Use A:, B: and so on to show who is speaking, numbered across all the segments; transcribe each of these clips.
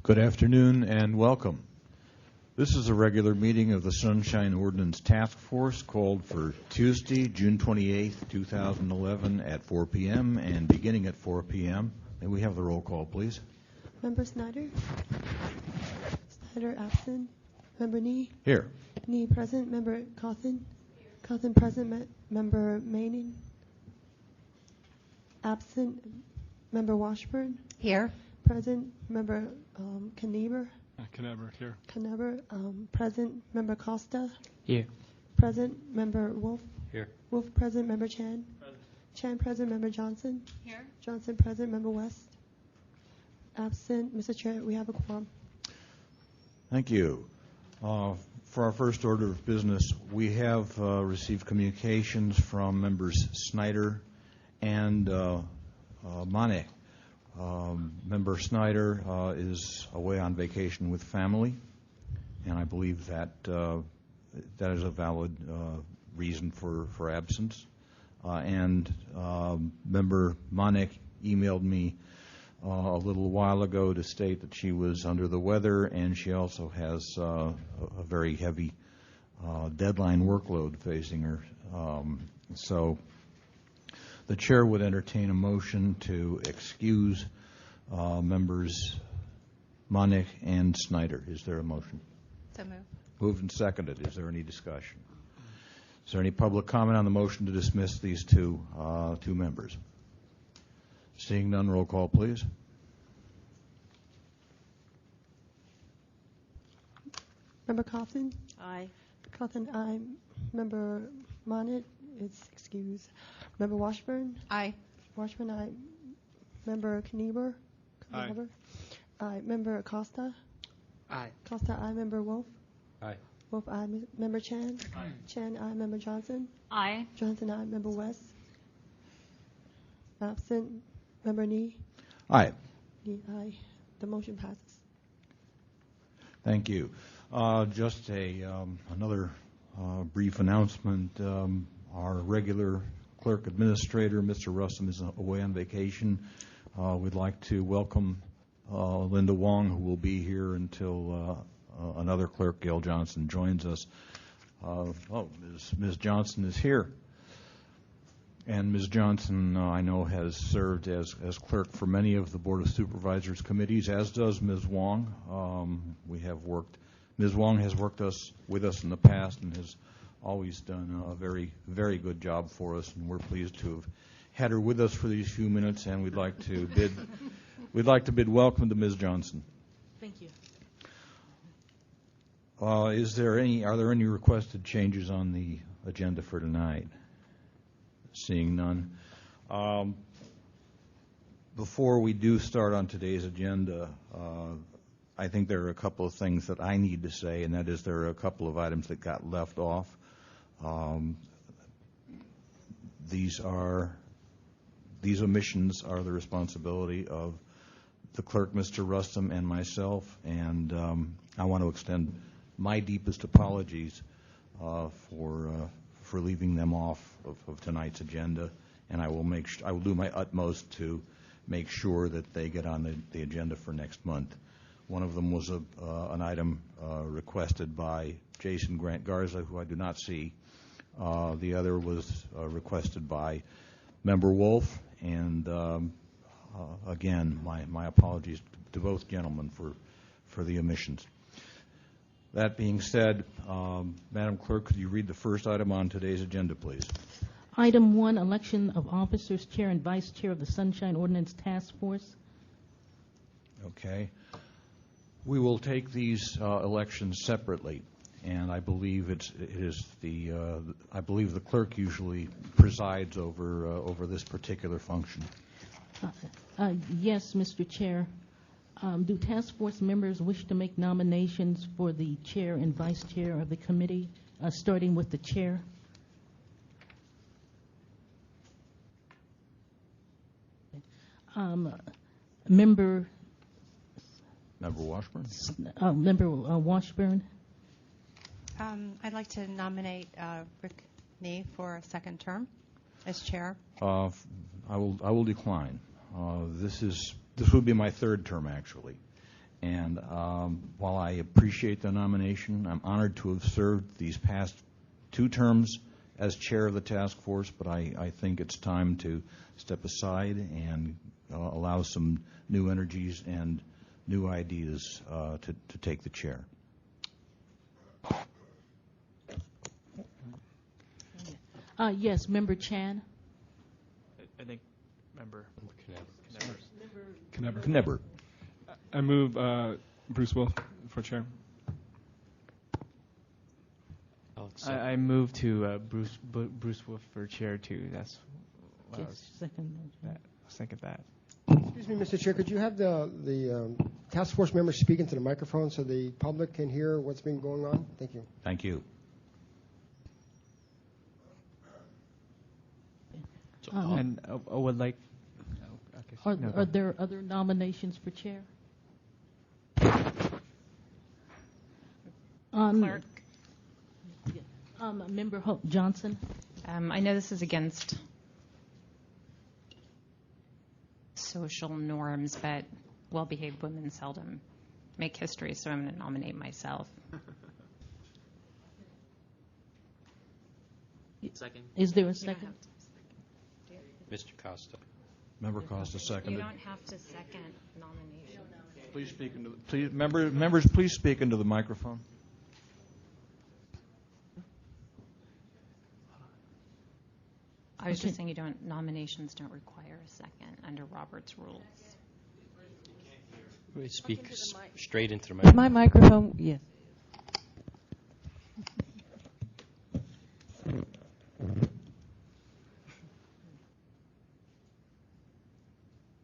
A: Good afternoon and welcome. This is a regular meeting of the Sunshine Ordinance Task Force called for Tuesday, June 28th, 2011 at 4 p.m. and beginning at 4 p.m. May we have the roll call, please?
B: Member Snyder? Snyder absent. Member Nee?
A: Here.
B: Nee present. Member Cawthon? Cawthon present. Member Manning? Absent. Member Washburn?
C: Here.
B: Present. Member Knieber?
D: Knieber, here.
B: Knieber. Present. Member Costa?
D: Here.
B: Present. Member Wolf?
D: Here.
B: Wolf present. Member Chan?
D: Present.
B: Chan present. Member Johnson?
C: Here.
B: Johnson present. Member West? Absent. Mr. Chair, we have a quorum.
A: Thank you. For our first order of business, we have received communications from members Snyder and Mane. Member Snyder is away on vacation with family, and I believe that that is a valid reason for absence. And Member Manek emailed me a little while ago to state that she was under the weather, and she also has a very heavy deadline workload facing her. So the chair would entertain a motion to excuse members Manek and Snyder. Is there a motion?
C: So moved.
A: Moved and seconded. Is there any discussion? Is there any public comment on the motion to dismiss these two members? Seeing none, roll call, please.
B: Member Cawthon?
C: Aye.
B: Cawthon, aye. Member Monnet is excused. Member Washburn?
C: Aye.
B: Washburn, aye. Member Knieber?
D: Aye.
B: Aye. Member Costa?
D: Aye.
B: Costa, aye. Member Wolf?
D: Aye.
B: Wolf, aye. Member Chan?
D: Aye.
B: Chan, aye. Member Johnson?
C: Aye.
B: Johnson, aye. Member West? Absent. Member Nee?
A: Aye.
B: Nee, aye. The motion passes.
A: Thank you. Just another brief announcement. Our regular clerk administrator, Mr. Russom, is away on vacation. We'd like to welcome Linda Wong, who will be here until another clerk, Gail Johnson, joins us. Ms. Johnson is here. And Ms. Johnson, I know, has served as clerk for many of the Board of Supervisors committees, as does Ms. Wong. Ms. Wong has worked with us in the past and has always done a very, very good job for us, and we're pleased to have had her with us for these few minutes, and we'd like to bid welcome to Ms. Johnson.
C: Thank you.
A: Are there any requested changes on the agenda for tonight? Seeing none. Before we do start on today's agenda, I think there are a couple of things that I need to say, and that is there are a couple of items that got left off. These omissions are the responsibility of the clerk, Mr. Rustom, and myself, and I want to extend my deepest apologies for leaving them off of tonight's agenda, and I will do my utmost to make sure that they get on the agenda for next month. One of them was an item requested by Jason Grant Garza, who I do not see. The other was requested by Member Wolf, and again, my apologies to both gentlemen for the omissions. That being said, Madam Clerk, could you read the first item on today's agenda, please?
E: Item 1, election of officers, chair and vice chair of the Sunshine Ordinance Task Force.
A: Okay. We will take these elections separately, and I believe I believe the clerk usually presides over this particular function.
E: Yes, Mr. Chair. Do task force members wish to make nominations for the chair and vice chair of the committee, starting with the chair? Member
A: Washburn?
E: Member Washburn.
C: I'd like to nominate Rick Nee for a second term as chair.
A: I will decline. This would be my third term, actually, And while I appreciate the nomination, I'm honored to have served these past 2 terms as chair of the task force, but I think it's time to step aside and allow some new energies and new ideas to take the chair.
E: Yes, Member Chan.
F: I think member
A: Knebber.
D: I move Bruce Wolf for chair.
F: I move to Bruce Wolf for chair too. That's what I was thinking that.
G: Excuse me, Mr. Chair, could you have the task force members speak into the microphone so the public can hear what's been going on? Thank you.
A: Thank you.
F: And I would like.
E: Are there other nominations for chair?
H: Clerk.
E: Member Johnson.
H: I know this is against social norms, but well-behaved women seldom make history, so I'm going to nominate myself.
I: Second.
E: Is there a
H: You don't
E: second?
H: have to-
I: Mr. Costa.
A: Member Costa
H: You
A: seconded.
H: don't have to second nomination.
A: Please speak into members. Please speak into the microphone.
H: I was just saying nominations don't require a second under Robert's rules.
I: We speak straight into the
J: Is
I: microphone.
J: my microphone? Yes.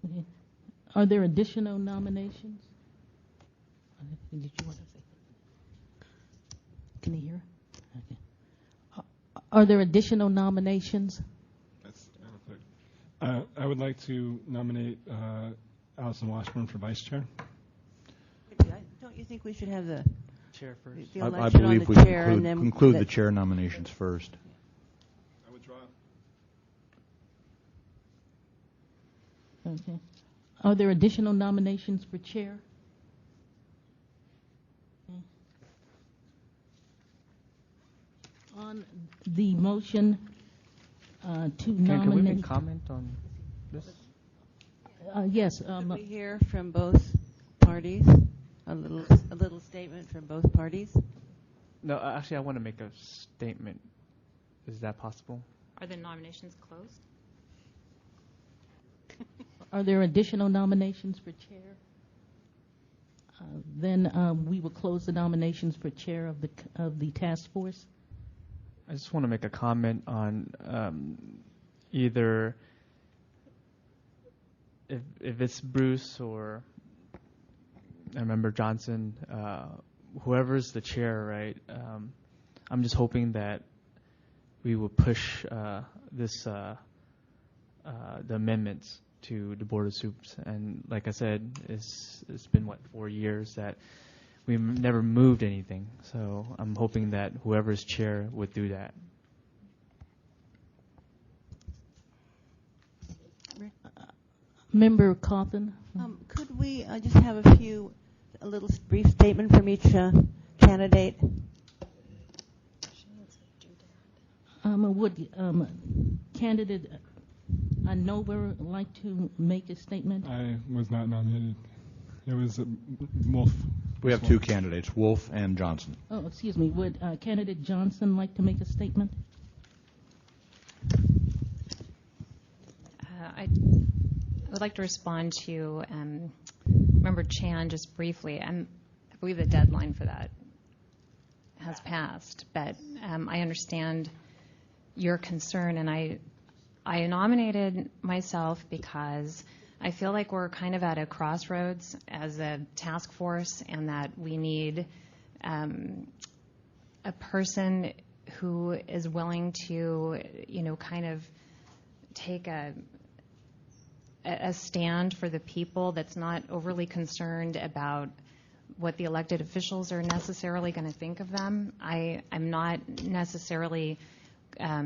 E: Okay. Are there additional nominations? Did you want to say? Can you hear? Okay. Are there additional nominations?
D: I would like to nominate Allison Washburn for vice chair.
J: Don't you think we should have the
F: Chair first.
J: the
A: I
J: election on
A: believe
J: the
A: we
J: chair and then
A: conclude the chair nominations first.
D: I withdraw.
E: Okay. Are there additional nominations for chair? Okay. On the motion to nominate.
F: Can we make comment on this?
E: Yes.
J: Could we hear from both parties? A little statement from both parties.
F: No, actually, I want to make a statement. Is that possible?
H: Are the nominations closed?
E: Are there additional nominations for chair? Then we will close the nominations for chair of the task force.
F: I just want to make a comment on either if it's Bruce or I remember Johnson, whoever's the chair, right? I'm just hoping that we will push the amendments to the Board of Soups. And like I said, it's been, 4 years that we've never moved anything. So I'm hoping that whoever's chair would do that.
E: Member Cawthon.
J: Could we just have a little brief statement from each candidate?
E: Would candidate Nover like to make a statement?
D: I was not nominated. It was Wolf.
A: We have 2 candidates, Wolf and Johnson.
E: Oh, excuse me. Would candidate Johnson like to make a statement?
H: I would like to respond to Member Chan just briefly. I believe the deadline for that has passed, but I understand your concern, and I nominated myself because I feel like we're kind of at a crossroads as a task force, and that we need a person who is willing to, kind of take a stand for the people, that's not overly concerned about what the elected officials are necessarily going to think of them. I'm not necessarily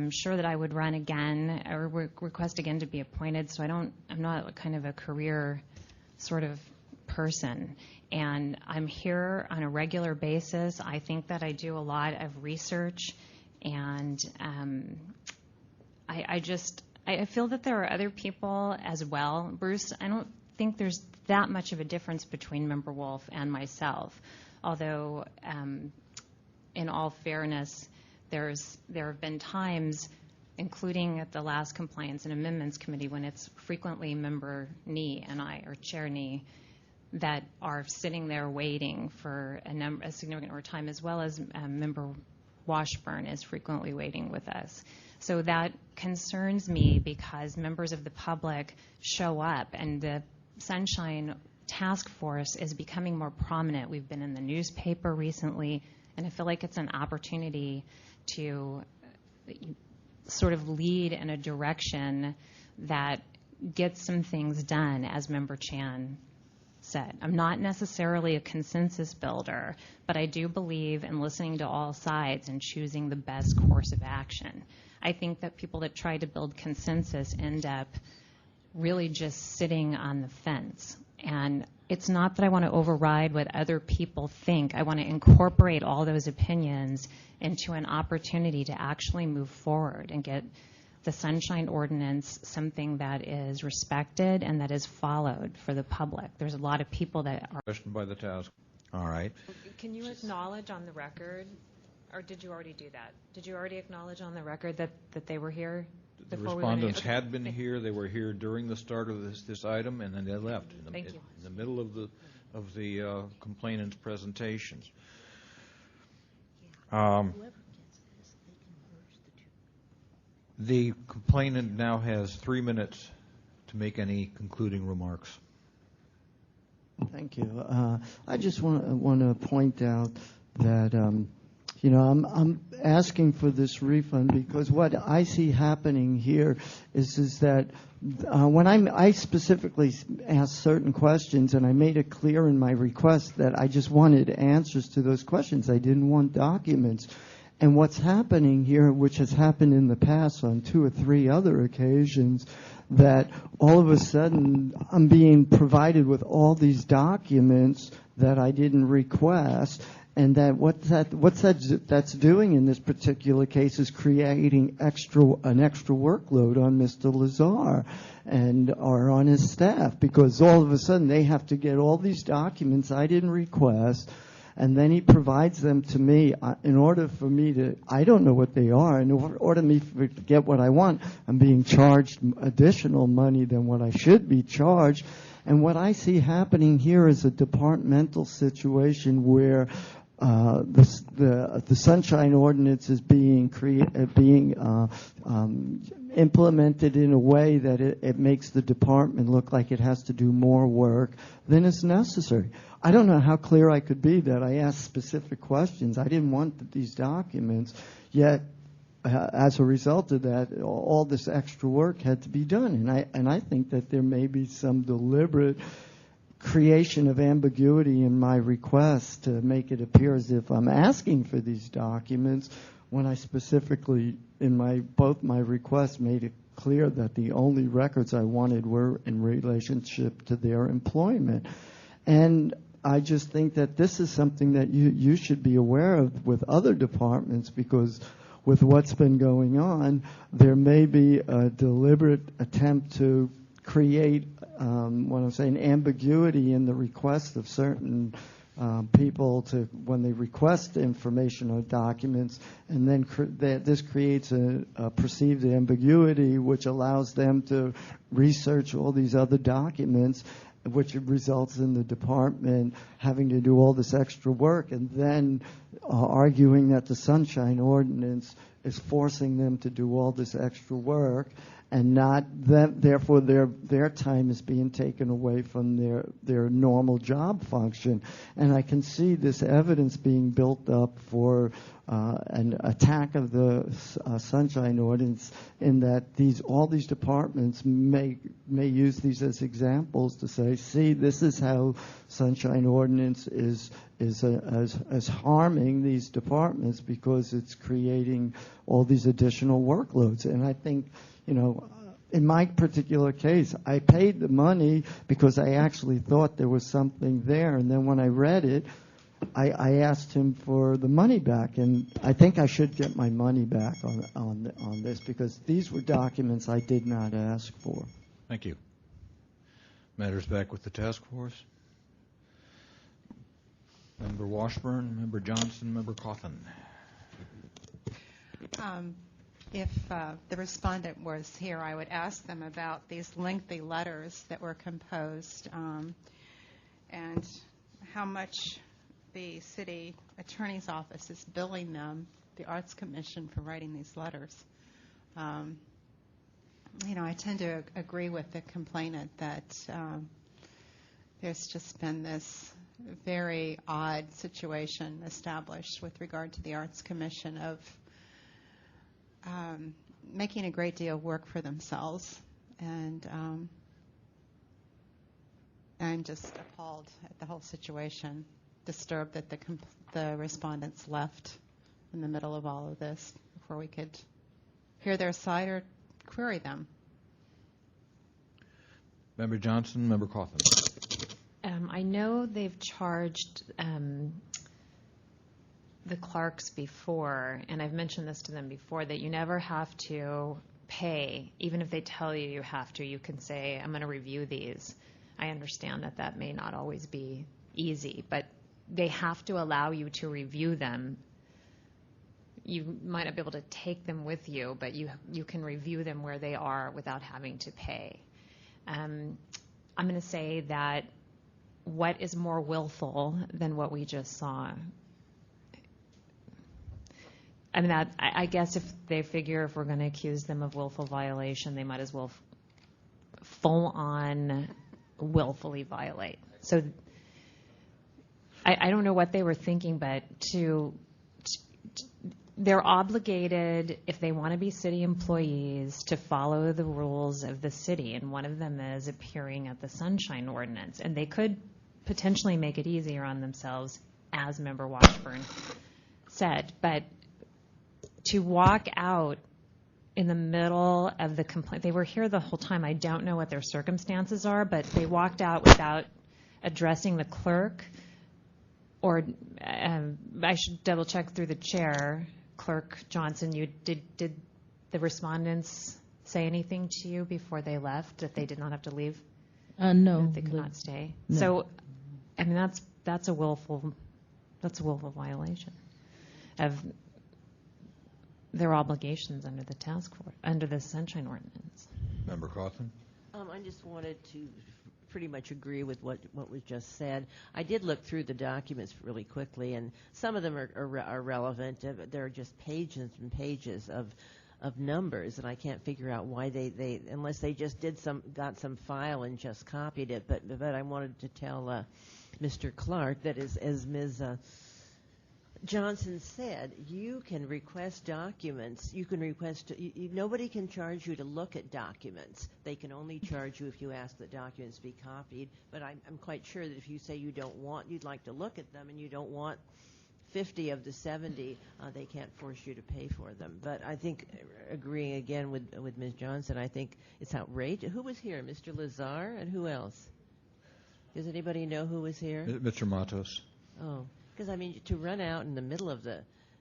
H: sure that I would run again or request again to be appointed, so I'm not kind of a career sort of person, and I'm here on a regular basis. I think that I do a lot of research, and I feel that there are other people as well. Bruce, I don't think there's that much of a difference between Member Wolf and myself, although in all fairness, there have been times, including at the last Compliance and Amendments Committee, when it's frequently Member Nee and I, or Chair Nee, that are sitting there waiting for a significant number of time, as well as Member Washburn is frequently waiting with us. So that concerns me because members of the public show up, and the Sunshine Task Force is becoming more prominent. We've been in the newspaper recently, and I feel like it's an opportunity to sort of lead in a direction that gets some things done, as Member Chan said. I'm not necessarily a consensus builder, but I do believe in listening to all sides and choosing the best course of action. I think that people that try to build consensus end up really just sitting on the fence. And it's not that I want to override what other people think. I want to incorporate all those opinions into an opportunity to actually move forward and get the Sunshine Ordinance something that is respected and that is followed for the public. There's a lot of people that are...
A: Question by the task. All right.
K: Can you acknowledge on the record, or did you already do that? Did you already acknowledge on the record that they were here?
A: The respondents had been here. They were here during the start of this item, and then they left in the middle of the complainant's presentations. The complainant now has 3 minutes to make any concluding remarks.
L: Thank you. I just want to point out that I'm asking for this refund because what I see happening here is that when I specifically asked certain questions, and I made it clear in my request that I just wanted answers to those questions. I didn't want documents. And what's happening here, which has happened in the past on 2 or 3 other occasions, that all of a sudden I'm being provided with all these documents that I didn't request, and that that's doing in this particular case is creating an extra workload on Mr. Lazar or on his staff, because all of a sudden they have to get all these documents I didn't request, and then he provides them to me in order for me to, I don't know what they are, in order for me to get what I want, I'm being charged additional money than what I should be charged. And what I see happening here is a departmental situation where the Sunshine Ordinance is being implemented in a way that it makes the department look like it has to do more work than is necessary. I don't know how clear I could be that I asked specific questions. I didn't want these documents, yet as a result of that, all this extra work had to be done. And I think that there may be some deliberate creation of ambiguity in my request to make it appear as if I'm asking for these documents when I specifically, in both my requests, made it clear that the only records I wanted were in relationship to their employment. And I just think that this is something that you should be aware of with other departments, because with what's been going on, there may be a deliberate attempt to create ambiguity in the request of certain people when they request information or documents, and then this creates a perceived ambiguity which allows them to research all these other documents, which results in the department having to do all this extra work, and then arguing that the Sunshine Ordinance is forcing them to do all this extra work, and therefore their time is being taken away from their normal job function. And I can see this evidence being built up for an attack of the Sunshine Ordinance, in that all these departments may use these as examples to say, see, this is how Sunshine Ordinance is harming these departments because it's creating all these additional workloads. And I think, in my particular case, I paid the money because I actually thought there was something there, and then when I read it, I asked him for the money back, and I think I should get my money back on this because these were documents I did not ask for.
A: Thank you. Matters back with the task force. Member Washburn, Member Johnson, Member Coffin.
C: If the respondent was here, I would ask them about these lengthy letters that were composed and how much the city attorney's office is billing them, the Arts Commission, for writing these letters. I tend to agree with the complainant that there's just been this very odd situation established with regard to the Arts Commission of making a great deal of work for themselves, and I'm just appalled at the whole situation, disturbed that the respondents left in the middle of all of this before we could hear their side or query them.
A: Member Johnson, Member Coffin.
K: I know they've charged the clerks before, and I've mentioned this to them before, that you never have to pay, even if they tell you you have to. You can say, I'm going to review these. I understand that that may not always be easy, but they have to allow you to review them. You might not be able to take them with you, but you can review them where they are without having to pay. I'm going to say that what is more willful than what we just saw? I mean, I guess if they figure if we're going to accuse them of willful violation, they might as well full-on willfully violate. So I don't know what they were thinking, but they're obligated, if they want to be city employees, to follow the rules of the city, and one of them is appearing at the Sunshine Ordinance. And they could potentially make it easier on themselves, as Member Washburn said, but to walk out in the middle of the complaint, they were here the whole time. I don't know what their circumstances are, but they walked out without addressing the clerk, or I should double check through the chair. Clerk Johnson, did the respondents say anything to you before they left, that they did not have to leave?
E: No.
K: That they could not stay?
E: No.
K: So, I mean, that's a willful violation of their obligations under the task force, under the Sunshine Ordinance.
A: Member Coffin.
J: I just wanted to pretty much agree with what was just said. I did look through the documents really quickly, and some of them are relevant. There are just pages and pages of numbers, and I can't figure out why they unless they just got some file and just copied it. But I wanted to tell Mr. Clark that as Ms. Johnson said, you can request documents. You can request. Nobody can charge you to look at documents. They can only charge you if you ask that documents be copied. But I'm quite sure that if you say you'd like to look at them, and you don't want 50 of the 70, they can't force you to pay for them. But I think, agreeing again with Ms. Johnson, I think it's outrageous. Who was here? Mr. Lazar, and who else? Does anybody know who was here?
A: Mr. Matos.
J: Oh. Because, I mean, to run out in the middle of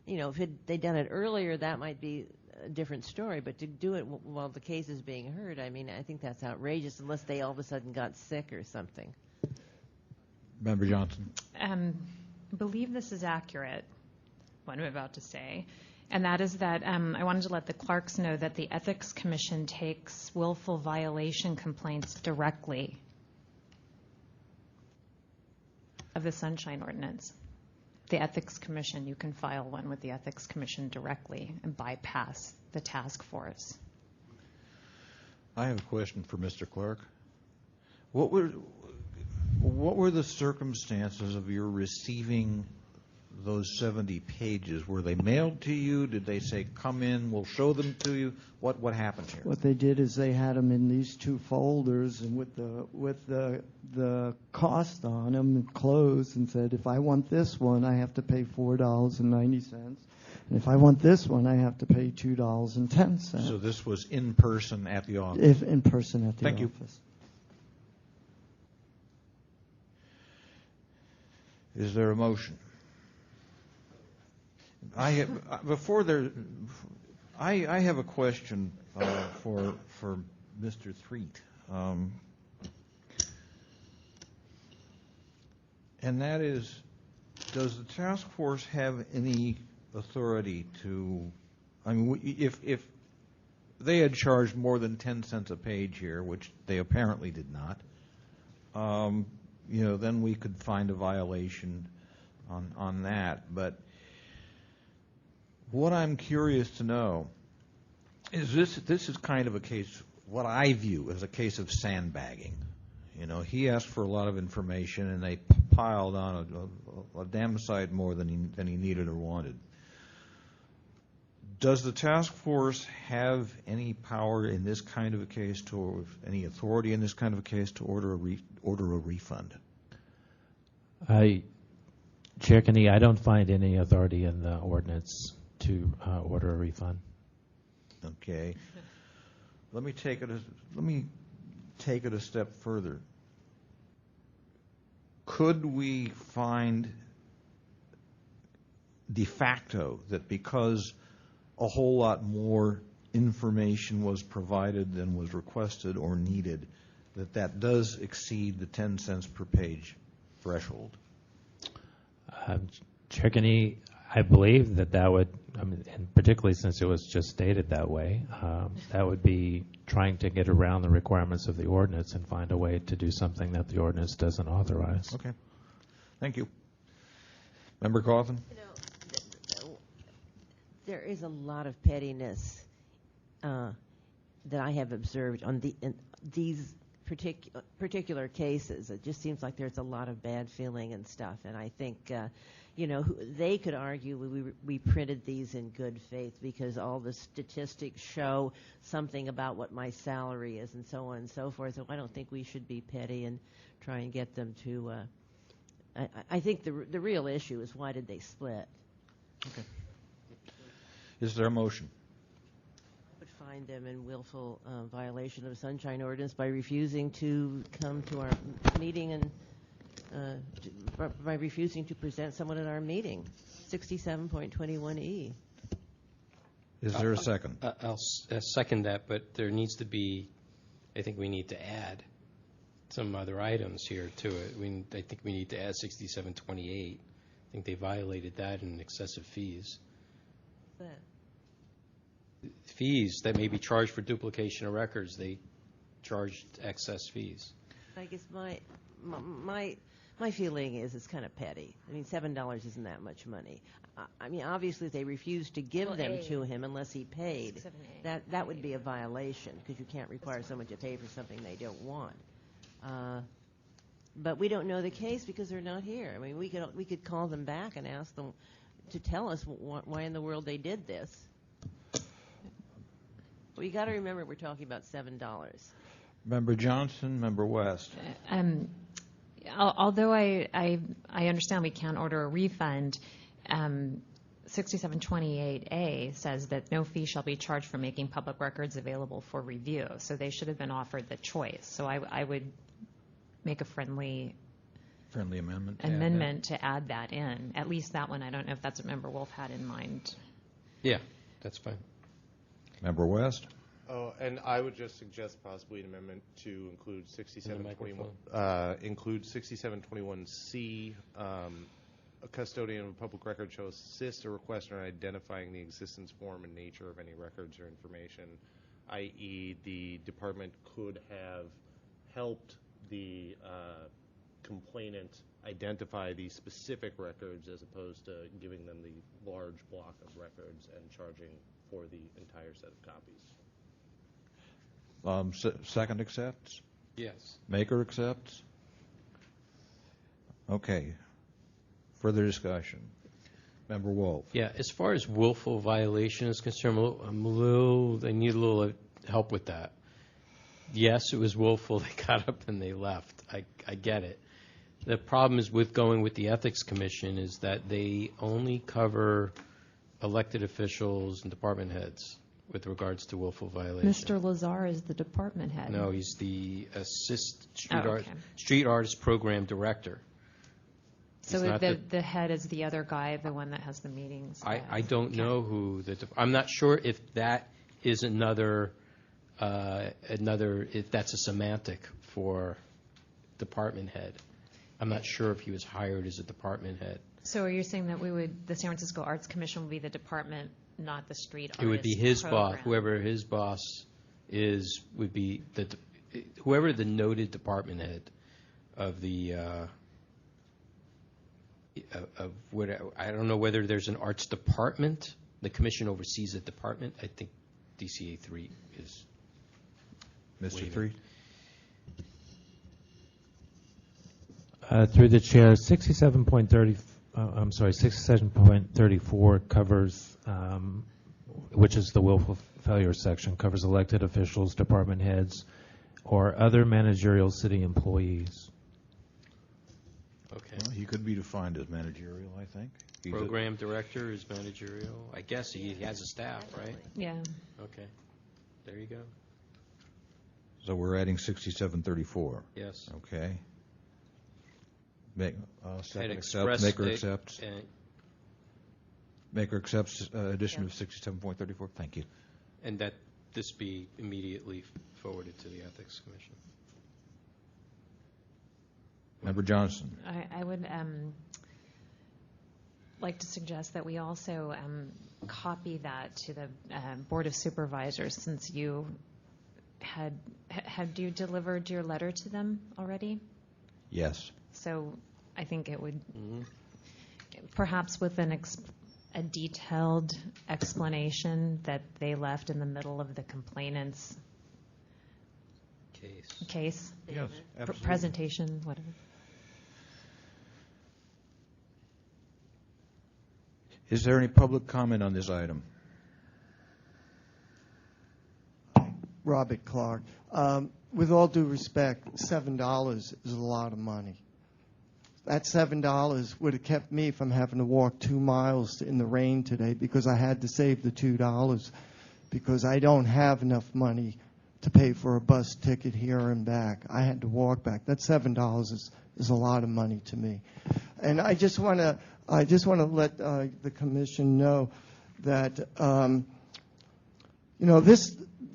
J: if they'd done it earlier, that might be a different story. But to do it while the case is being heard, I mean, I think that's outrageous, unless they all of a sudden got sick or something.
A: Member Johnson.
K: I believe this is accurate, what I'm about to say, and that is that I wanted to let the clerks know that the Ethics Commission takes willful violation complaints directly of the Sunshine Ordinance. The Ethics Commission, you can file one with the Ethics Commission directly and bypass the task force.
A: I have a question for Mr. Clark. What were the circumstances of your receiving those 70 pages? Were they mailed to you? Did they say, come in, we'll show them to you? What happened here?
L: What they did is they had them in these two folders and with the cost on them enclosed, and said, if I want this one, I have to pay $4.90. And if I want this one, I have to pay $2.10.
A: So this was in person at the office?
L: If in person at the
A: Thank you.
L: office.
A: Is there a motion? I have a question for Mr. Threet, and that is, does the task force have any authority to? I mean, if they had charged more than 10 cents a page here, which they apparently did not, then we could find a violation on that. But what I'm curious to know is this is kind of a case, what I view as a case of sandbagging. He asked for a lot of information, and they piled on a damn sight more than he needed or wanted. Does the task force have any power in this kind of a case, any authority in this kind of a case, to order a refund?
M: Chair Kenney, I don't find any authority in the ordinance to order a refund.
A: Okay. Let me take it a step further. Could we find de facto that because a whole lot more information was provided than was requested or needed, that does exceed the 10 cents per page threshold?
M: Chair Kenney, I believe that would, and particularly since it was just stated that way, that would be trying to get around the requirements of the ordinance and find a way to do something that the ordinance doesn't authorize.
A: Okay. Thank you. Member Cawthon?
J: There is a lot of pettiness that I have observed in these particular cases. It just seems like there's a lot of bad feeling and stuff. And I think, they could argue we printed these in good faith because all the statistics show something about what my salary is and so on and so forth. So I don't think we should be petty and try and get them to. I think the real issue is, why did they split?
A: Okay. Is there a motion?
J: I would find them in willful violation of the Sunshine Ordinance by refusing to come to our meeting and by refusing to present someone at our meeting. 67.21E.
A: Is there a second?
I: I'll second that, but there needs to be, I think we need to add some other items here to it. I think we need to add 6728. I think they violated that in excessive fees.
J: What's that?
I: Fees that may be charged for duplication of records. They charged excess fees.
J: I guess my feeling is it's kind of petty. I mean, $7 isn't that much money. I mean, obviously, if they refused to give them to him unless he paid, that would be a violation, because you can't require someone to pay for something they don't want. But we don't know the case because they're not here. I mean, we could call them back and ask them to tell us why in the world they did this. Well, you got to remember we're talking about $7.
A: Member Johnson, Member West.
K: Although I understand we can't order a refund, 6728A says that no fee shall be charged for making public records available for review. So they should have been offered the choice. So I would make a friendly amendment to add that in. At least that one. I don't know if that's what Member Wolf had in mind.
I: Yeah, that's fine.
A: Member West?
N: Oh, and I would just suggest possibly an amendment to include 6721. Include 6721C. A custodian of a public record shall assist a requester in identifying the existence, form, and nature of any records or information, i.e., the department could have helped the complainant identify the specific records as opposed to giving them the large block of records and charging for the entire set of copies.
A: Second accepts?
I: Yes.
A: Maker accepts? Okay. Further discussion. Member Wolf.
I: Yeah, as far as willful violation is concerned, I need a little help with that. Yes, it was willful. They got up and they left. I get it. The problem is with going with the Ethics Commission is that they only cover elected officials and department heads with regards to willful violation.
K: Mr. Lazar is the department head.
I: No, he's the
K: okay.
I: street artist program director.
K: So
I: He's not
K: the head is the other guy, the one that has the meetings.
I: I don't know who I'm not sure if that is another if that's a semantic for department head. I'm not sure if he was hired as a department head.
K: So are you saying that the San Francisco Arts Commission would be the department, not the street artist
I: It would be his
K: program?
I: boss, whoever his boss is, would be whoever the noted department head of the I don't know whether there's an arts department. The commission oversees a department. I think DCA 3 is.
A: Mr. 3.
M: Through the chair, 67.34 covers, which is the willful failure section, covers elected officials, department heads, or other managerial city employees.
I: Okay.
A: Well, he could be defined as managerial, I think.
I: Program director is managerial. I guess he has a staff, right?
K: Yeah.
I: Okay. There you go.
A: So we're adding 6734.
I: Yes.
A: Okay. Second
I: express
A: Maker
I: it,
A: accepts. Maker accepts addition of 67.34. Thank you.
I: And that this be immediately forwarded to the Ethics Commission.
A: Member Johnson.
K: I would like to suggest that we also copy that to the Board of Supervisors, since you had you delivered your letter to them already?
A: Yes.
K: So I think it would, perhaps with a detailed explanation that they left in the middle of the complainant's case.
A: Yes, absolutely.
K: Presentation, whatever.
A: Is there any public comment on this item?
L: Robert Clark. With all due respect, $7 is a lot of money. That $7 would have kept me from having to walk 2 miles in the rain today because I had to save the $2 because I don't have enough money to pay for a bus ticket here and back. I had to walk back. That $7 is a lot of money to me. And I just want to let the commission know that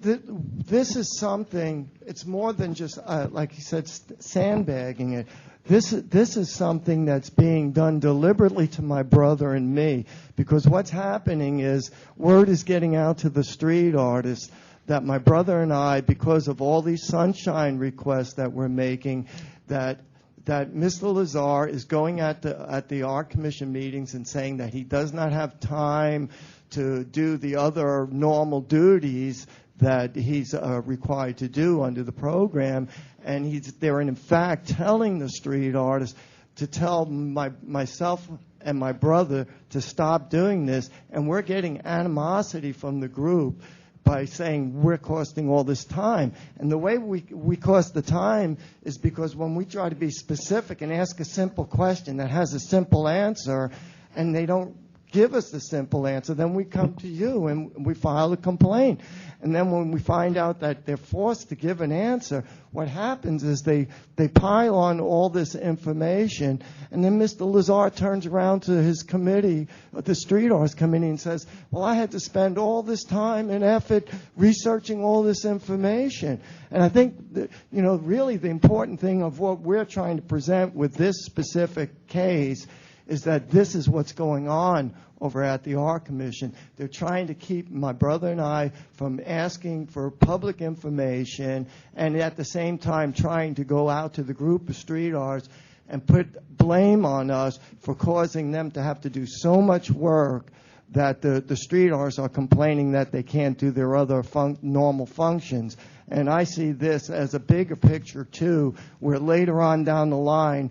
L: this is something. It's more than just like you said, sandbagging it. This is something that's being done deliberately to my brother and me, because what's happening is word is getting out to the street artists that my brother and I, because of all these sunshine requests that we're making, that Mr. Lazar is going at the Art Commission meetings and saying that he does not have time to do the other normal duties that he's required to do under the program, and they're in fact telling the street artists to tell myself and my brother to stop doing this, and we're getting animosity from the group by saying we're costing all this time. And the way we cost the time is because when we try to be specific and ask a simple question that has a simple answer, and they don't give us the simple answer, then we come to you and we file a complaint. And then when we find out that they're forced to give an answer, what happens is they pile on all this information, and then Mr. Lazar turns around to his committee, the Street Arts Committee, and says, well, I had to spend all this time and effort researching all this information. And I think that, really the important thing of what we're trying to present with this specific case is that this is what's going on over at the Art Commission. They're trying to keep my brother and I from asking for public information, and at the same time trying to go out to the group of street arts and put blame on us for causing them to have to do so much work that the street arts are complaining that they can't do their other normal functions. And I see this as a bigger picture, too, where later on down the line,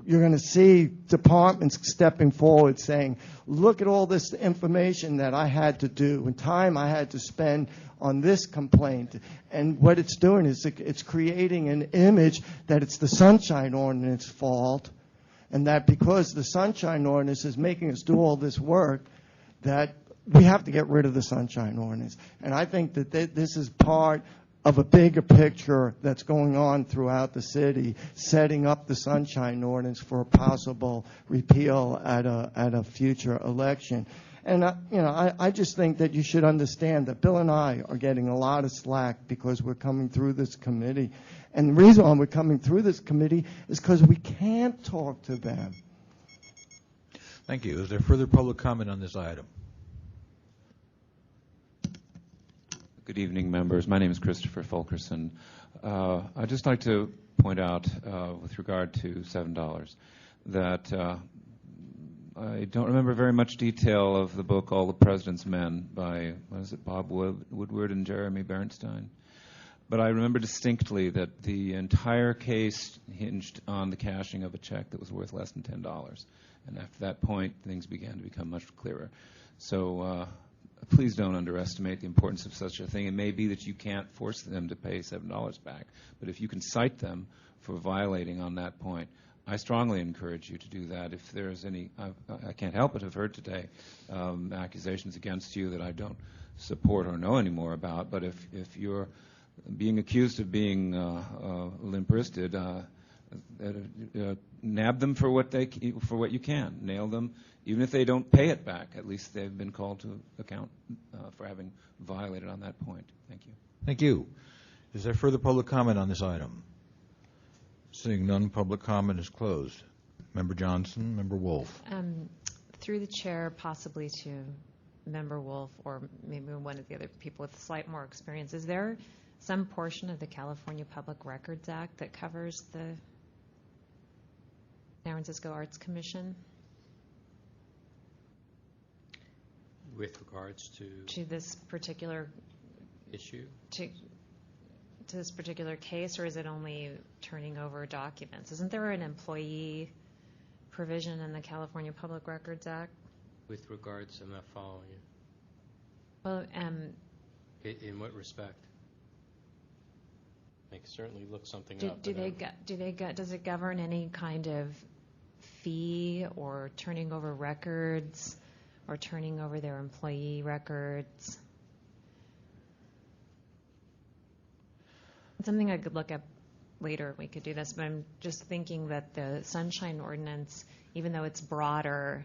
L: you're going to see departments stepping forward saying, look at all this information that I had to do and time I had to spend on this complaint. And what it's doing is it's creating an image that it's the Sunshine Ordinance fault, and that because the Sunshine Ordinance is making us do all this work, that we have to get rid of the Sunshine Ordinance. And I think that this is part of a bigger picture that's going on throughout the city, setting up the Sunshine Ordinance for a possible repeal at a future election. And I just think that you should understand that Bill and I are getting a lot of slack because we're coming through this committee. And the reason why we're coming through this committee is because we can't talk to them.
A: Thank you. Is there further public comment on this item?
O: Good evening, members. My name is Christopher Fulkerson. I'd just like to point out, with regard to $7, that I don't remember very much detail of the book All the President's Men by, Bob Woodward and Jeremy Bernstein. But I remember distinctly that the entire case hinged on the cashing of a check that was worth less than $10. And after that point, things began to become much clearer. So please don't underestimate the importance of such a thing. It may be that you can't force them to pay $7 back, but if you can cite them for violating on that point, I strongly encourage you to do that. If there's any, I can't help but have heard today accusations against you that I don't support or know any more about, but if you're being accused of being limp-wristed, nab them for what you can, nail them. Even if they don't pay it back, at least they've been called to account for having violated on that point. Thank you.
A: Thank you. Is there further public comment on this item? Seeing none, public comment is closed. Member Johnson, Member Wolf.
K: Through the chair, possibly to Member Wolf or maybe one of the other people with slight more experience, is there some portion of the California Public Records Act that covers the San Francisco Arts Commission?
I: With regards to
K: this particular
I: issue?
K: To this particular case, or is it only turning over documents? Isn't there an employee provision in the California Public Records Act?
I: With regards, I'm not following you.
K: Well,
I: in what respect? I can certainly look something up.
K: Does it govern any kind of fee or turning over records or turning over their employee records? It's something I could look up later. We could do this, but I'm just thinking that the Sunshine Ordinance, even though it's broader,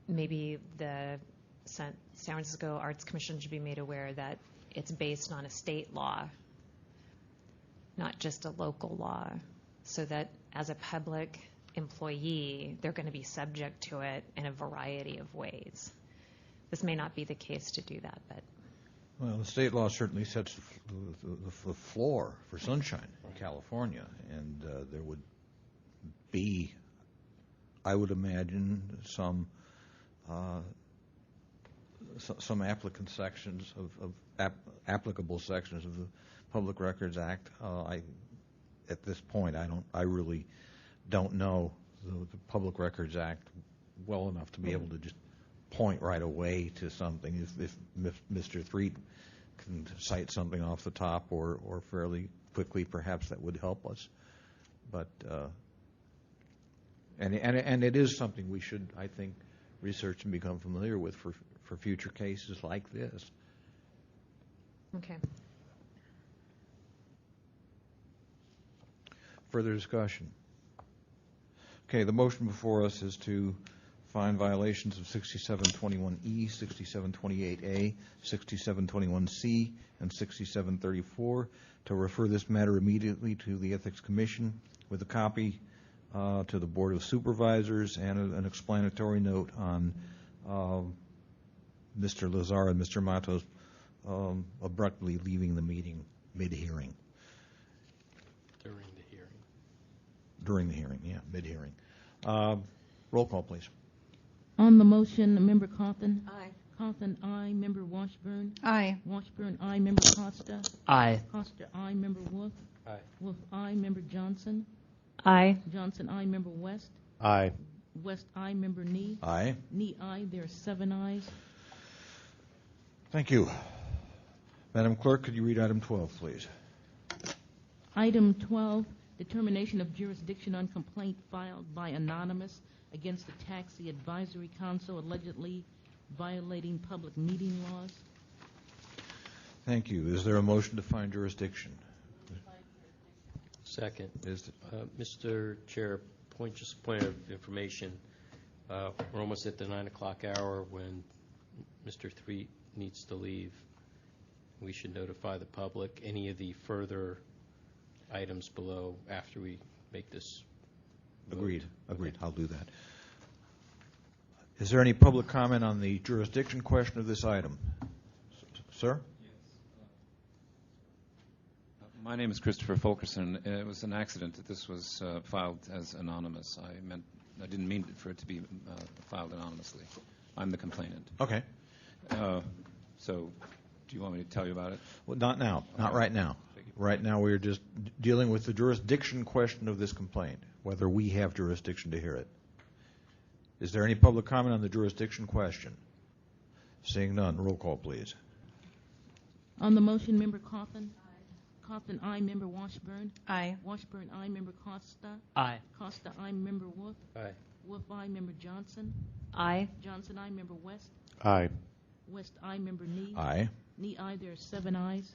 K: maybe the San Francisco Arts Commission should be made aware that it's based on a state law, not just a local law, so that as a public employee, they're going to be subject to it in a variety of ways. This may not be the case to do that, but.
A: Well, the state law certainly sets the floor for sunshine in California, and there would be, I would imagine, some applicant sections of applicable sections of the Public Records Act. At this point, I really don't know the Public Records Act well enough to be able to just point right away to something. If Mr. Threet can cite something off the top or fairly quickly, perhaps that would help us. But and it is something we should, I think, research and become familiar with for future cases like this.
K: Okay.
A: Further discussion? Okay, the motion before us is to find violations of 6721E, 6728A, 6721C, and 6734, to refer this matter immediately to the Ethics Commission with a copy to the Board of Supervisors and an explanatory note on Mr. Lazar and Mr. Matos abruptly leaving the meeting mid-hearing. During the hearing, yeah, mid-hearing. Roll call, please.
E: On the motion, Member Cawthon?
J: Aye.
E: Cawthon, aye. Member Washburn?
C: Aye.
E: Washburn, aye. Member Costa?
F: Aye.
E: Costa, aye. Member Wolf?
I: Aye.
E: Wolf, aye. Member Johnson?
K: Aye.
E: Johnson, aye. Member West?
N: Aye.
E: West, aye. Member Nee?
A: Aye.
E: Nee, aye. There are 7 ayes.
A: Thank you. Madam Clerk, could you read item 12, please?
E: Item 12, determination of jurisdiction on complaint filed by Anonymous against the Taxi Advisory Council allegedly violating public meeting laws.
A: Thank you. Is there a motion to find jurisdiction?
I: Second.
A: Is
I: Mr. Chair, just a point of information. We're almost at the 9 o'clock hour when Mr. Threet needs to leave. We should notify the public any of the further items below after we make this vote.
A: Agreed. Agreed. I'll do that. Is there any public comment on the jurisdiction question of this item? Sir?
O: My name is Christopher Fulkerson. It was an accident that this was filed as anonymous. I didn't mean for it to be filed anonymously. I'm the complainant.
A: Okay.
O: So, do you want me to tell you about it?
A: Well, not now. Not right now. Right now, we're just dealing with the jurisdiction question of this complaint, whether we have jurisdiction to hear it. Is there any public comment on the jurisdiction question? Seeing none, roll call, please.
E: On the motion, Member Coffin? Aye. Coffin, aye. Member Washburn?
C: Aye.
E: Washburn, aye. Member Costa?
F: Aye.
E: Costa, aye. Member Wolf?
I: Aye.
E: Wolf, aye. Member Johnson?
K: Aye.
E: Johnson, aye. Member West?
N: Aye.
E: West, aye. Member Nee?
A: Aye.
E: Nee, aye. There are 7 ayes.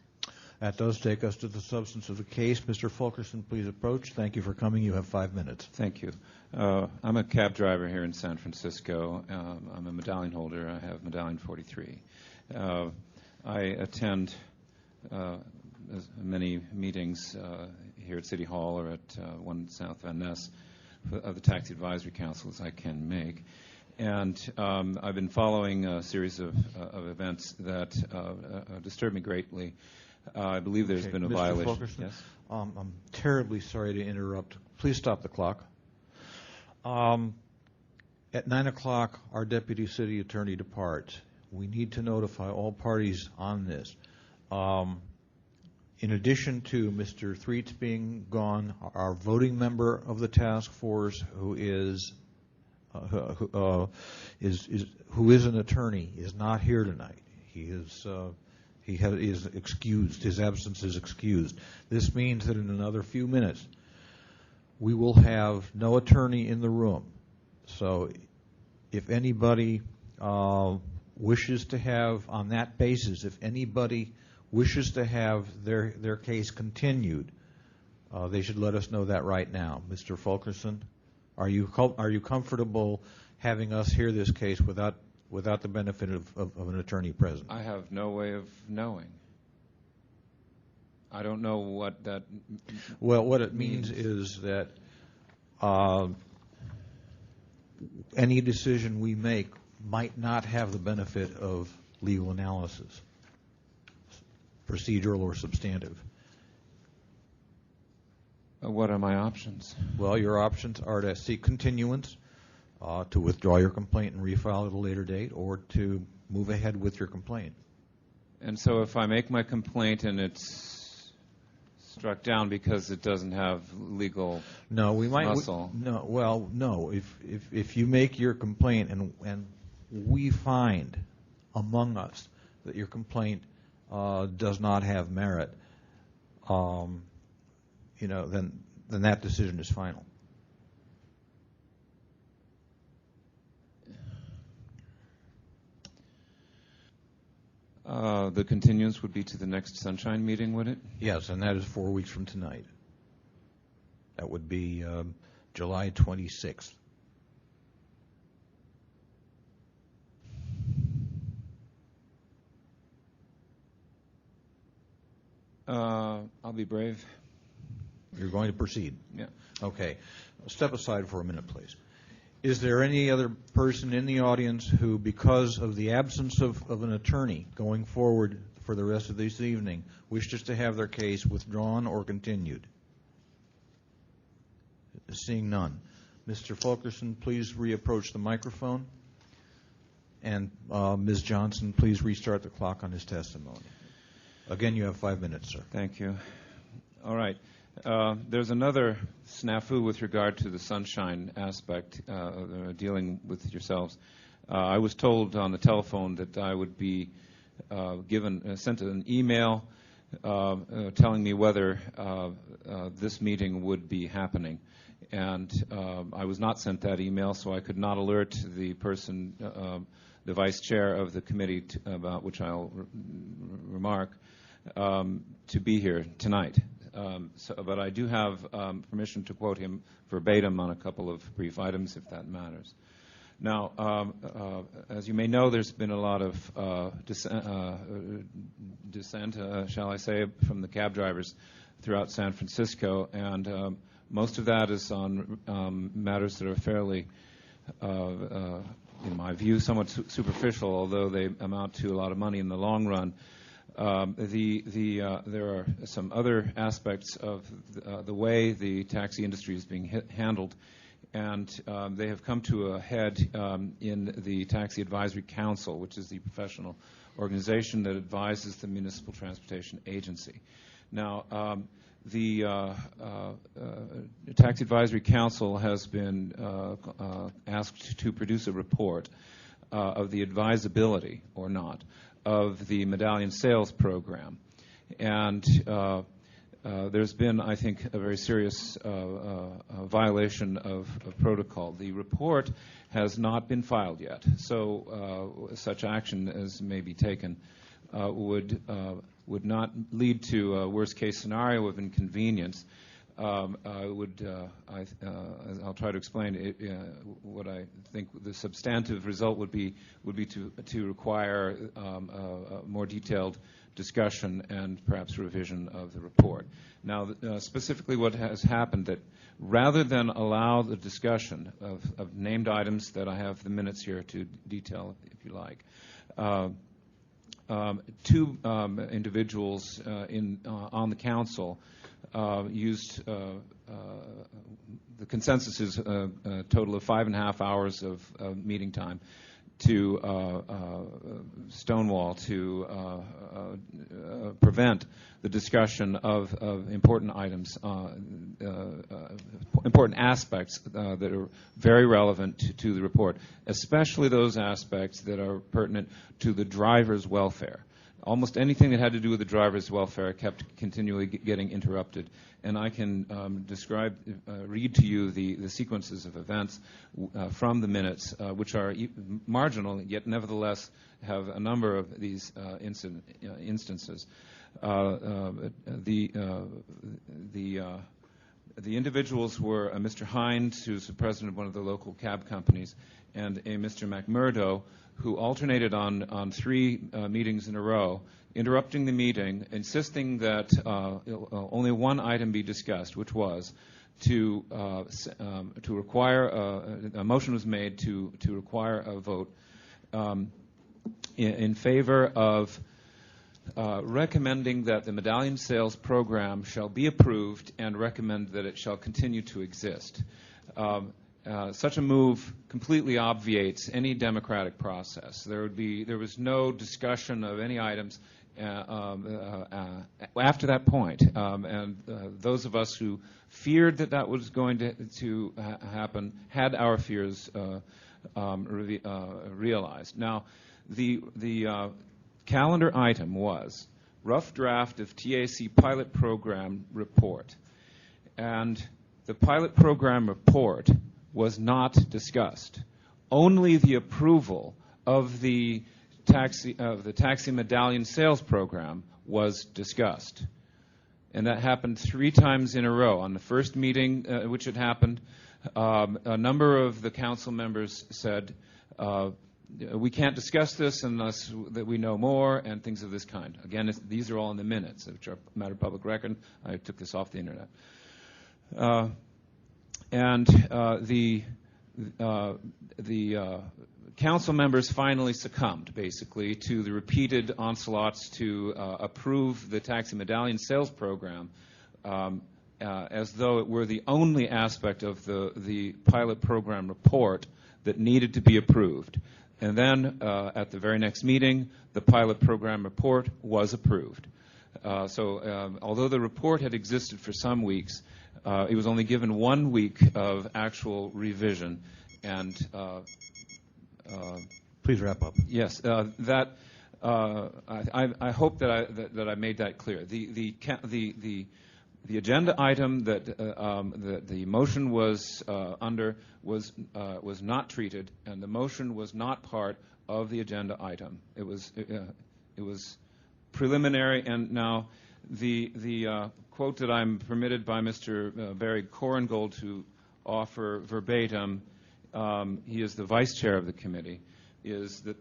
A: That does take us to the substance of the case. Mr. Fulkerson, please approach. Thank you for coming. You have 5 minutes.
O: Thank you. I'm a cab driver here in San Francisco. I'm a medallion holder. I have medallion 43. I attend as many meetings here at City Hall or at 1 South Van Ness of the Taxi Advisory Council as I can make. And I've been following a series of events that disturb me greatly. I believe there's been a
A: Mr.
O: violation.
A: Fulkerson?
O: Yes?
A: I'm terribly sorry to interrupt. Please stop the clock. At 9 o'clock, our Deputy City Attorney departs. We need to notify all parties on this. In addition to Mr. Threets being gone, our voting member of the task force, who is an attorney, is not here tonight. He is excused. His absence is excused. This means that in another few minutes, we will have no attorney in the room. So if anybody wishes to have, on that basis, if anybody wishes to have their case continued, they should let us know that right now. Mr. Fulkerson, are you comfortable having us hear this case without the benefit of an attorney present?
O: I have no way of knowing. I don't know what that
A: Well, what it means is that any decision we make might not have the benefit of legal analysis, procedural or substantive.
O: What are my options?
A: Well, your options are to seek continuance, to withdraw your complaint and refile at a later date, or to move ahead with your complaint.
O: And so if I make my complaint and it's struck down because it doesn't have legal muscle.
A: No. If you make your complaint and we find among us that your complaint does not have merit, then that decision is final.
O: The continuance would be to the next Sunshine meeting, would it?
A: Yes, and that is 4 weeks from tonight. That would be July 26th.
O: I'll be brave.
A: You're going to proceed?
O: Yeah.
A: Okay. Step aside for a minute, please. Is there any other person in the audience who, because of the absence of an attorney going forward for the rest of this evening, wishes to have their case withdrawn or continued? Seeing none. Mr. Fulkerson, please reapproach the microphone. And Ms. Johnson, please restart the clock on his testimony. Again, you have 5 minutes, sir.
O: Thank you. All right. There's another snafu with regard to the sunshine aspect dealing with yourselves. I was told on the telephone that I would be sent an email telling me whether this meeting would be happening. And I was not sent that email, so I could not alert the person, the vice chair of the committee about which I'll remark, to be here tonight. But I do have permission to quote him verbatim on a couple of brief items, if that matters. Now, as you may know, there's been a lot of dissent, shall I say, from the cab drivers throughout San Francisco, and most of that is on matters that are fairly, in my view, somewhat superficial, although they amount to a lot of money in the long run. There are some other aspects of the way the taxi industry is being handled, and they have come to a head in the Taxi Advisory Council, which is the professional organization that advises the Municipal Transportation Agency. Now, the Taxi Advisory Council has been asked to produce a report of the advisability, or not, of the medallion sales program. And there's been, I think, a very serious violation of protocol. The report has not been filed yet, so such action as may be taken would not lead to a worst-case scenario of inconvenience. I'll try to explain what I think the substantive result would be to require a more detailed discussion and perhaps revision of the report. Now, specifically what has happened, that rather than allow the discussion of named items that I have the minutes here to detail, if you like, two individuals on the council used the consensus is a total of 5.5 hours of meeting time to stonewall, to prevent the discussion of important items, important aspects that are very relevant to the report, especially those aspects that are pertinent to the driver's welfare. Almost anything that had to do with the driver's welfare kept continually getting interrupted. And I can read to you the sequences of events from the minutes, which are marginal, yet nevertheless have a number of these instances. The individuals were Mr. Hines, who's the president of one of the local cab companies, and a Mr. McMurdo, who alternated on 3 meetings in a row, interrupting the meeting, insisting that only one item be discussed, which was to require a motion was made to require a vote in favor of recommending that the medallion sales program shall be approved and recommend that it shall continue to exist. Such a move completely obviates any democratic process. There was no discussion of any items after that point, and those of us who feared that was going to happen had our fears realized. Now, the calendar item was rough draft of TAC pilot program report, and the pilot program report was not discussed. Only the approval of the taxi medallion sales program was discussed, and that happened 3 times in a row. On the first meeting, which had happened, a number of the council members said, "We can't discuss this unless that we know more," and things of this kind. Again, these are all in the minutes, which are a matter of public record. I took this off the internet. And the council members finally succumbed, basically, to the repeated onslaughts to approve the taxi medallion sales program as though it were the only aspect of the pilot program report that needed to be approved. And then at the very next meeting, the pilot program report was approved. Although the report had existed for some weeks, it was only given 1 week of actual revision. And
A: please wrap up.
O: Yes, I hope that I made that clear. The agenda item that the motion was under was not treated, and the motion was not part of the agenda item. It was preliminary, and now the quote that I'm permitted by Mr. Barry Korengold to offer verbatim, he is the vice chair of the committee, is that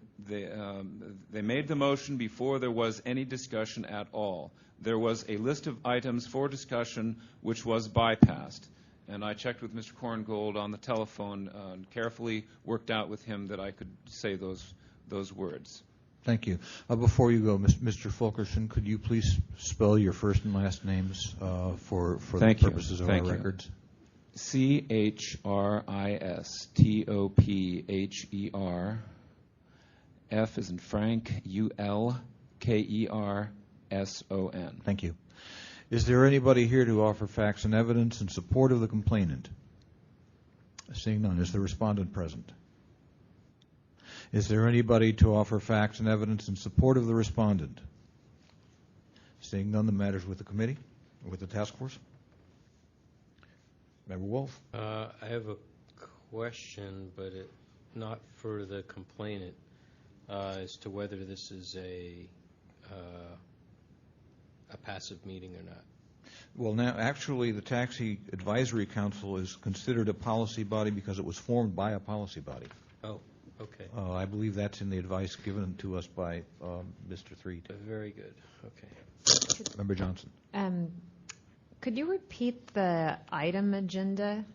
O: they made the motion before there was any discussion at all. There was a list of items for discussion which was bypassed. And I checked with Mr. Korengold on the telephone and carefully worked out with him that I could say those words.
A: Thank you. Before you go, Mr. Fulkerson, could you please spell your first and last names for the purposes of our records?
O: CHRISTOPHER. F as in Frank, ULKERSON.
A: Thank you. Is there anybody here to offer facts and evidence in support of the complainant? Seeing none, is the respondent present? Is there anybody to offer facts and evidence in support of the respondent? Seeing none, the matter is with the committee, or with the task force. Member Wolf?
I: I have a question, but not for the complainant, as to whether this is a passive meeting or not.
A: Well, now, actually, the Taxi Advisory Council is considered a policy body because it was formed by a policy body.
I: Oh, okay.
A: I believe that's in the advice given to us by Mr. Threed.
I: Very good. Okay.
A: Member Johnson.
K: Could you repeat the item agenda?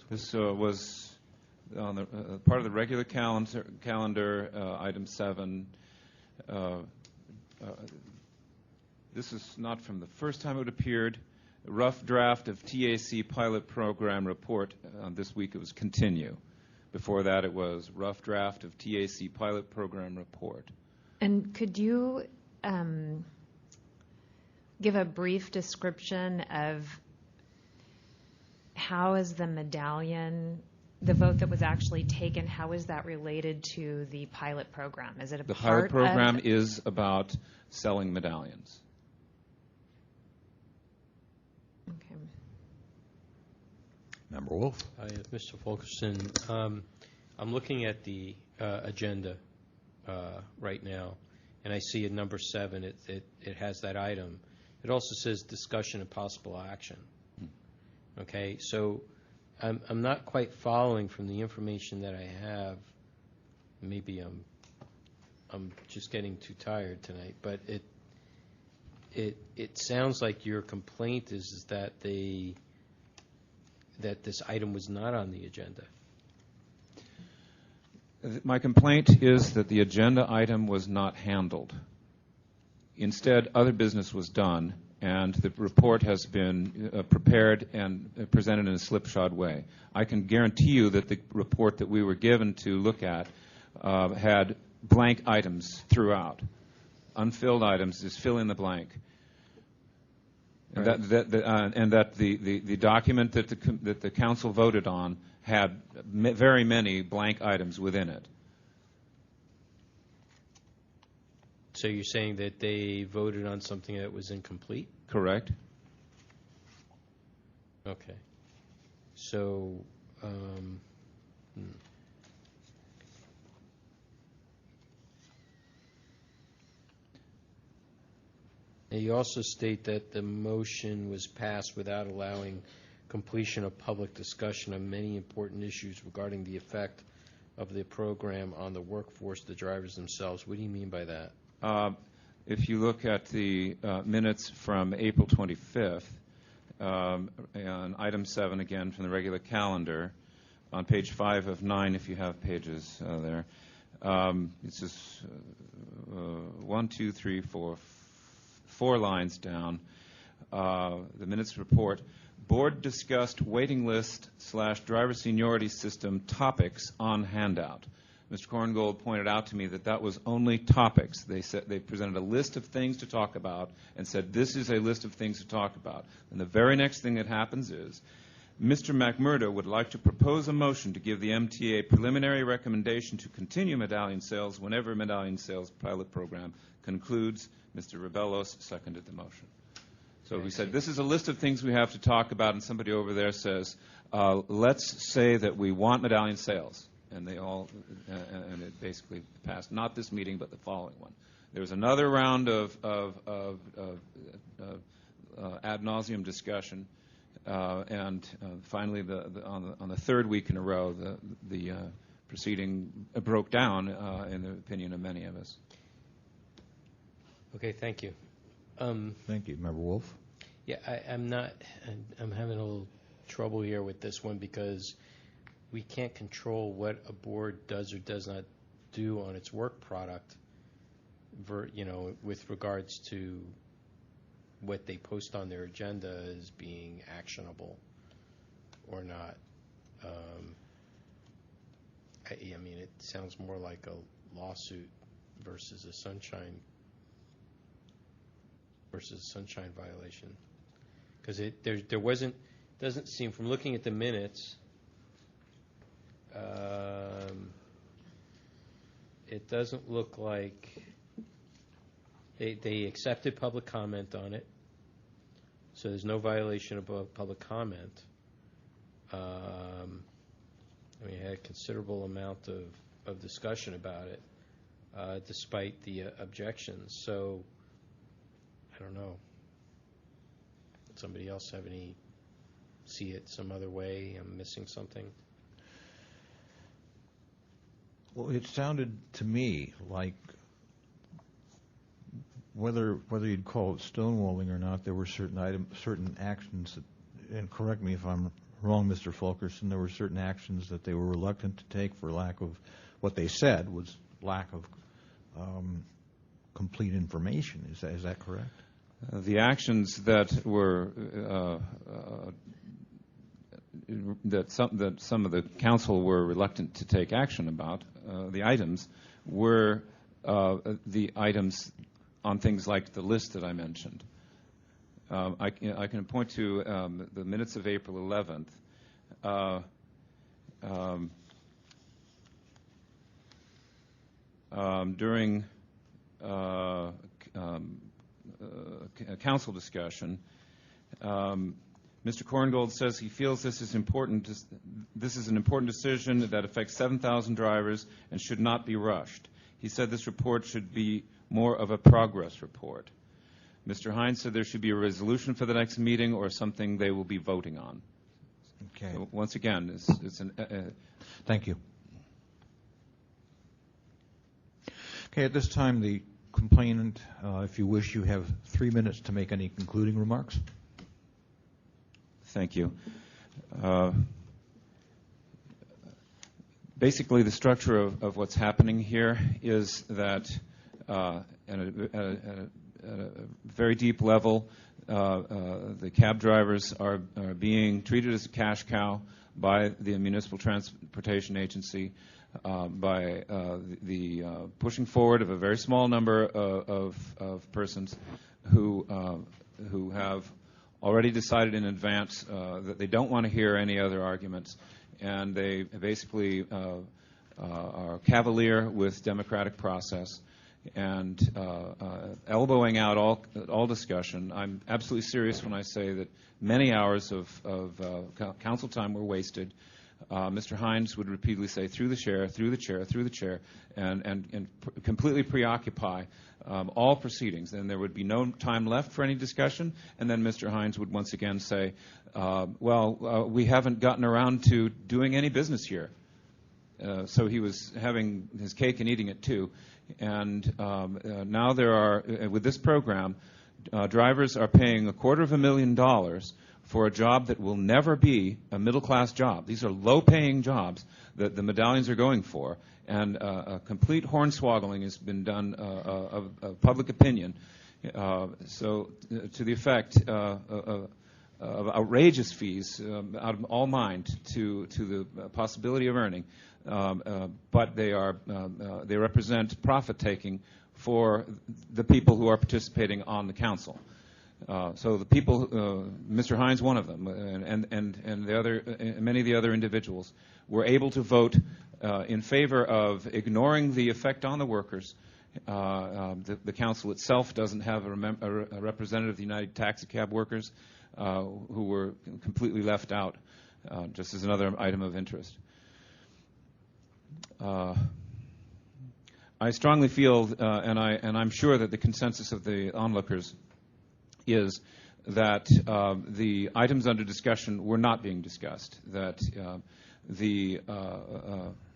O: This was on the part of the regular calendar, item 7. This is not from the first time it appeared. A rough draft of TAC pilot program report. This week it was continue. Before that it was rough draft of TAC pilot program report.
K: And could you give a brief description of how is the medallion, the vote that was actually taken, how is that related to the pilot program? Is it a
O: The
K: part
O: pilot program
K: of
O: is about selling medallions.
K: Okay.
A: Member Wolf.
I: Mr. Fulkerson, I'm looking at the agenda right now, and I see at number 7 it has that item. It also says discussion and possible action. Okay, so I'm not quite following from the information that I have. Maybe I'm just getting too tired tonight, but it sounds like your complaint is that that this item was not on the agenda.
O: My complaint is that the agenda item was not handled. Instead, other business was done, and the report has been prepared and presented in a slipshod way. I can guarantee you that the report that we were given to look at had blank items throughout. Unfilled items, just fill in the blank.
I: Right.
O: And that the document that the council voted on had very many blank items within it.
I: So you're saying that they voted on something that was incomplete?
O: Correct.
I: Okay. So, And you also state that the motion was passed without allowing completion of public discussion on many important issues regarding the effect of the program on the workforce, the drivers themselves. What do you mean by that?
O: If you look at the minutes from April 25th, and item 7 again from the regular calendar, on page 5 of 9, if you have pages there, it's just 1, 2, 3, 4 lines down. The minutes report. Board discussed waiting list / driver seniority system topics on handout. Mr. Korngold pointed out to me that that was only topics. They said they presented a list of things to talk about and said, this is a list of things to talk about. And the very next thing that happens is, Mr. McMurdo would like to propose a motion to give the MTA a preliminary recommendation to continue medallion sales whenever medallion sales pilot program concludes. Mr. Rebellos seconded the motion. So we said, this is a list of things we have to talk about, and somebody over there says, let's say that we want medallion sales. And they all, and it basically passed, not this meeting, but the following one. There was another round of ad nauseum discussion. And finally, on the third week in a row, the proceeding broke down, in the opinion of many of us.
I: Okay, thank you.
A: Thank you. Member Wolf?
I: Yeah, I'm having a little trouble here with this one because we can't control what a board does or does not do on its work product, with regards to what they post on their agenda as being actionable or not. I mean, it sounds more like a lawsuit versus a sunshine violation, because there wasn't, doesn't seem, from looking at the minutes, it doesn't look like they accepted public comment on it, so there's no violation of public comment. I mean, it had a considerable amount of discussion about it, despite the objections. So, I don't know. Did somebody else have see it some other way? I'm missing something.
A: Well, it sounded to me like whether you'd call it stonewalling or not, there were certain actions that, and correct me if I'm wrong, Mr. Fulkerson, there were certain actions that they were reluctant to take for lack of, what they said was lack of complete information. Is that correct?
O: The actions that were that some of the council were reluctant to take action about, the items were the items on things like the list that I mentioned. I can point to the minutes of April 11th. During council discussion, Mr. Korngold says he feels this is important. This is an important decision that affects 7,000 drivers and should not be rushed. He said this report should be more of a progress report. Mr. Hines said there should be a resolution for the next meeting or something they will be voting on.
A: Okay.
O: So once again, it's an.
A: Thank you. Okay, at this time, the complainant, if you wish, you have 3 minutes to make any concluding remarks.
O: Thank you. Basically, the structure of what's happening here is that at a very deep level, the cab drivers are being treated as a cash cow by the Municipal Transportation Agency, by the pushing forward of a very small number of persons who have already decided in advance that they don't want to hear any other arguments, and they basically are cavalier with democratic process and elbowing out all discussion. I'm absolutely serious when I say that many hours of council time were wasted. Mr. Hines would repeatedly say, through the chair, through the chair, through the chair, and completely preoccupy all proceedings. Then there would be no time left for any discussion, and then Mr. Hines would once again say, we haven't gotten around to doing any business here. So he was having his cake and eating it too. And now there are, with this program, drivers are paying $250,000 for a job that will never be a middle-class job. These are low-paying jobs that the medallions are going for, and a complete hornswaggling has been done of public opinion. So to the effect, outrageous fees out of all mind to the possibility of earning, but they represent profit taking for the people who are participating on the council. So the people, Mr. Hines, one of them, and the other, many of the other individuals, were able to vote in favor of ignoring the effect on the workers. The council itself doesn't have a representative of the United Taxi Cab Workers, who were completely left out, just as another item of interest. I strongly feel, and I'm sure that the consensus of the onlookers is that the items under discussion were not being discussed, that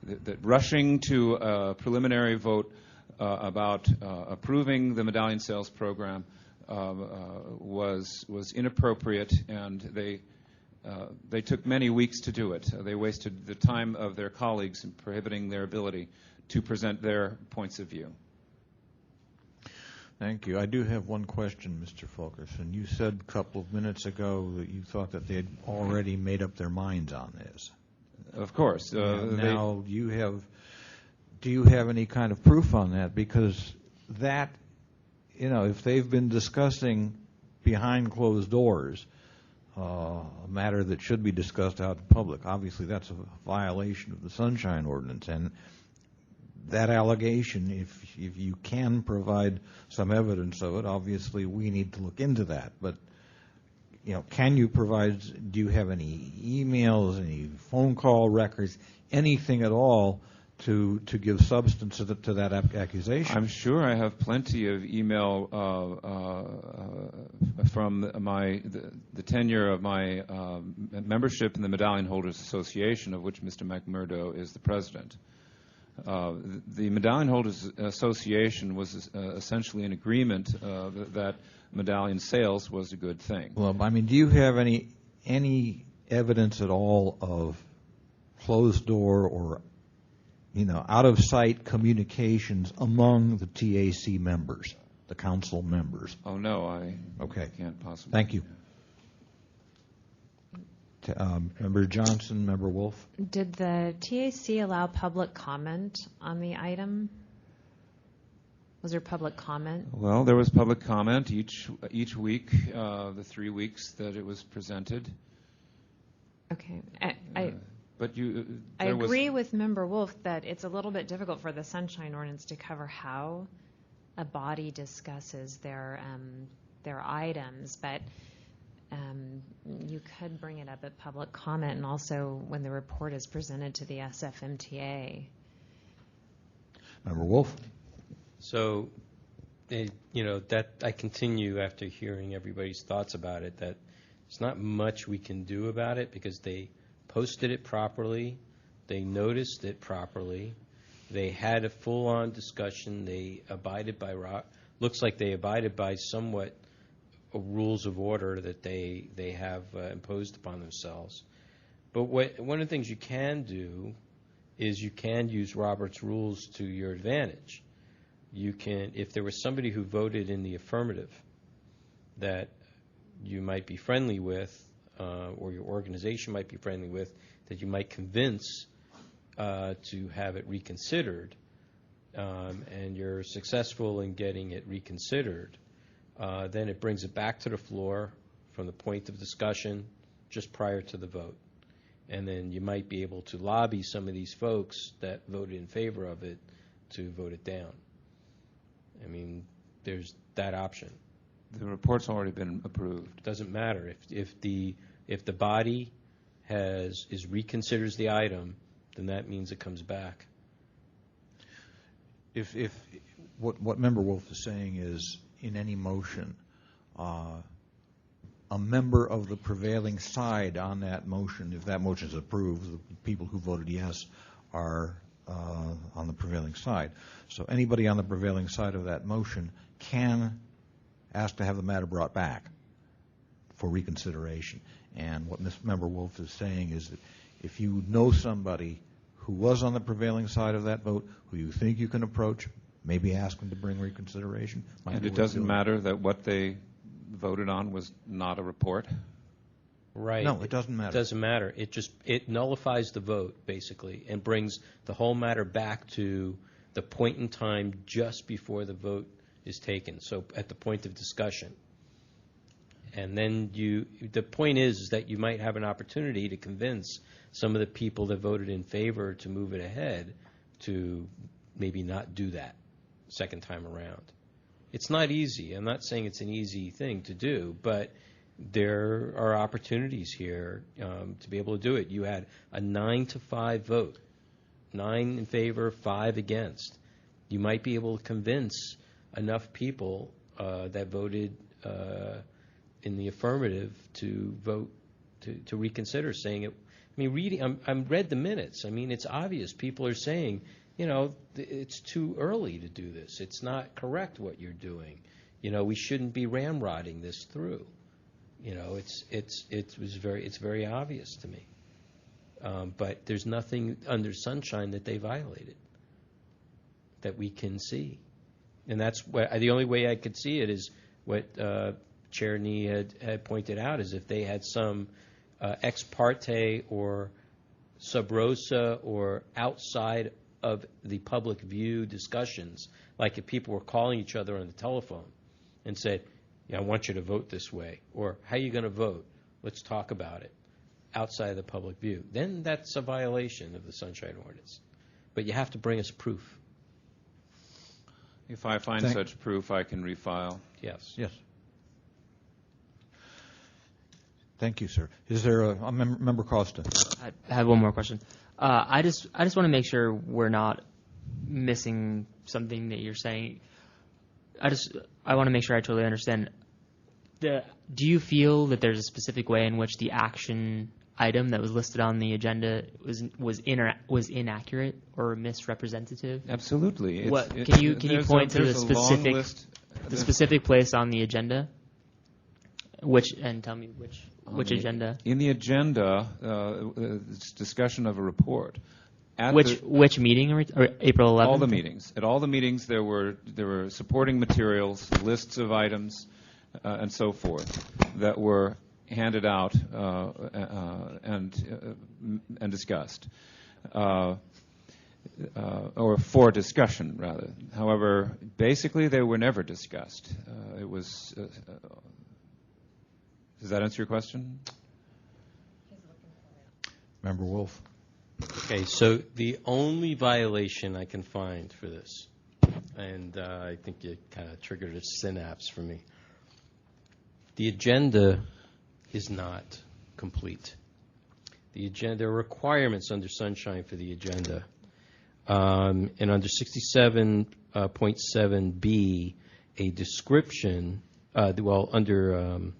O: that rushing to a preliminary vote about approving the medallion sales program was inappropriate, and they took many weeks to do it. They wasted the time of their colleagues in prohibiting their ability to present their points of view.
A: Thank you. I do have one question, Mr. Fulkerson. You said a couple of minutes ago that you thought that they had already made up their minds on this.
O: Of course.
A: Now, do you have any kind of proof on that? Because that, if they've been discussing behind closed doors a matter that should be discussed out in public, obviously that's a violation of the Sunshine Ordinance. And that allegation, if you can provide some evidence of it, obviously we need to look into that. But can you provide? Do you have any emails, any phone call records, anything at all to give substance to that accusation?
O: I'm sure I have plenty of email from the tenure of my membership in the Medallion Holders Association, of which Mr. McMurdo is the president. The Medallion Holders Association was essentially in agreement that medallion sales was a good thing.
A: Well, I mean, do you have any evidence at all of closed door or out of sight communications among the TAC members, the council members?
O: Oh no, I can't possibly.
A: Thank you. Member Johnson, Member Wolf.
K: Did the TAC allow public comment on the item? Was there public comment?
O: Well, there was public comment each week, the 3 weeks that it was presented.
K: Okay.
O: But
K: I agree with Member Wolf that it's a little bit difficult for the Sunshine Ordinance to cover how a body discusses their items, but you could bring it up at public comment and also when the report is presented to the SFMTA.
A: Member Wolf.
I: So, that I continue after hearing everybody's thoughts about it, that there's not much we can do about it because they posted it properly, they noticed it properly, they had a full-on discussion, they abided by, looks like they abided by somewhat rules of order that they have imposed upon themselves. But one of the things you can do is you can use Robert's rules to your advantage. You can, if there was somebody who voted in the affirmative that you might be friendly with, or your organization might be friendly with, that you might convince to have it reconsidered, and you're successful in getting it reconsidered, then it brings it back to the floor from the point of discussion just prior to the vote. And then you might be able to lobby some of these folks that voted in favor of it to vote it down. I mean, there's that option.
O: The report's already been approved.
I: Doesn't matter. If the body reconsiders the item, then that means it comes back.
A: If what Member Wolf is saying is, in any motion, a member of the prevailing side on that motion, if that motion is approved, the people who voted yes are on the prevailing side. So anybody on the prevailing side of that motion can ask to have the matter brought back for reconsideration. And what Member Wolf is saying is that if you know somebody who was on the prevailing side of that vote, who you think you can approach, maybe ask them to bring reconsideration.
O: And it doesn't matter that what they voted on was not a report?
I: Right.
A: No, it doesn't matter.
I: It doesn't matter. It nullifies the vote, basically, and brings the whole matter back to the point in time just before the vote is taken, so at the point of discussion. And then the point is that you might have an opportunity to convince some of the people that voted in favor to move it ahead to maybe not do that second time around. It's not easy. I'm not saying it's an easy thing to do, but there are opportunities here to be able to do it. You had a 9-5 vote, 9 in favor, 5 against. You might be able to convince enough people that voted in the affirmative to vote to reconsider, saying it. I mean, I've read the minutes. I mean, it's obvious. People are saying, it's too early to do this. It's not correct what you're doing. We shouldn't be ramrodding this through. It's very obvious to me. But there's nothing under sunshine that they violated that we can see. And that's the only way I could see it is what Chair Nee had pointed out, is if they had some ex parte or sub rosa or outside of the public view discussions, like if people were calling each other on the telephone and said, I want you to vote this way, or how are you going to vote? Let's talk about it, outside of the public view. Then that's a violation of the Sunshine Ordinance. But you have to bring us proof.
O: If I find such proof, I can refile.
I: Yes.
A: Yes. Thank you, sir. Is there a Member Costa?
P: I have one more question. I just want to make sure we're not missing something that you're saying. I want to make sure I totally understand. Do you feel that there's a specific way in which the action item that was listed on the agenda was inaccurate or misrepresentative?
O: Absolutely.
P: Can you point to the specific place on the agenda? And tell me which agenda?
O: In the agenda, it's discussion of a report.
P: Which meeting? Or April 11th?
O: All the meetings. At all the meetings, there were supporting materials, lists of items, and so forth that were handed out and discussed, or for discussion rather. However, basically, they were never discussed. It was. Does that answer your question?
A: Member Wolf.
I: Okay, so the only violation I can find for this, and I think you kind of triggered a synapse for me, the agenda is not complete. There are requirements under Sunshine for the agenda. And under 67.7B, a description, under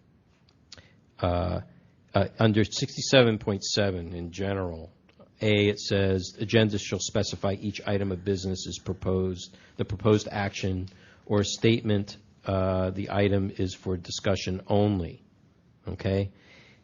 I: 67.7 in general, it says agenda shall specify each item of business is the proposed action or statement, the item is for discussion only. Okay?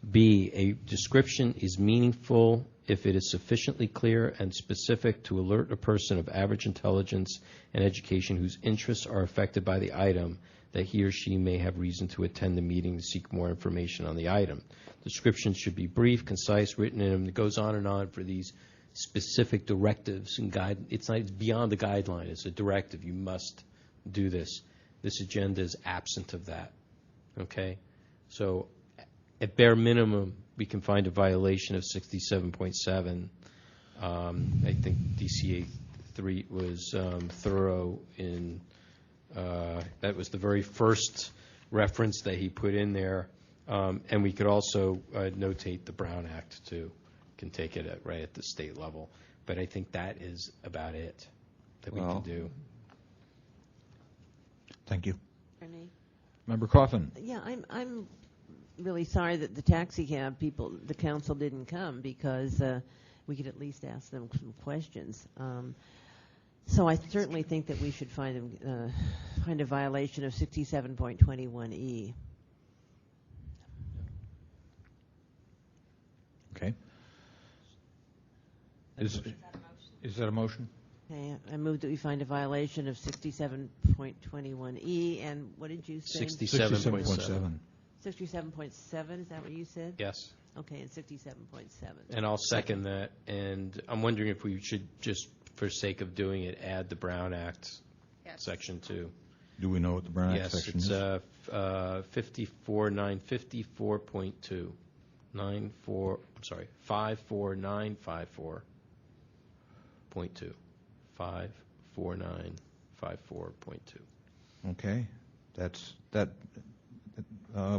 I: B, a description is meaningful if it is sufficiently clear and specific to alert a person of average intelligence and education whose interests are affected by the item that he or she may have reason to attend the meeting to seek more information on the item. Descriptions should be brief, concise, written in them. It goes on and on for these specific directives and guide. It's beyond the guideline. It's a directive. You must do this. This agenda is absent of that. Okay? So at bare minimum, we can find a violation of 67.7. I think DCA 3 was thorough in that was the very first reference that he put in there. And we could also notate the Brown Act, too. Can take it right at the state level. But I think that is about it that we can do.
A: Thank you.
J: Ernie?
A: Member Coffin.
J: Yeah, I'm really sorry that the taxi cab people, the council didn't come, because we could at least ask them some questions. So I certainly think that we should find a violation of 67.21E.
A: Okay. Is that a motion?
J: Okay, I move that we find a violation of 67.21E, and what did you say?
I: 67.7.
J: 67.7, is that what you said?
I: Yes.
J: Okay, and 67.7.
I: And I'll second that. And I'm wondering if we should just, for sake of doing it, add the Brown Act, Section 2.
A: Do we know what the Brown Act
I: Yes,
A: section
I: it's
A: is?
I: 54954.2. 54954.2. 54954.2.
A: Okay, that's, that,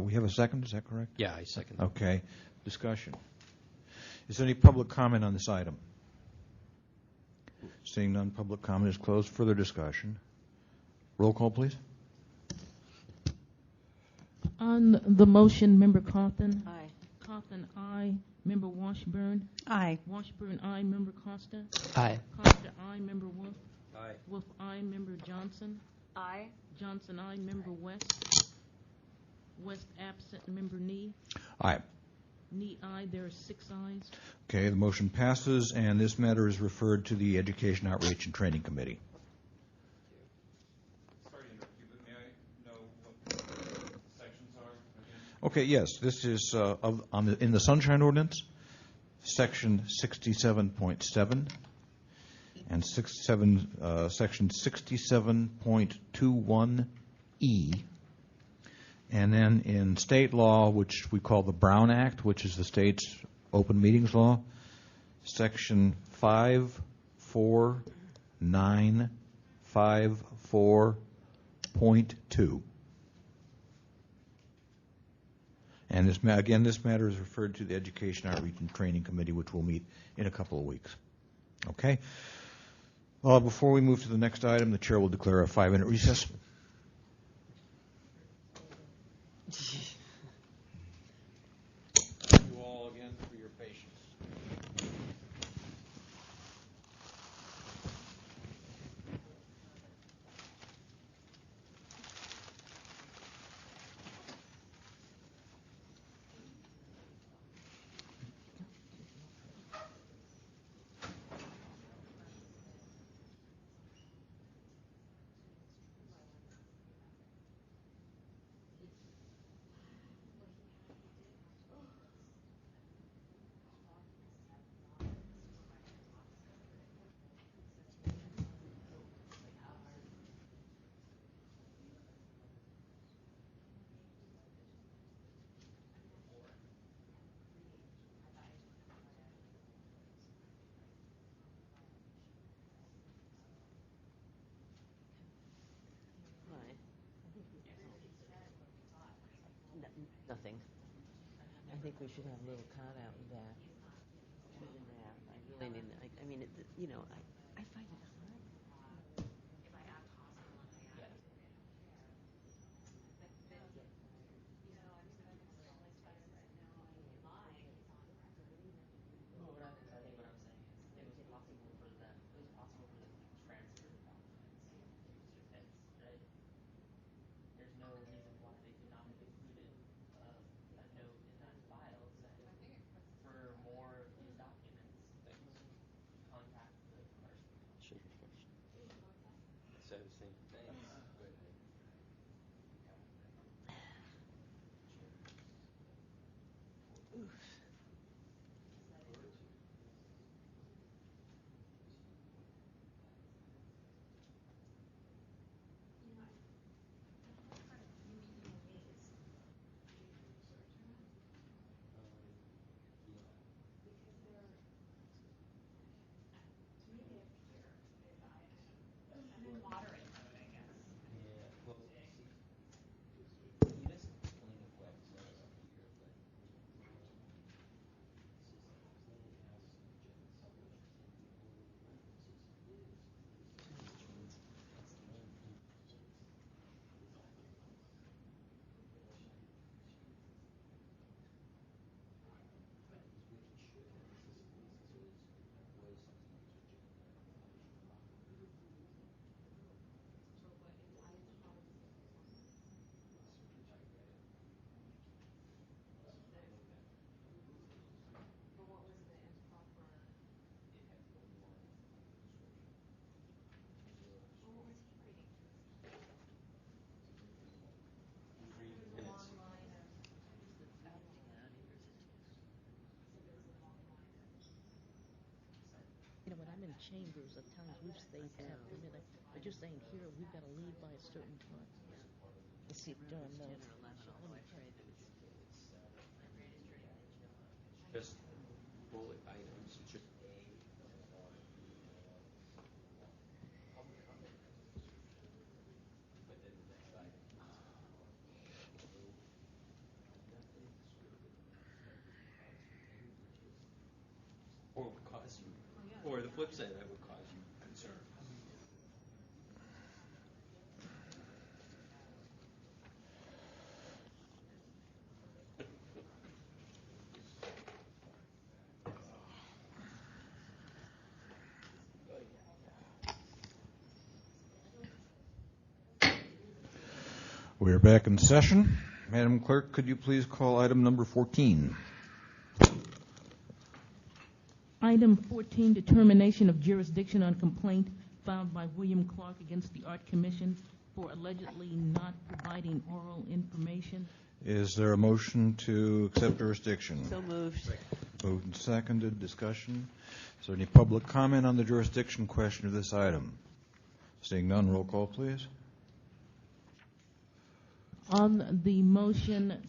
A: we have a second, is that correct?
I: Yeah, I second that.
A: Okay, discussion. Is there any public comment on this item? Seeing none, public comment is closed. Further discussion. Roll call, please.
E: On the motion, Member Cawthon?
J: Aye.
E: Cawthon, aye. Member Washburn?
C: Aye.
E: Washburn, aye. Member Costa?
P: Aye.
E: Costa, aye. Member Wolf?
I: Aye.
E: Wolf, aye. Member Johnson?
K: Aye.
E: Johnson, aye. Member West? West absent. Member Nee?
A: Aye.
E: Nee, aye. There are 6 ayes.
A: Okay, the motion passes, and this matter is referred to the Education, Outreach, and Training Committee.
O: Sorry to interrupt you, but may I know what the sections are again?
A: Okay, yes, this is in the Sunshine Ordinance, Section 67.7 and Section 67.21E. And then in state law, which we call the Brown Act, which is the state's open meetings law, Section 54954.2. And this matter is referred to the Education, Outreach, and Training Committee, which will meet in a couple of weeks. Okay? Before we move to the next item, the chair will declare a 5-minute recess. Thank you all again for your patience.
J: Nothing. I think we should have a little cutout in that. Shouldn't have. I really need, I mean, I find it hard.
P: There's no reason why they could not have included a note in that file saying, for more of these documents, contact the person.
E: chambers of times we've stayed after midnight, but you're saying here we've got to leave by a certain time. Let's see, during those.
I: Just bullet items. Just or would cause you, or the flip side, that would cause you concern.
A: We're back in session. Madam Clerk, could you please call item number 14?
E: Item 14, determination of jurisdiction on complaint filed by William Clark against the Art Commission for allegedly not providing oral information.
A: Is there a motion to accept jurisdiction?
J: So moved.
A: Moved and seconded. Discussion. Is there any public comment on the jurisdiction question of this item? Seeing none, roll call, please.
E: On the motion,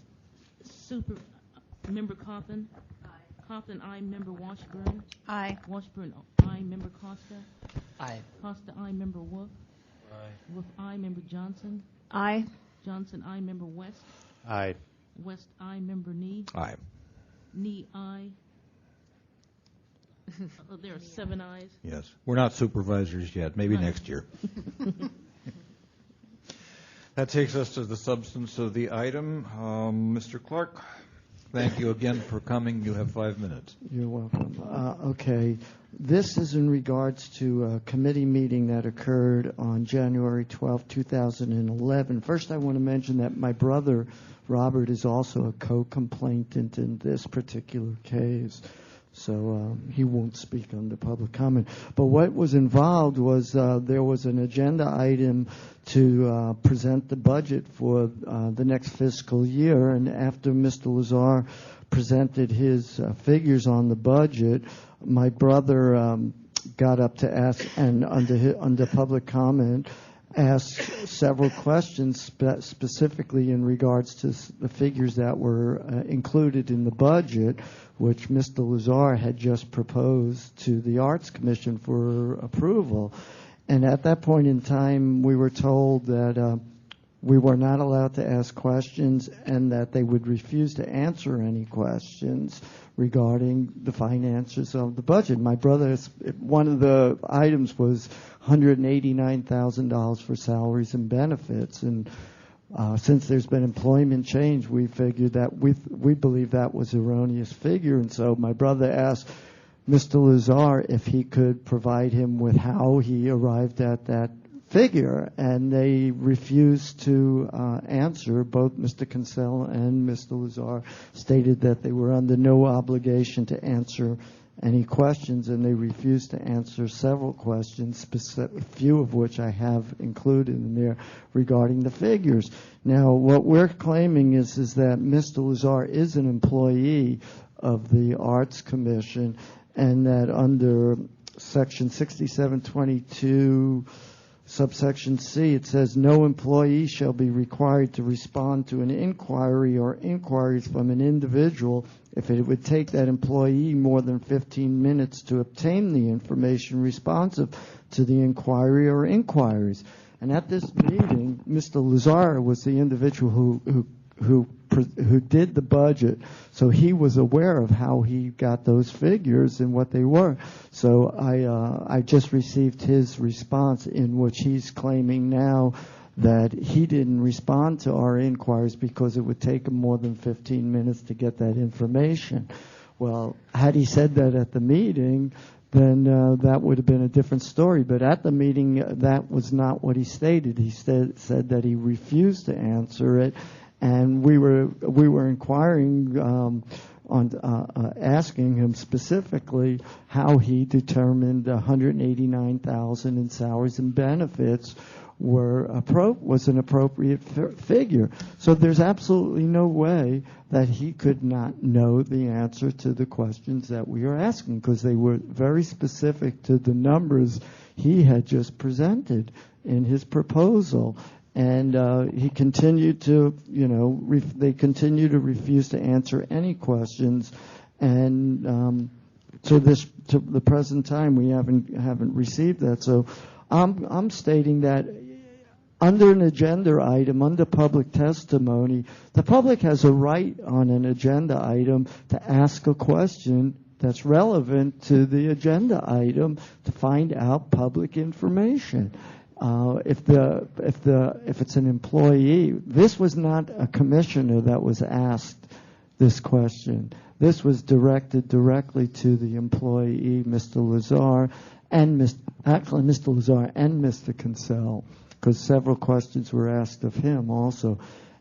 E: Member Coffin? Aye. Coffin, aye. Member Washburn?
C: Aye.
E: Washburn, aye. Member Costa?
P: Aye.
E: Costa, aye. Member Wolf?
I: Aye.
E: Wolf, aye. Member Johnson?
K: Aye.
E: Johnson, aye. Member West?
N: Aye.
E: West, aye. Member Nee?
A: Aye.
E: Nee, aye. There are 7 ayes.
A: Yes. We're not supervisors yet. Maybe next year. That takes us to the substance of the item. Mr. Clark, thank you again for coming. You have 5 minutes.
L: You're welcome. Okay. This is in regards to a committee meeting that occurred on January 12, 2011. First, I want to mention that my brother, Robert, is also a co-complainant in this particular case. So he won't speak under public comment. But what was involved was there was an agenda item to present the budget for the next fiscal year. And after Mr. Lazar presented his figures on the budget, my brother got up to ask, and under public comment, asked several questions specifically in regards to the figures that were included in the budget, which Mr. Lazar had just proposed to the Arts Commission for approval. And at that point in time, we were told that we were not allowed to ask questions and that they would refuse to answer any questions regarding the finances of the budget. My brother's, one of the items was $189,000 for salaries and benefits. And since there's been employment change, we figured that we believe that was an erroneous figure. And so my brother asked Mr. Lazar if he could provide him with how he arrived at that figure, and they refused to answer. Both Mr. Kinsella and Mr. Lazar stated that they were under no obligation to answer any questions, and they refused to answer several questions, a few of which I have included in there regarding the figures. Now, what we're claiming is that Mr. Lazar is an employee of the Arts Commission, and that under Section 6722, subsection C, it says no employee shall be required to respond to an inquiry or inquiries from an individual if it would take that employee more than 15 minutes to obtain the information responsive to the inquiry or inquiries. And at this meeting, Mr. Lazar was the individual who did the budget, so he was aware of how he got those figures and what they were. So I just received his response, in which he's claiming now that he didn't respond to our inquiries because it would take him more than 15 minutes to get that information. Well, had he said that at the meeting, then that would have been a different story. But at the meeting, that was not what he stated. He said that he refused to answer it. And we were inquiring on asking him specifically how he determined $189,000 in salaries and benefits, was an appropriate figure. So there's absolutely no way that he could not know the answer to the questions that we are asking, because they were very specific to the numbers he had just presented in his proposal. And he continued to, they continue to refuse to answer any questions. And to the present time, we haven't received that. So I'm stating that under an agenda item, under public testimony, the public has a right on an agenda item to ask a question that's relevant to the agenda item to find out public information. If it's an employee, this was not a commissioner that was asked this question. This was directed directly to the employee, Mr. Lazar, and Mr. Lazar and Mr. Kinsell, because several questions were asked of him also.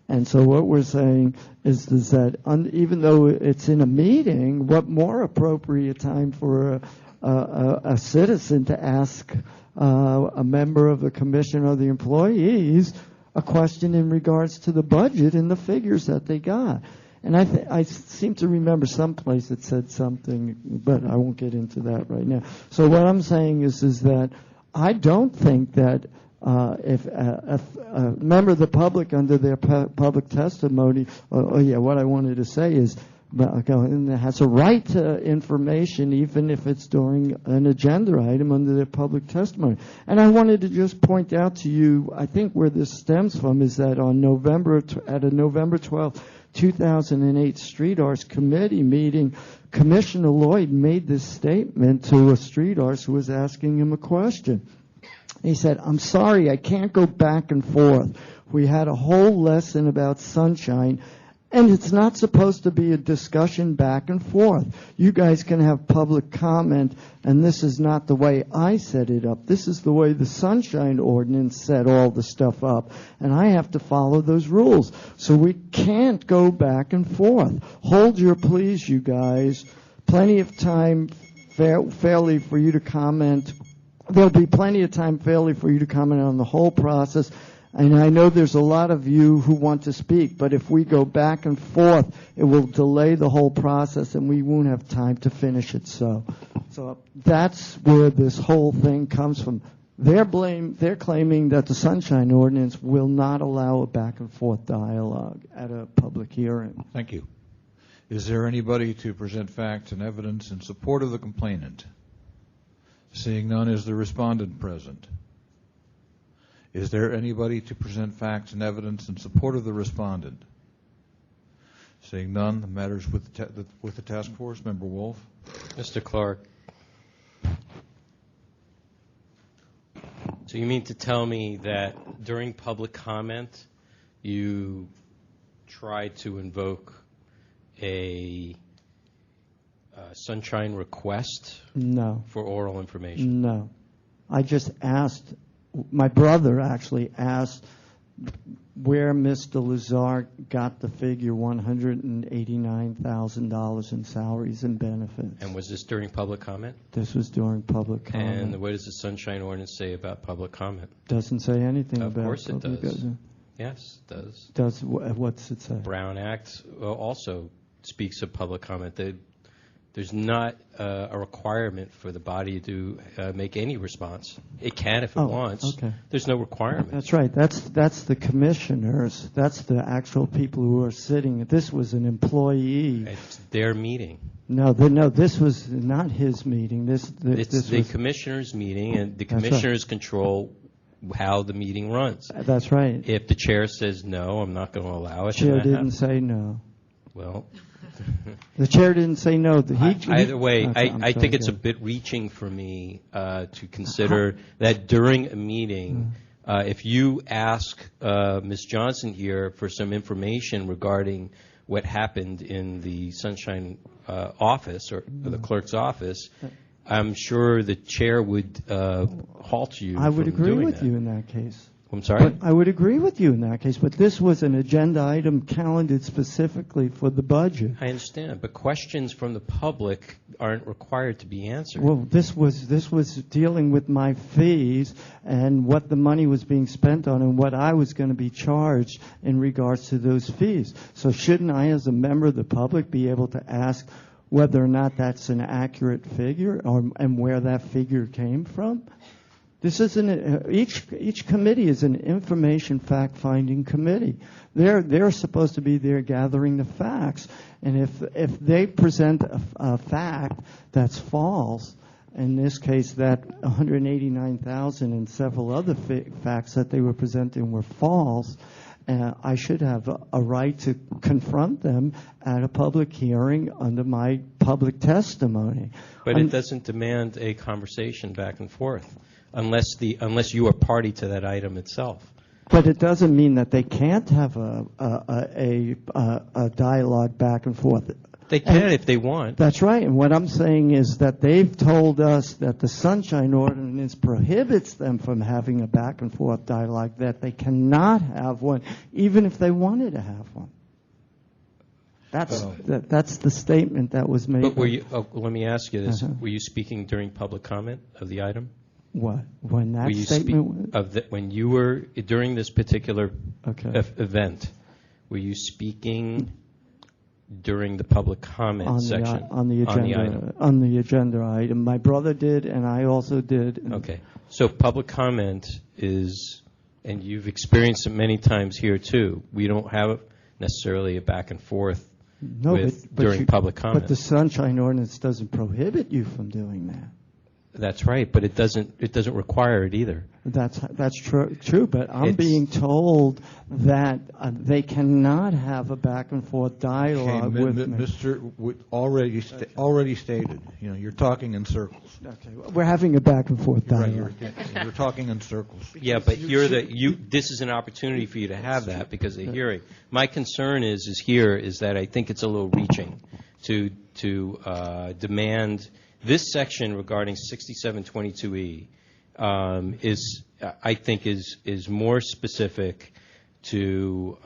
L: And so what we're saying is that even though it's in a meeting, what more appropriate time for a citizen to ask a member of the commission or the employees a question in regards to the budget and the figures that they got. And I seem to remember someplace it said something, but I won't get into that right now. So what I'm saying is that I don't think that if a member of the public under their public testimony, what I wanted to say is, has a right to information even if it's during an agenda item under their public testimony. And I wanted to just point out to you, I think where this stems from is that at a November 12th, 2008 Street Arts Committee meeting, Commissioner Lloyd made this statement to a street artist who was asking him a question. He said, "I'm sorry, I can't go back and forth. We had a whole lesson about sunshine, and it's not supposed to be a discussion back and forth. You guys can have public comment, and this is not the way I set it up. This is the way the Sunshine Ordinance set all the stuff up, and I have to follow those rules. So we can't go back and forth. Hold your please, you guys. Plenty of time fairly for you to comment. There'll be plenty of time fairly for you to comment on the whole process. And I know there's a lot of you who want to speak, but if we go back and forth, it will delay the whole process and we won't have time to finish it." So that's where this whole thing comes from. They're claiming that the Sunshine Ordinance will not allow a back and forth dialogue at a public hearing.
A: Thank you. Is there anybody to present facts and evidence in support of the complainant? Seeing none, is the respondent present? Is there anybody to present facts and evidence in support of the respondent? Seeing none, the matter is with the task force. Member Wolf.
I: Mr. Clark, so you mean to tell me that during public comment you tried to invoke a sunshine request?
L: No.
I: For oral information?
L: No. I just asked, my brother actually asked where Mr. Lazar got the figure $189,000 in salaries and benefits.
I: And was this during public comment?
L: This was during public comment.
I: And what does the Sunshine Ordinance say about public comment?
L: Doesn't say anything about
I: Of course it
L: public
I: does. Yes, it does.
L: What's it say?
I: Brown Act also speaks of public comment. There's not a requirement for the body to make any response. It can if it wants.
L: Okay.
I: There's no requirement.
L: That's right. That's the commissioners. That's the actual people who are sitting. This was an employee.
I: It's their meeting.
L: No, this was not his meeting.
I: It's the commissioners' meeting, and the commissioners control how the meeting runs.
L: That's right.
I: If the chair says no, I'm not going to allow it.
L: The chair didn't say no.
I: Well,
L: the chair didn't say no.
I: Either way, I think it's a bit reaching for me to consider that during a meeting, if you ask Ms. Johnson here for some information regarding what happened in the Sunshine office or the clerk's office, I'm sure the chair would halt you.
L: I would
I: from
L: agree
I: doing
L: with
I: that.
L: you in that case.
I: I'm sorry?
L: But I would agree with you in that case, but this was an agenda item calendared specifically for the budget.
I: I understand, but questions from the public aren't required to be answered.
L: Well, this was dealing with my fees and what the money was being spent on and what I was going to be charged in regards to those fees. So shouldn't I, as a member of the public, be able to ask whether or not that's an accurate figure and where that figure came from? This isn't each committee is an information fact-finding committee. They're supposed to be there gathering the facts, and if they present a fact that's false, in this case that 189,000 and several other facts that they were presenting were false, I should have a right to confront them at a public hearing under my public testimony.
I: But it doesn't demand a conversation back and forth. Unless you are party to that item itself.
L: But it doesn't mean that they can't have a dialogue back and forth.
I: They can if they want.
L: That's right. And what I'm saying is that they've told us that the Sunshine Ordinance prohibits them from having a back and forth dialogue, that they cannot have one, even if they wanted to have one. That's the statement that was made.
I: But were you? Let me ask you this: Were you speaking during public comment of the item?
L: What? When that statement
I: when you were during this particular event, were you speaking during the public comment section
L: on the agenda item? My brother did, and I also did.
I: Okay, so public comment is, and you've experienced it many times here too. We don't have necessarily a back and forth during public comment.
L: But the Sunshine Ordinance doesn't prohibit you from doing that.
I: That's right, but it doesn't require it either.
L: That's true, but I'm being told that they cannot have a back and forth dialogue with me.
A: Mr. Already stated. You know, you're talking in circles.
L: Okay, we're having a back and forth dialogue.
A: Right, you're talking in circles.
I: Yeah, but this is an opportunity for you to have that because of the hearing. My concern is that I think it's a little reaching to demand. This section regarding 6722E I think is more specific to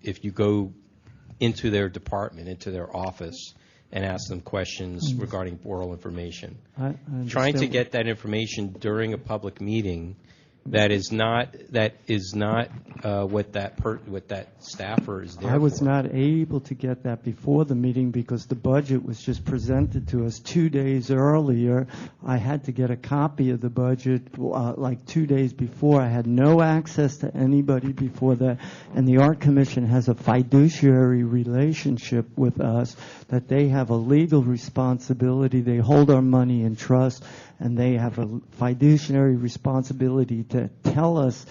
I: if you go into their department, into their office, and ask them questions regarding oral information.
L: I
I: Trying to get that information during a public meeting that is not what that staffer is there for.
L: I was not able to get that before the meeting because the budget was just presented to us 2 days earlier. I had to get a copy of the budget like 2 days before. I had no access to anybody before that, and the Art Commission has a fiduciary relationship with us that they have a legal responsibility. They hold our money in trust, and they have a fiduciary responsibility to tell us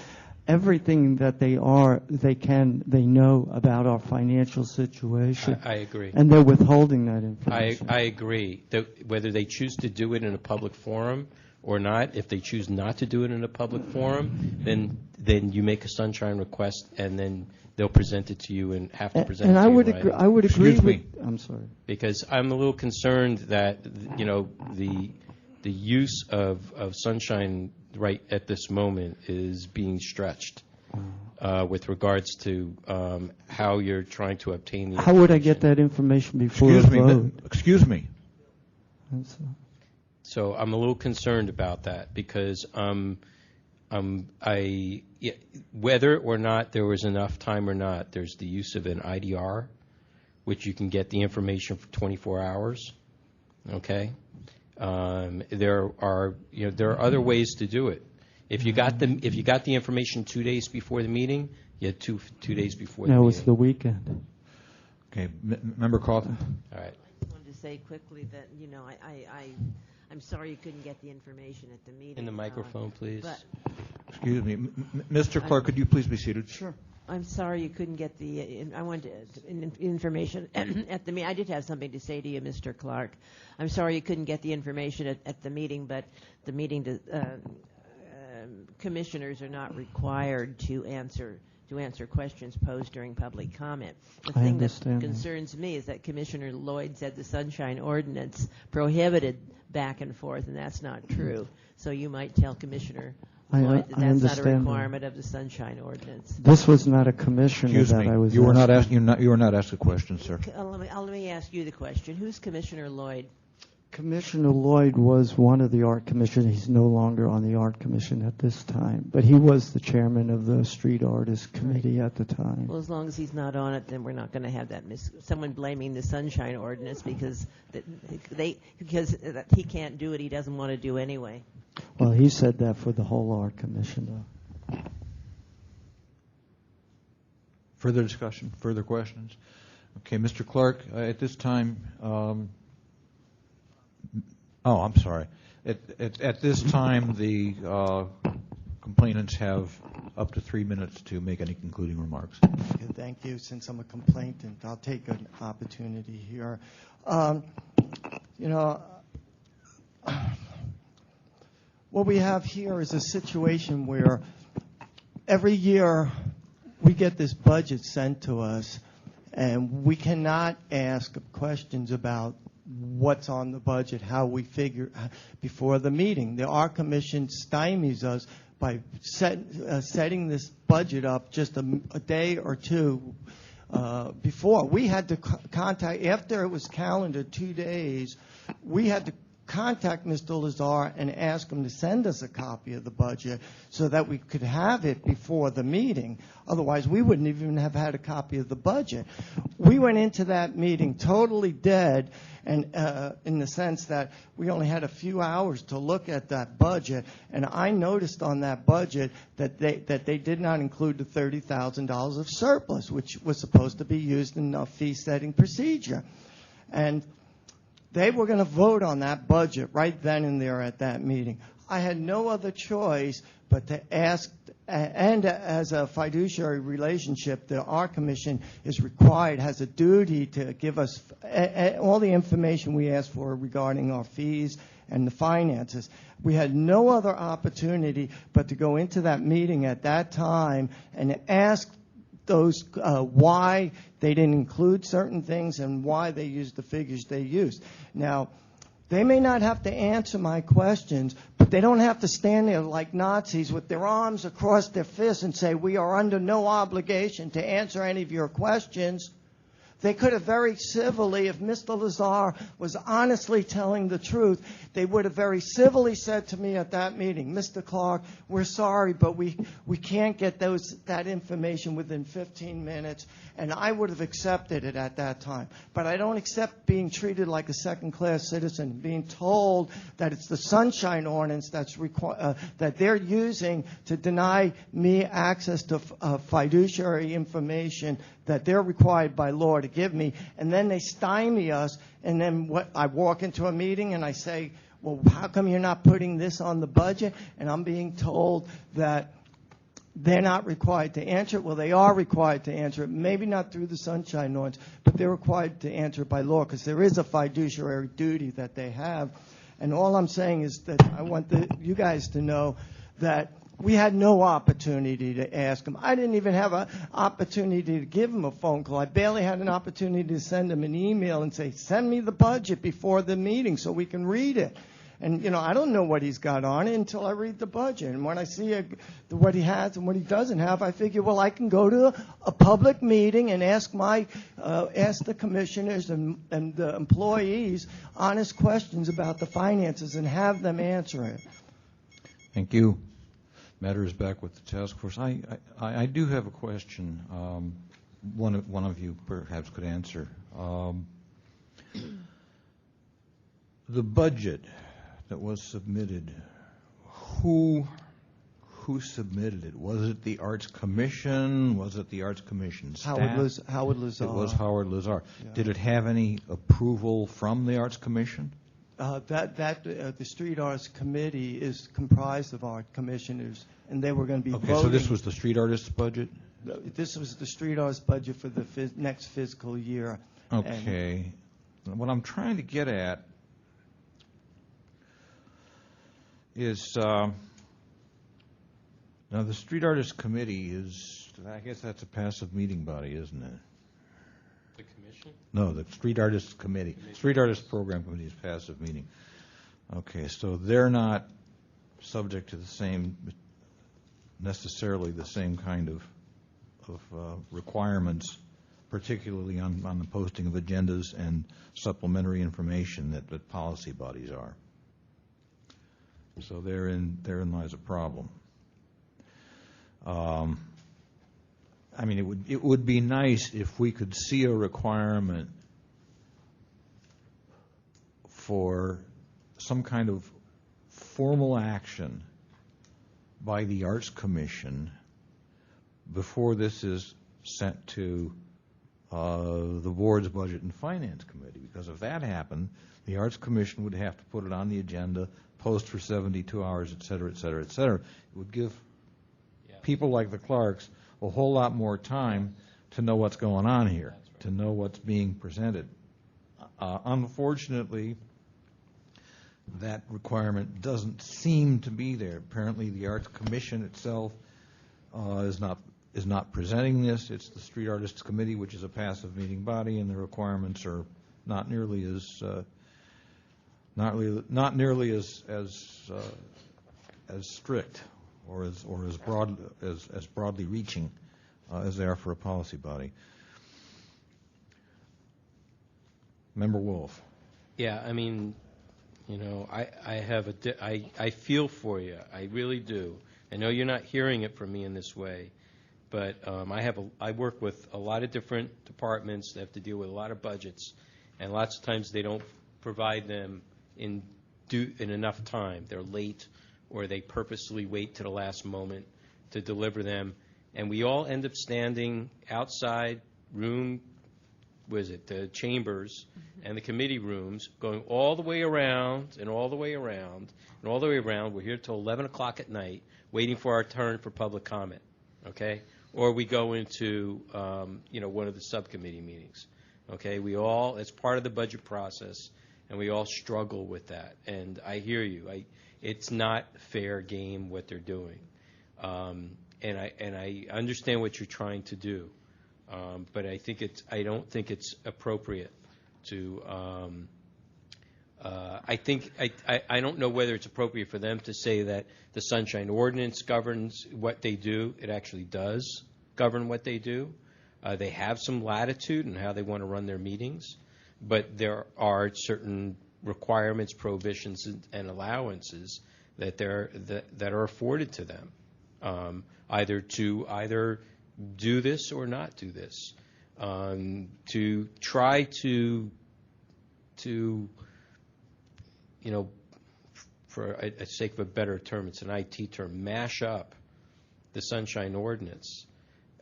L: everything that they know about our financial situation.
I: I agree.
L: And they're withholding that information.
I: I agree. Whether they choose to do it in a public forum or not, if they choose not to do it in a public forum, then you make a sunshine request, and then they'll present it to you and have to present it to you.
L: And I would agree
A: Excuse
L: with...
A: me.
L: I'm sorry.
I: Because I'm a little concerned that, the use of sunshine right at this moment is being stretched with regards to how you're trying to obtain the
L: How would I get that information before a vote?
A: Excuse me.
I: So I'm a little concerned about that because whether or not there was enough time or not, there's the use of an IDR, which you can get the information for 24 hours. Okay. There are other ways to do it. If you got the information 2 days before the meeting, you had two days before the meeting.
L: No, it's the weekend.
A: Okay, Member Cawthon.
I: All right.
J: I wanted to say quickly that I'm sorry you couldn't get the information at the meeting.
I: In the microphone, please.
A: Excuse me, Mr. Clark, could you please be seated?
L: Sure.
J: I'm sorry you couldn't get the. I wanted information at the meeting. I did have something to say to you, Mr. Clark. I'm sorry you couldn't get the information at the meeting, but the meeting commissioners are not required to answer questions posed during public comment. The thing that concerns me is that Commissioner Lloyd said the Sunshine Ordinance prohibited back and forth, and that's not true. So you might tell Commissioner Lloyd, that that's not a
L: understand.
J: requirement of the Sunshine Ordinance.
L: This was not a commissioner
A: Excuse
L: that
A: me.
L: I was
A: You were not
L: asking.
A: asking. You were not asked a question, sir.
J: Let me ask you the question. Who's Commissioner Lloyd?
L: Commissioner Lloyd was one of the art commission. He's no longer on the art commission at this time, but he was the chairman of the street artist committee at the time.
J: Well, as long as he's not on it, then we're not going to have that someone blaming the Sunshine Ordinance because he can't do it. He doesn't want to do anyway.
L: Well, he said that for the whole art commission, though.
A: Further discussion? Further questions? Okay, Mr. Clark, at this time. I'm sorry. At this time, the complainants have up to 3 minutes to make any concluding remarks.
L: Okay, thank you. Since I'm a complainant, I'll take an opportunity here. What we have here is a situation where every year we get this budget sent to us, and we cannot ask questions about what's on the budget, how we figure before the meeting. The Art Commission stymies us by setting this budget up just a day or two before. We had to contact, after it was calendared 2 days, we had to contact Mr. Lazar and ask him to send us a copy of the budget so that we could have it before the meeting. Otherwise, we wouldn't even have had a copy of the budget. We went into that meeting totally dead, and in the sense that we only had a few hours to look at that budget, and I noticed on that budget that they did not include the $30,000 of surplus, which was supposed to be used in a fee-setting procedure. And they were going to vote on that budget right then and there at that meeting. I had no other choice but to ask, and as a fiduciary relationship, the Art Commission is required, has a duty to give us all the information we asked for regarding our fees and the finances. We had no other opportunity but to go into that meeting at that time and ask those why they didn't include certain things and why they used the figures they used. Now, they may not have to answer my questions, but they don't have to stand there like Nazis with their arms across their fists and say, we are under no obligation to answer any of your questions. They could have very civilly, if Mr. Lazar was honestly telling the truth, they would have very civilly said to me at that meeting, Mr. Clark, we're sorry, but we can't get that information within 15 minutes, and I would have accepted it at that time. But I don't accept being treated like a second-class citizen, being told that it's the Sunshine Ordinance that they're using to deny me access to fiduciary information that they're required by law to give me, and then they stymie us, and then I walk into a meeting and I say, well, how come you're not putting this on the budget? And I'm being told that they're not required to answer it. Well, they are required to answer it, maybe not through the Sunshine Ordinance, but they're required to answer it by law because there is a fiduciary duty that they have. And all I'm saying is that I want you guys to know that we had no opportunity to ask them. I didn't even have an opportunity to give them a phone call. I barely had an opportunity to send them an email and say, send me the budget before the meeting so we can read it. And, I don't know what he's got on it until I read the budget. And when I see what he has and what he doesn't have, I figure, well, I can go to a public meeting and ask the commissioners and the employees honest questions about the finances and have them answer it.
A: Thank you. Matter is back with the task force. I do have a question. One of you perhaps could answer. The budget that was submitted, who submitted it? Was it the Arts Commission? Was it the Arts Commission staff?
L: Howard Lazar.
A: It was Howard Lazar.
L: Yeah.
A: Did it have any approval from the Arts Commission?
L: The Street Arts Committee is comprised of art commissioners, and they were going to be voting.
A: Okay, so this was the street artists' budget?
L: This was the Street Arts budget for the next fiscal year.
A: Okay. What I'm trying to get at is, now the Street Artists Committee is, I guess that's a passive meeting body, isn't it?
I: The commission?
A: No, the Street Artists Committee. Street Artists Program Committee is passive meeting. Okay, so they're not subject to the same necessarily the same kind of requirements, particularly on the posting of agendas and supplementary information that policy bodies are. So therein lies a problem. I mean, it would be nice if we could see a requirement for some kind of formal action by the Arts Commission before this is sent to the board's Budget and Finance Committee, because if that happened, the Arts Commission would have to put it on the agenda, post for 72 hours, et cetera, et cetera, et cetera. It would give people like the Clarks a whole lot more time to know what's going on here, to know what's being presented. Unfortunately, that requirement doesn't seem to be there. Apparently, the Arts Commission itself is not presenting this. It's the Street Artists Committee, which is a passive meeting body, and the requirements are not nearly as strict or as broadly reaching as they are for a policy body. Member Wolf.
I: Yeah, I mean, you know, I feel for you. I really do. I know you're not hearing it from me in this way, but I work with a lot of different departments that have to deal with a lot of budgets, and lots of times they don't provide them in enough time. They're late, or they purposely wait to the last moment to deliver them, and we all end up standing outside the chambers and the committee rooms, going all the way around and all the way around and all the way around. We're here till 11 o'clock at night waiting for our turn for public comment, okay? Or we go into, one of the subcommittee meetings, okay? We all, it's part of the budget process, and we all struggle with that. And I hear you. It's not fair game what they're doing. And I understand what you're trying to do. But I don't think it's appropriate to. I don't know whether it's appropriate for them to say that the Sunshine Ordinance governs what they do. It actually does govern what they do. They have some latitude in how they want to run their meetings, but there are certain requirements, prohibitions, and allowances that are afforded to them, either do this or not do this, to try to for a sake of a better term, it's an IT term, mash up the Sunshine Ordinance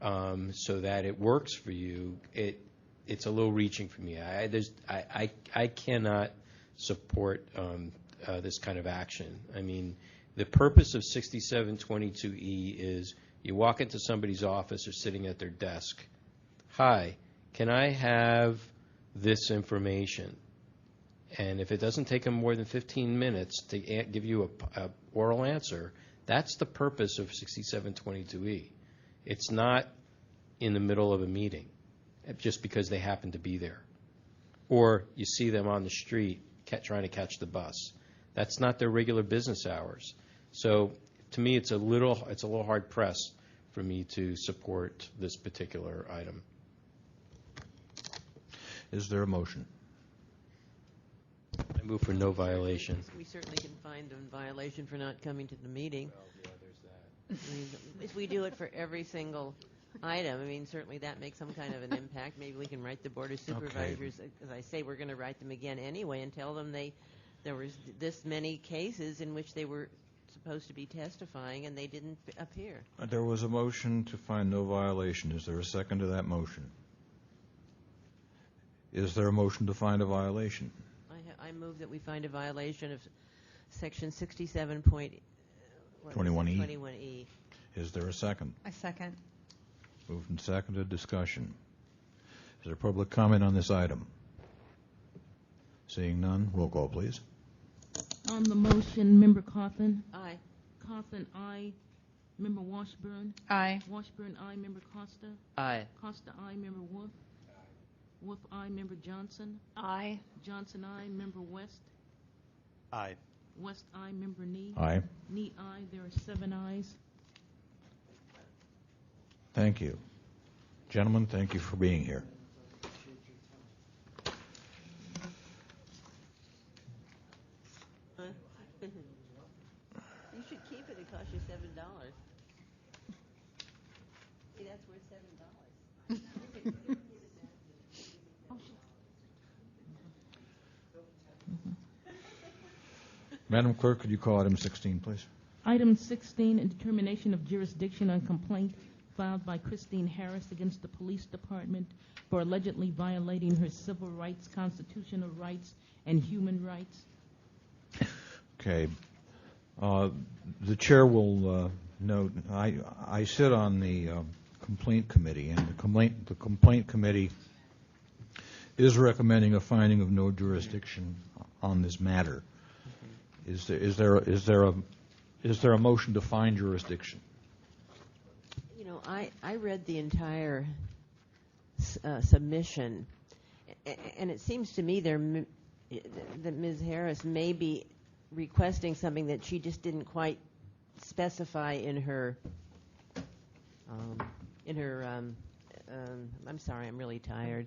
I: so that it works for you. It's a little reaching for me. I cannot support this kind of action. I mean, the purpose of 6722E is you walk into somebody's office or sitting at their desk. Hi, can I have this information? And if it doesn't take them more than 15 minutes to give you a oral answer, that's the purpose of 6722E. It's not in the middle of a meeting just because they happen to be there. Or you see them on the street trying to catch the bus. That's not their regular business hours. So to me, it's a little hard pressed for me to support this particular item.
A: Is there a motion?
I: I move for no violation.
J: We certainly can find them violation for not coming to the meeting.
I: Well, yeah, there's that.
J: I mean, if we do it for every single item, I mean, certainly that makes some kind of an impact. Maybe we can write the Board of Supervisors, as I say, we're going to write them again anyway, and tell them there was this many cases in which they were supposed to be testifying and they didn't appear.
A: There was a motion to find no violation. Is there a second to that motion? Is there a motion to find a violation?
J: I move that we find a violation of Section 67.21E.
A: Is there a second?
C: I second.
A: Moved and seconded. Discussion. Is there public comment on this item? Seeing none, roll call, please.
E: On the motion, Member Cawthon?
J: Aye.
E: Cawthon, aye. Member Washburn?
C: Aye.
E: Washburn, aye. Member Costa?
P: Aye.
E: Costa, aye. Member Wolf? Wolf, aye. Member Johnson?
H: Aye.
E: Johnson, aye. Member West?
Q: Aye.
E: West, aye. Member Nee?
A: Aye.
E: Nee, aye. There are 7 ayes.
A: Thank you. Gentlemen, thank you for being here.
J: You should keep it. It costs you $7. See, that's worth $7.
A: Madam Clerk, could you call item 16, please?
E: Item 16, a determination of jurisdiction on complaint filed by Christine Harris against the police department for allegedly violating her civil rights, constitutional rights, and human rights.
A: Okay. The chair will note, I sit on the complaint committee, and the complaint committee is recommending a finding of no jurisdiction on this matter. Is there a motion to find jurisdiction?
J: You know, I read the entire submission, and it seems to me that Ms. Harris may be requesting something that she just didn't quite specify in her I'm sorry, I'm really tired,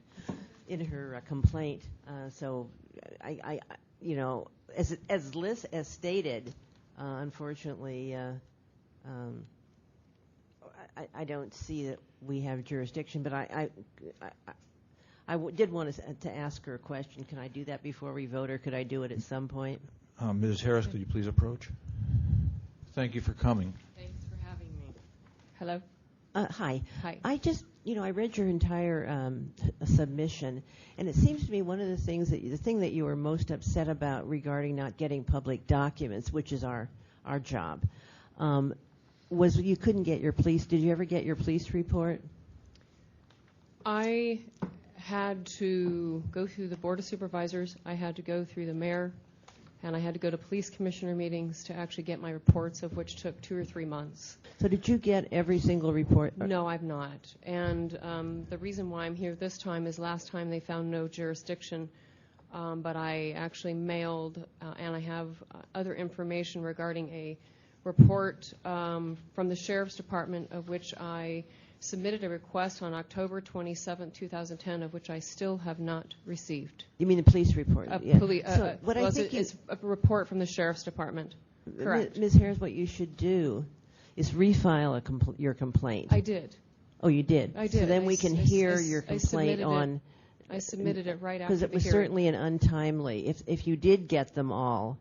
J: in her complaint. So I you know, as stated, unfortunately, I don't see that we have jurisdiction, but I did want to ask her a question. Can I do that before we vote, or could I do it at some point?
A: Ms. Harris, could you please approach? Thank you for coming.
Q: Thanks for having me. Hello?
J: Hi.
Q: Hi.
J: I just, I read your entire submission, and it seems to me one of the things the thing that you were most upset about regarding not getting public documents, which is our job, was you couldn't get your police. Did you ever get your police report?
Q: I had to go through the Board of Supervisors. I had to go through the mayor, and I had to go to police commissioner meetings to actually get my reports, of which took 2 or 3 months.
J: So did you get every single report?
Q: No, I've not. And the reason why I'm here this time is last time they found no jurisdiction, but I actually mailed, and I have other information regarding a report from the Sheriff's Department, of which I submitted a request on October 27, 2010, of which I still have not received.
J: You mean the police report? Yeah. So what I think
Q: it's a report from the Sheriff's Department. Correct.
J: Ms. Harris, what you should do is refile your complaint.
Q: I did.
J: Oh, you did?
Q: I did.
J: So then we can hear your complaint on...
Q: I submitted it right after the hearing.
J: Because it was certainly an untimely. If you did get them all,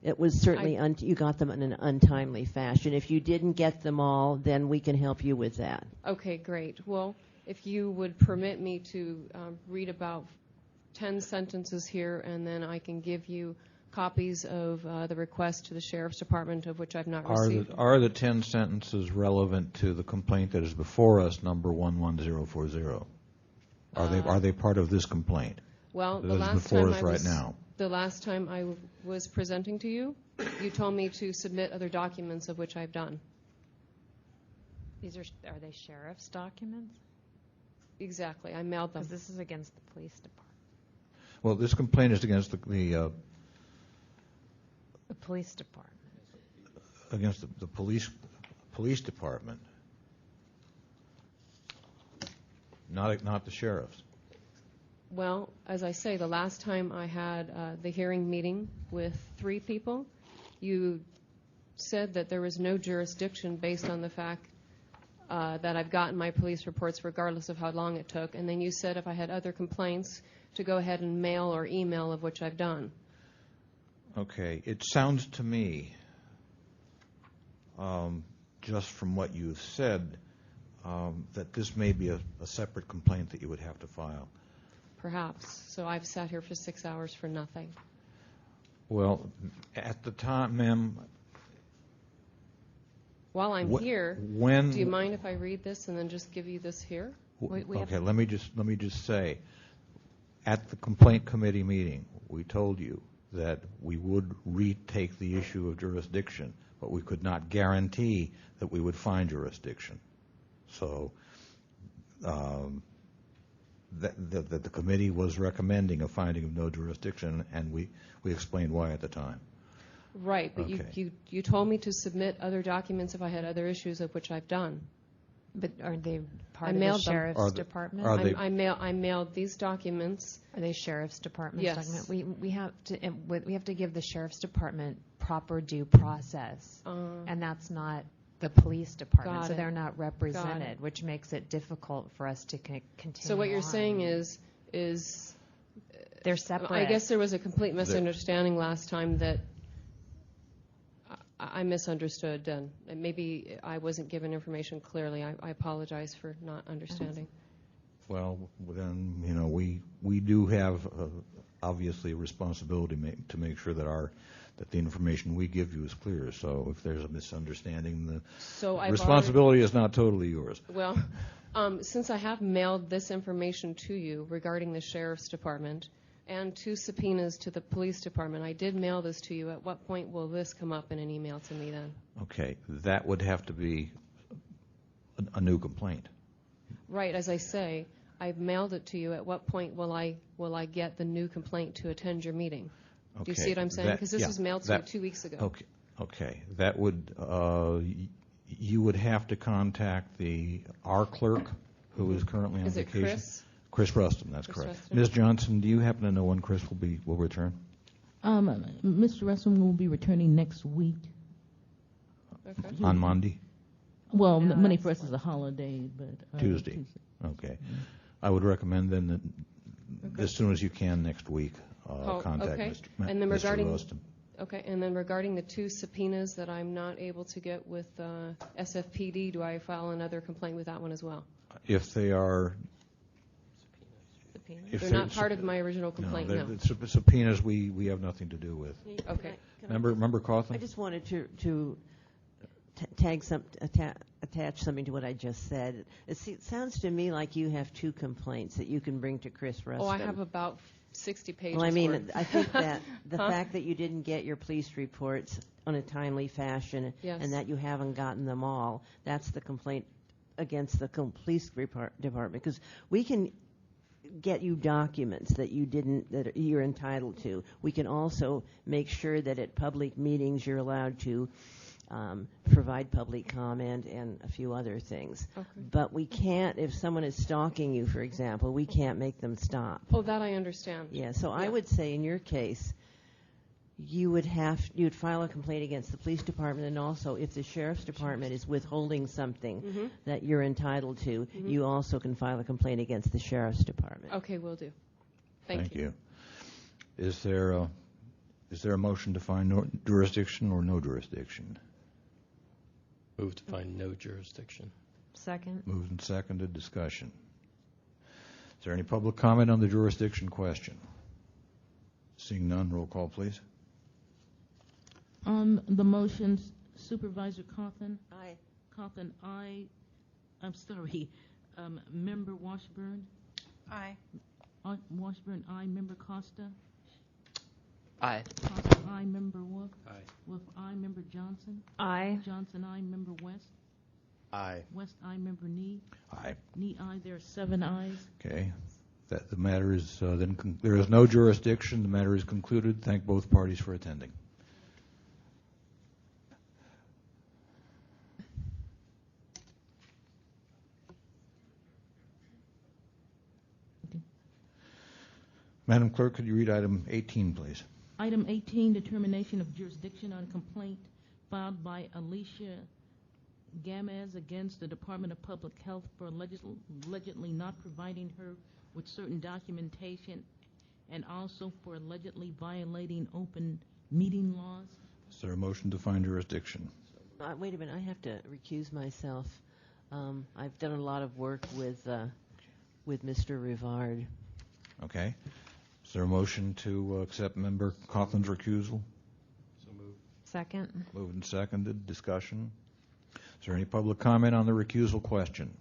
J: it was certainly you got them in an untimely fashion. If you didn't get them all, then we can help you with that.
Q: Okay, great. Well, if you would permit me to read about 10 sentences here, and then I can give you copies of the request to the Sheriff's Department, of which I've not received.
A: Are the 10 sentences relevant to the complaint that is before us, number 11040? Are they part of this complaint?
Q: Well,
A: the
Q: last time I was presenting to you, you told me to submit other documents, of which I've done.
K: Are they sheriff's documents?
Q: Exactly. I mailed them.
K: Because this is against the police department.
A: Well, this complaint is against the
K: police department.
A: Against the police department, not the sheriff's.
Q: Well, as I say, the last time I had the hearing meeting with 3 people, you said that there was no jurisdiction based on the fact that I've gotten my police reports regardless of how long it took, and then you said if I had other complaints to go ahead and mail or email, of which I've done.
A: Okay. It sounds to me, just from what you've said, that this may be a separate complaint that you would have to file.
Q: Perhaps. So I've sat here for 6 hours for nothing.
A: Well, at the time, ma'am.
Q: While I'm here, do you mind if I read this and then just give you this here?
A: Okay, let me just say, at the complaint committee meeting, we told you that we would retake the issue of jurisdiction, but we could not guarantee that we would find jurisdiction. So that the committee was recommending a finding of no jurisdiction, and we explained why at the time.
Q: Right, but okay. You told me to submit other documents if I had other issues, of which I've done.
K: But are they part
Q: I
K: of the
Q: mailed them.
K: sheriff's department?
Q: I mailed these documents.
K: Are they sheriff's department
Q: Yes.
K: documents? We have to give the sheriff's department proper due process, and that's not the police department,
Q: Got
K: so
Q: it.
K: they're not
Q: Got
K: represented,
Q: it.
K: which makes it difficult for us to continue.
Q: So what you're
K: on.
Q: saying is
K: they're separate.
Q: I guess there was a complete misunderstanding last time that I misunderstood, and maybe I wasn't given information clearly. I apologize for not understanding.
A: Well, then, you know, we do have obviously a responsibility to make sure that the information we give you is clear. So if there's a misunderstanding, the responsibility is not totally yours.
Q: Well, since I have mailed this information to you regarding the sheriff's department and 2 subpoenas to the police department, I did mail this to you. At what point will this come up in an email to me then?
A: Okay, that would have to be a new complaint.
Q: Right, as I say, I've mailed it to you. At what point will I get the new complaint to attend your meeting?
A: Okay.
Q: Do you see what I'm saying? Because this was mailed to you 2 weeks ago.
A: Okay, that would you would have to contact our clerk, who is currently on
Q: Is it
A: vacation.
Q: Chris?
A: Chris Rustin, that's
Q: Chris
A: correct.
Q: Rustin.
A: Ms. Johnson, do you happen to know when Chris will return?
E: Mr. Rustin will be returning next week.
Q: Okay.
A: On Monday?
E: Well, Monday for us is a holiday, but
A: Tuesday. Okay. I would recommend then that as soon as you can next week, contact
Q: okay.
A: Mr.
Q: regarding
A: Rustin.
Q: Okay, and then regarding the 2 subpoenas that I'm not able to get with SFPD, do I file another complaint with that one as well?
A: If they are...
Q: They're not part of my original complaint, no.
A: Subpoenas we have nothing to do with.
Q: Okay.
A: Member Cawthon?
J: I just wanted to attach something to what I just said. It sounds to me like you have 2 complaints that you can bring to Chris Rustin.
Q: Oh, I have about 60 pages
J: Well, I mean,
Q: worth.
J: I think that the fact that you didn't get your police reports on a timely fashion and that you haven't gotten them all, that's the complaint against the police department. Because we can get you documents that you're entitled to. We can also make sure that at public meetings you're allowed to provide public comment and a few other things.
Q: Okay.
J: But we can't, if someone is stalking you, for example, we can't make them stop.
Q: Oh, that I understand.
J: Yeah, so I would say in your case, you'd file a complaint against the police department, and also if the sheriff's department is withholding something that you're entitled to, you also can file a complaint against the sheriff's department.
Q: Okay, will do. Thank
A: you. Is there a motion to find jurisdiction or no jurisdiction?
I: Move to find no jurisdiction.
K: Second.
A: Moved and seconded. Discussion. Is there any public comment on the jurisdiction question? Seeing none, roll call, please.
E: On the motion, Supervisor Cawthon?
J: Aye.
E: Cawthon, aye. I'm sorry. Member Washburn?
C: Aye.
E: Washburn, aye. Member Costa?
P: Aye.
E: Costa, aye. Member Wolf?
I: Aye.
E: Wolf, aye. Member Johnson?
K: Aye.
E: Johnson, aye. Member West?
N: Aye.
E: West, aye. Member Nee?
A: Aye.
E: Nee, aye. There are 7 ayes.
A: Okay. The matter is there is no jurisdiction. The matter is concluded. Thank both parties for attending. Madam Clerk, could you read item 18, please?
E: Item 18, determination of jurisdiction on complaint filed by Alicia Gamez against the Department of Public Health for allegedly not providing her with certain documentation and also for allegedly violating open meeting laws.
A: Is there a motion to find jurisdiction?
J: Wait a minute, I have to recuse myself. I've done a lot of work with Mr. Rivard.
A: Okay. Is there a motion to accept Member Cawthon's recusal?
I: So moved.
K: Second.
A: Moved and seconded. Discussion. Is there any public comment on the recusal question?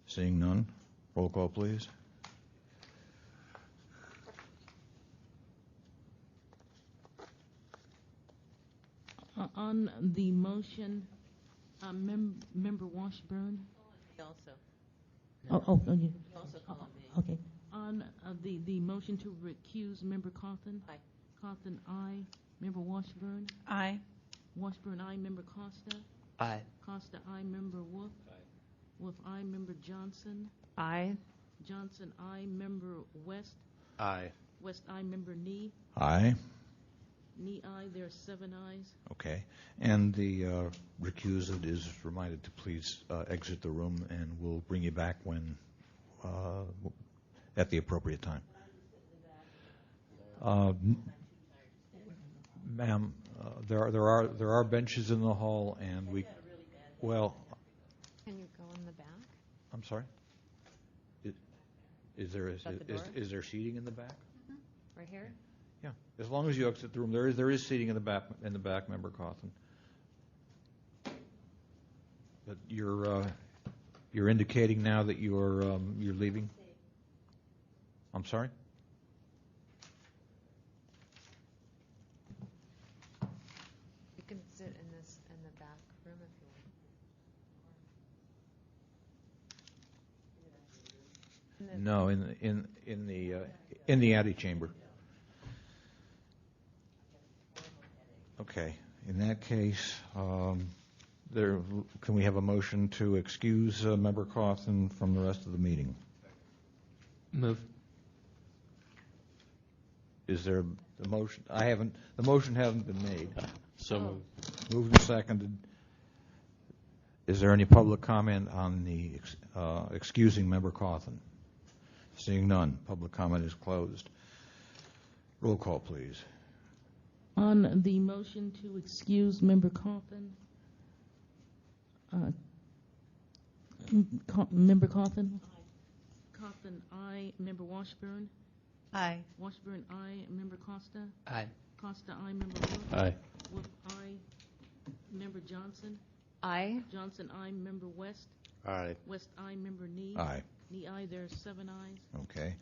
A: Seeing none, roll call, please.
E: On the motion, Member Washburn.
J: Also.
E: Yeah.
J: Also call on me.
E: Okay. On the motion to recuse Member Cawthon.
J: Aye.
E: Cawthon, aye. Member Washburn.
C: Aye.
E: Washburn, aye. Member Costa.
P: Aye.
E: Costa, aye. Member Wolf.
I: Aye.
E: Wolf, aye. Member Johnson?
K: Aye.
E: Johnson, aye. Member West?
N: Aye.
E: West, aye. Member Nee?
A: Aye.
E: Nee, aye. There are 7 ayes.
A: Okay. And the recusant is reminded to please exit the room, and we'll bring you back when at the appropriate time. Ma'am, there are benches in the hall, and we, well,
H: Can you go in the back?
A: I'm sorry? Is there seating in the back?
H: Right here?
A: Yeah, as long as you exit the room, there is seating in the back, Member Cawthon. But you're indicating now that you're leaving. I'm sorry.
K: You can sit in the back room if you want.
A: No, in the antechamber. Okay. In that case, can we have a motion to excuse Member Cawthon from the rest of the meeting?
P: Move.
A: Is there the motion? The motion hasn't been made.
I: So moved.
A: Moved and seconded. Is there any public comment on the excusing Member Cawthon? Seeing none, public comment is closed. Roll call, please.
E: On the motion to excuse Member Cawthon, Member Cawthon? Cawthon, aye. Member Washburn?
C: Aye.
E: Washburn, aye. Member Costa?
P: Aye.
E: Costa, aye. Member Wolf?
I: Aye.
E: Wolf, aye. Member Johnson?
K: Aye.
E: Johnson, aye. Member West?
N: Aye.
E: West, aye. Member Nee?
A: Aye.
E: Nee, aye. There are 7 ayes.
A: Okay.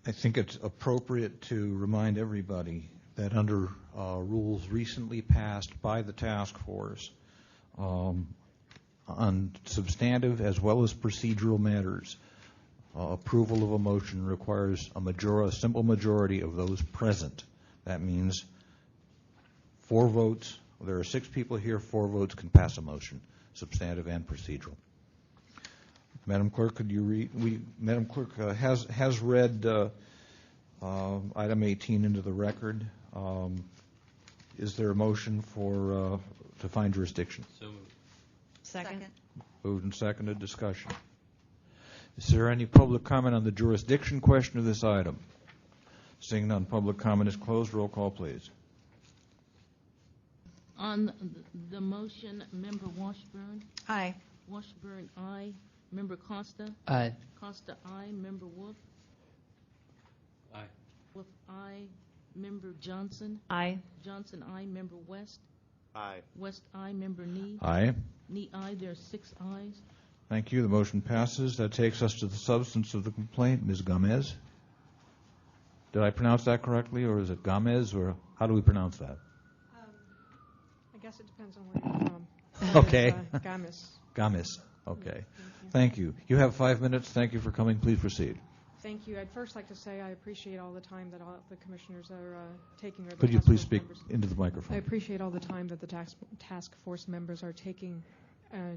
A: I think it's appropriate to remind everybody that under rules recently passed by the task force on substantive as well as procedural matters, approval of a motion requires a simple majority of those present. That means 4 votes. There are 6 people here. 4 votes can pass a motion, substantive and procedural. Madam Clerk, could you read? Madam Clerk has read item 18 into the record. Is there a motion to find jurisdiction?
I: So moved.
C: Second.
A: Moved and seconded. Discussion. Is there any public comment on the jurisdiction question of this item? Seeing none, public comment is closed. Roll call, please.
E: On the motion, Member Washburn?
C: Aye.
E: Washburn, aye. Member Costa?
P: Aye.
E: Costa, aye. Member Wolf?
I: Aye.
E: Wolf, aye. Member Johnson?
K: Aye.
E: Johnson, aye. Member West?
N: Aye.
E: West, aye. Member Nee?
A: Aye.
E: Nee, aye. There are 6 ayes.
A: Thank you. The motion passes. That takes us to the substance of the complaint. Ms. Gomez? Did I pronounce that correctly, or is it Gomez, or how do we pronounce that?
Q: I guess it depends on where you're from.
A: Okay.
Q: Gamis.
A: Gomez. Okay. Thank you. You have 5 minutes. Thank you for coming. Please proceed.
Q: Thank you. I'd first like to say I appreciate all the time that all the commissioners are taking. Or the
A: Could you
Q: task
A: please
Q: force
A: speak
Q: members.
A: into the
Q: I
A: microphone?
Q: appreciate all the time that the task force members are taking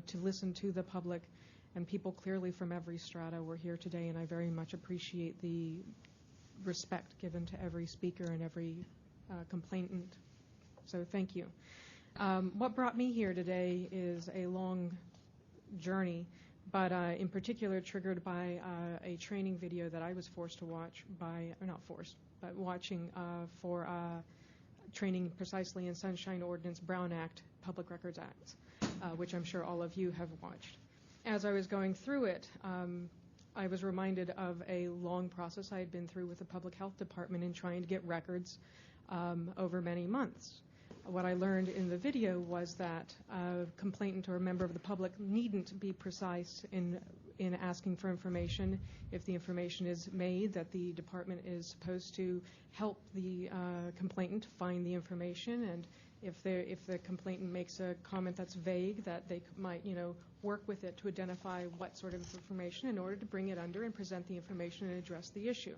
Q: to listen to the public and people clearly from every strata. We're here today, and I very much appreciate the respect given to every speaker and every complainant. So thank you. What brought me here today is a long journey, but in particular triggered by a training video that I was forced to watch or not forced, but watching for training precisely in Sunshine Ordinance, Brown Act, Public Records Acts, which I'm sure all of you have watched. As I was going through it, I was reminded of a long process I had been through with the Public Health Department in trying to get records over many months. What I learned in the video was that a complainant or a member of the public needn't be precise in asking for information. If the information is made, that the department is supposed to help the complainant find the information, and if the complainant makes a comment that's vague, that they might work with it to identify what sort of information in order to bring it under and present the information and address the issue.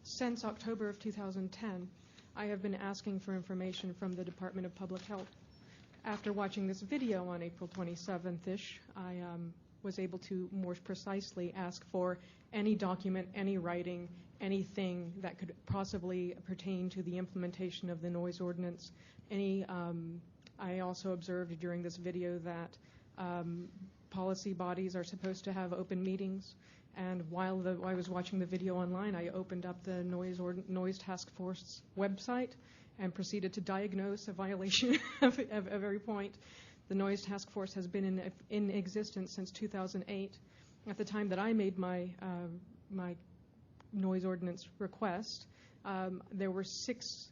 Q: Since October of 2010, I have been asking for information from the Department of Public Health
R: after watching this video on April 27th-ish, I was able to more precisely ask for any document, any writing, anything that could possibly pertain to the implementation of the noise ordinance. I also observed during this video that policy bodies are supposed to have open meetings, and while I was watching the video online, I opened up the noise task force website and proceeded to diagnose a violation of every point. The noise task force has been in existence since 2008. At the time that I made my noise ordinance request, there were 6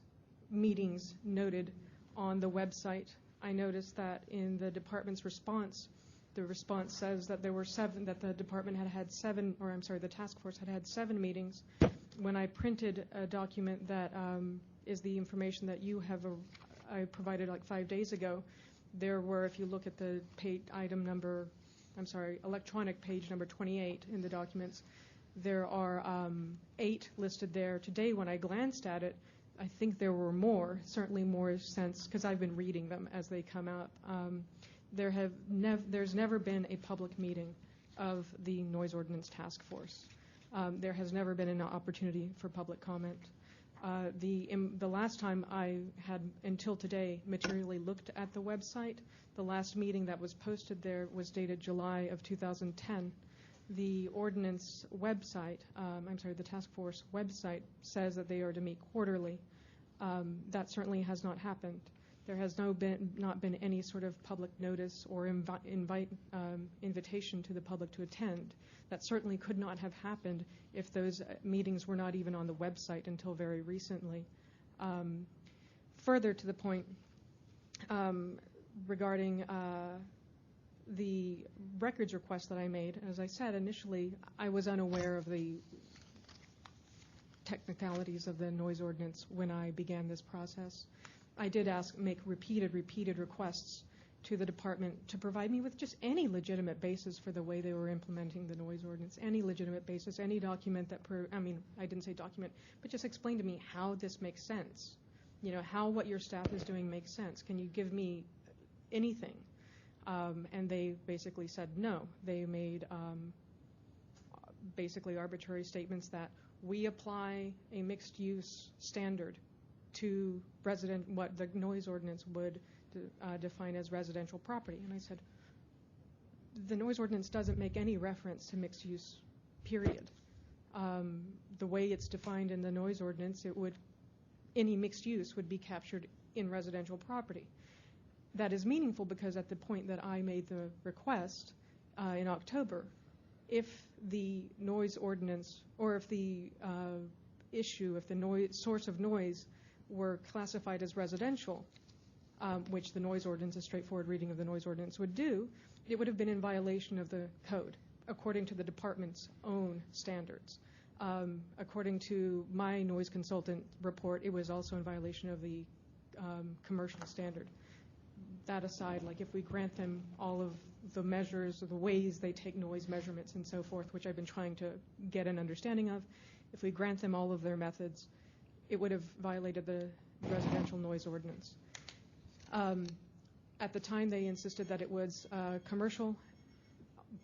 R: meetings noted on the website. I noticed that in the department's response, the response says that there were 7, that the department had 7, or I'm sorry, the task force had 7 meetings. When I printed a document that is the information that you have, I provided like 5 days ago, there were, if you look at the electronic page number 28 in the documents, there are 8 listed there. Today, when I glanced at it, I think there were more, certainly more since, because I've been reading them as they come out. There's never been a public meeting of the Noise Ordinance Task Force. There has never been an opportunity for public comment. The last time I had, until today, materially looked at the website, the last meeting that was posted there was dated July of 2010. The ordinance website, the task force website says that they are to meet quarterly. That certainly has not happened. There has not been any sort of public notice or invitation to the public to attend. That certainly could not have happened if those meetings were not even on the website until very recently. Further to the point regarding the records request that I made, as I said initially, I was unaware of the technicalities of the noise ordinance when I began this process. I did make repeated requests to the department to provide me with just any legitimate basis for the way they were implementing the noise ordinance, any legitimate basis, any document that, I didn't say document, but just explain to me how this makes sense. How what your staff is doing makes sense. Can you give me anything? And they basically said no. They made basically arbitrary statements that we apply a mixed-use standard to what the noise ordinance would define as residential property. And I said, the noise ordinance doesn't make any reference to mixed use, period. The way it's defined in the noise ordinance, any mixed use would be captured in residential property. That is meaningful because at the point that I made the request in October, if the noise ordinance, or if the source of noise were classified as residential, which the noise ordinance, a straightforward reading of the noise ordinance would do, it would have been in violation of the code, according to the department's own standards. According to my noise consultant report, it was also in violation of the commercial standard. That aside, like if we grant them all of the measures, or the ways they take noise measurements and so forth, which I've been trying to get an understanding of, if we grant them all of their methods, it would have violated the residential noise ordinance. At the time, they insisted that it was commercial.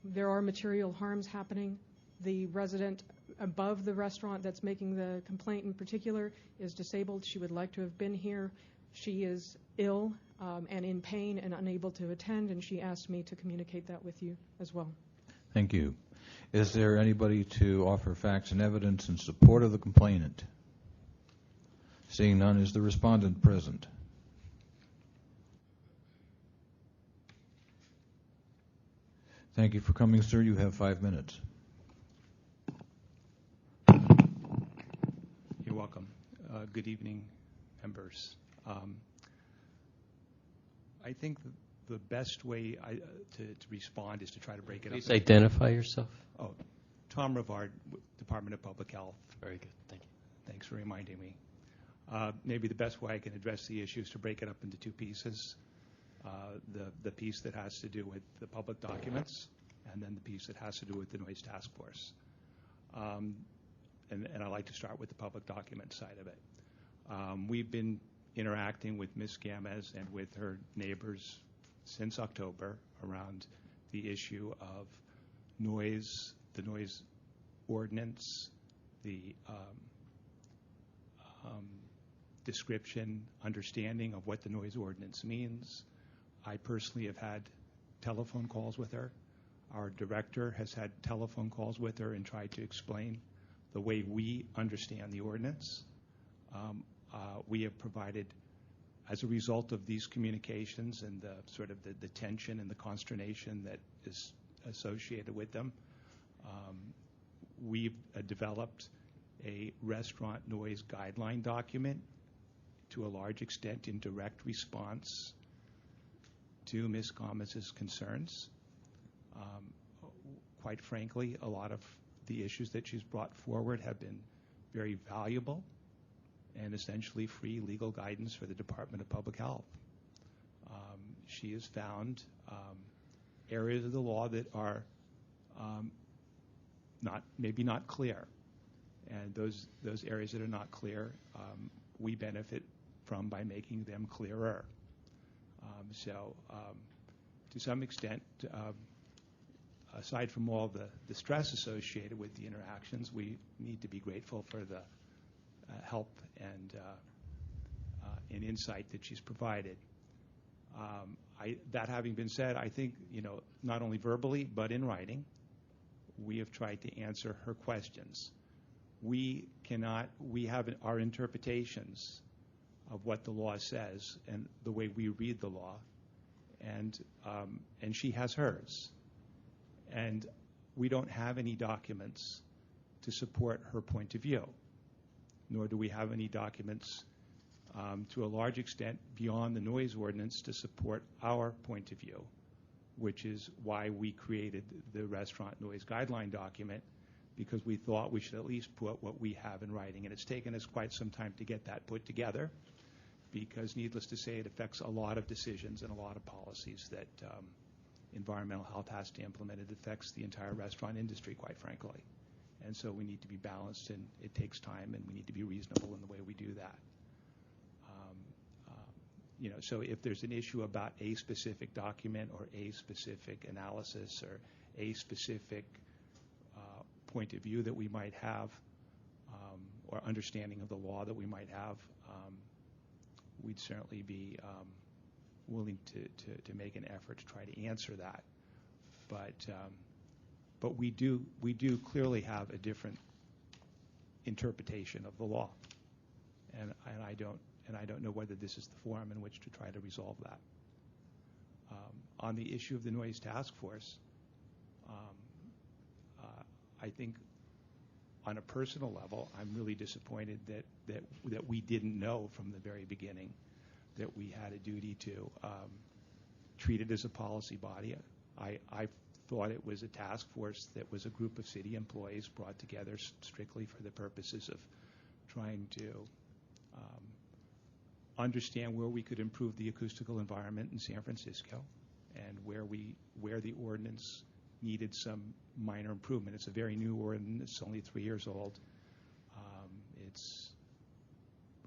R: There are material harms happening. The resident above the restaurant that's making the complaint in particular is disabled. She would like to have been here. She is ill and in pain and unable to attend, and she asked me to communicate that with you as well.
A: Thank you. Is there anybody to offer facts and evidence in support of the complainant? Seeing none, is the respondent present? Thank you for coming, sir. You have 5 minutes.
S: You're welcome. Good evening, members. I think the best way to respond is to try to break it up.
I: Please identify yourself.
S: Oh, Tom Rivard, Department of Public Health.
I: Very good. Thank you.
S: Thanks for reminding me. Maybe the best way I can address the issue is to break it up into 2 pieces. The piece that has to do with the public documents, and then the piece that has to do with the noise task force. And I'd like to start with the public document side of it. We've been interacting with Ms. Gamez and with her neighbors since October around the issue of noise, the noise ordinance, the description, understanding of what the noise ordinance means. I personally have had telephone calls with her. Our director has had telephone calls with her and tried to explain the way we understand the ordinance. We have provided, as a result of these communications and the sort of the tension and the consternation that is associated with them, we've developed a restaurant noise guideline document to a large extent in direct response to Ms. Gomez's concerns. Quite frankly, a lot of the issues that she's brought forward have been very valuable and essentially free legal guidance for the Department of Public Health. She has found areas of the law that are maybe not clear, and those areas that are not clear, we benefit from by making them clearer. So, to some extent, aside from all the stress associated with the interactions, we need to be grateful for the help and insight that she's provided. That having been said, I think, not only verbally but in writing, we have tried to answer her questions. We have our interpretations of what the law says and the way we read the law, and she has hers. And we don't have any documents to support her point of view, nor do we have any documents to a large extent beyond the noise ordinance to support our point of view, which is why we created the restaurant noise guideline document, because we thought we should at least put what we have in writing. And it's taken us quite some time to get that put together, because needless to say, it affects a lot of decisions and a lot of policies that environmental health has to implement. It affects the entire restaurant industry, quite frankly. And so we need to be balanced, and it takes time, and we need to be reasonable in the way we do that. So if there's an issue about a specific document or a specific analysis or a specific point of view that we might have, or understanding of the law that we might have, we'd certainly be willing to make an effort to try to answer that. But we do clearly have a different interpretation of the law, and I don't know whether this is the forum in which to try to resolve that. On the issue of the noise task force, I think on a personal level, I'm really disappointed that we didn't know from the very beginning that we had a duty to treat it as a policy body. I thought it was a task force that was a group of city employees brought together strictly for the purposes of trying to understand where we could improve the acoustical environment in San Francisco, and where the ordinance needed some minor improvement. It's a very new ordinance. It's only 3 years old. It's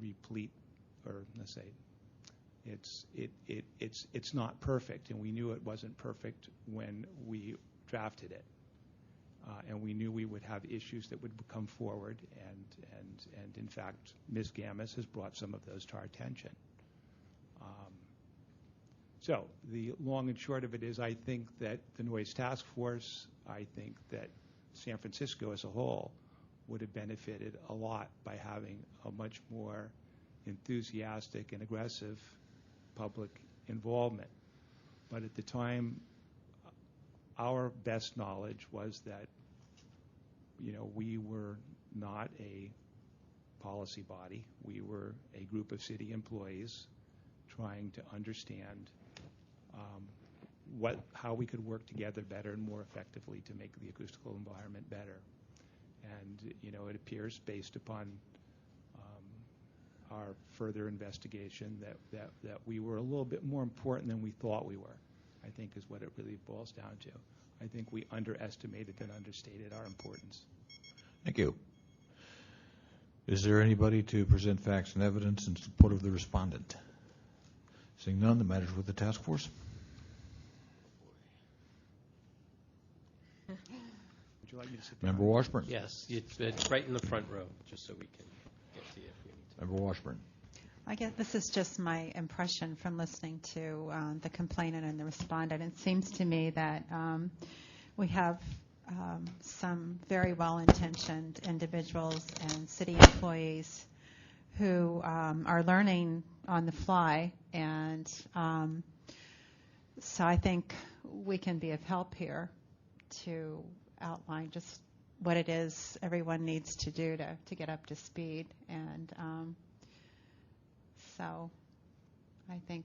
S: replete, or let's say, it's not perfect, and we knew it wasn't perfect when we drafted it. And we knew we would have issues that would come forward, and in fact, Ms. Gamez has brought some of those to our attention. So the long and short of it is, I think that the Noise Task Force, I think that San Francisco as a whole would have benefited a lot by having a much more enthusiastic and aggressive public involvement. But at the time, our best knowledge was that, we were not a policy body. We were a group of city employees trying to understand how we could work together better and more effectively to make the acoustical environment better. And, it appears, based upon our further investigation, that we were a little bit more important than we thought we were, I think is what it really boils down to. I think we underestimated and understated our importance.
A: Thank you. Is there anybody to present facts and evidence in support of the respondent? Seeing none, the matter is with the task force.
S: Would you like me to sit down?
A: Member Washburn.
I: Yes, it's right in the front row, just so we can get to you if we need to.
A: Member Washburn.
C: I guess this is just my impression from listening to the complainant and the respondent. It seems to me that we have some very well-intentioned individuals and city employees who are learning on the fly, and so I think we can be of help here to outline just what it is everyone needs to do to get up to speed. And so I think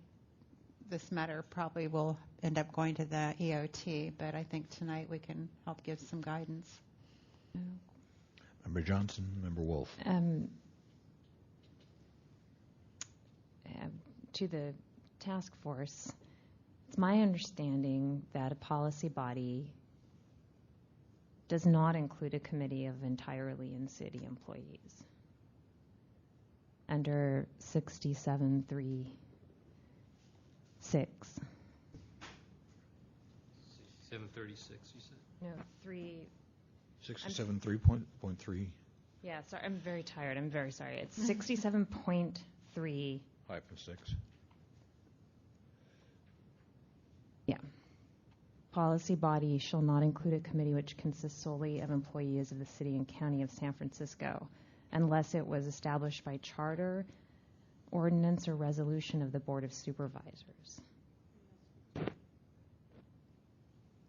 C: this matter probably will end up going to the EOT, but I think tonight we can help give some guidance.
A: Member Johnson, Member Wolf.
K: To the task force, it's my understanding that a policy body does not include a committee of entirely in-city employees. Under 67.3.6.
I: 736, you said?
K: No, 3.
A: 67.3.3.
K: Yeah, sorry, I'm very tired. I'm very sorry. It's 67.3.
A: 5 and 6.
K: Yeah. Policy body shall not include a committee which consists solely of employees of the city and county of San Francisco, unless it was established by charter, ordinance, or resolution of the Board of Supervisors.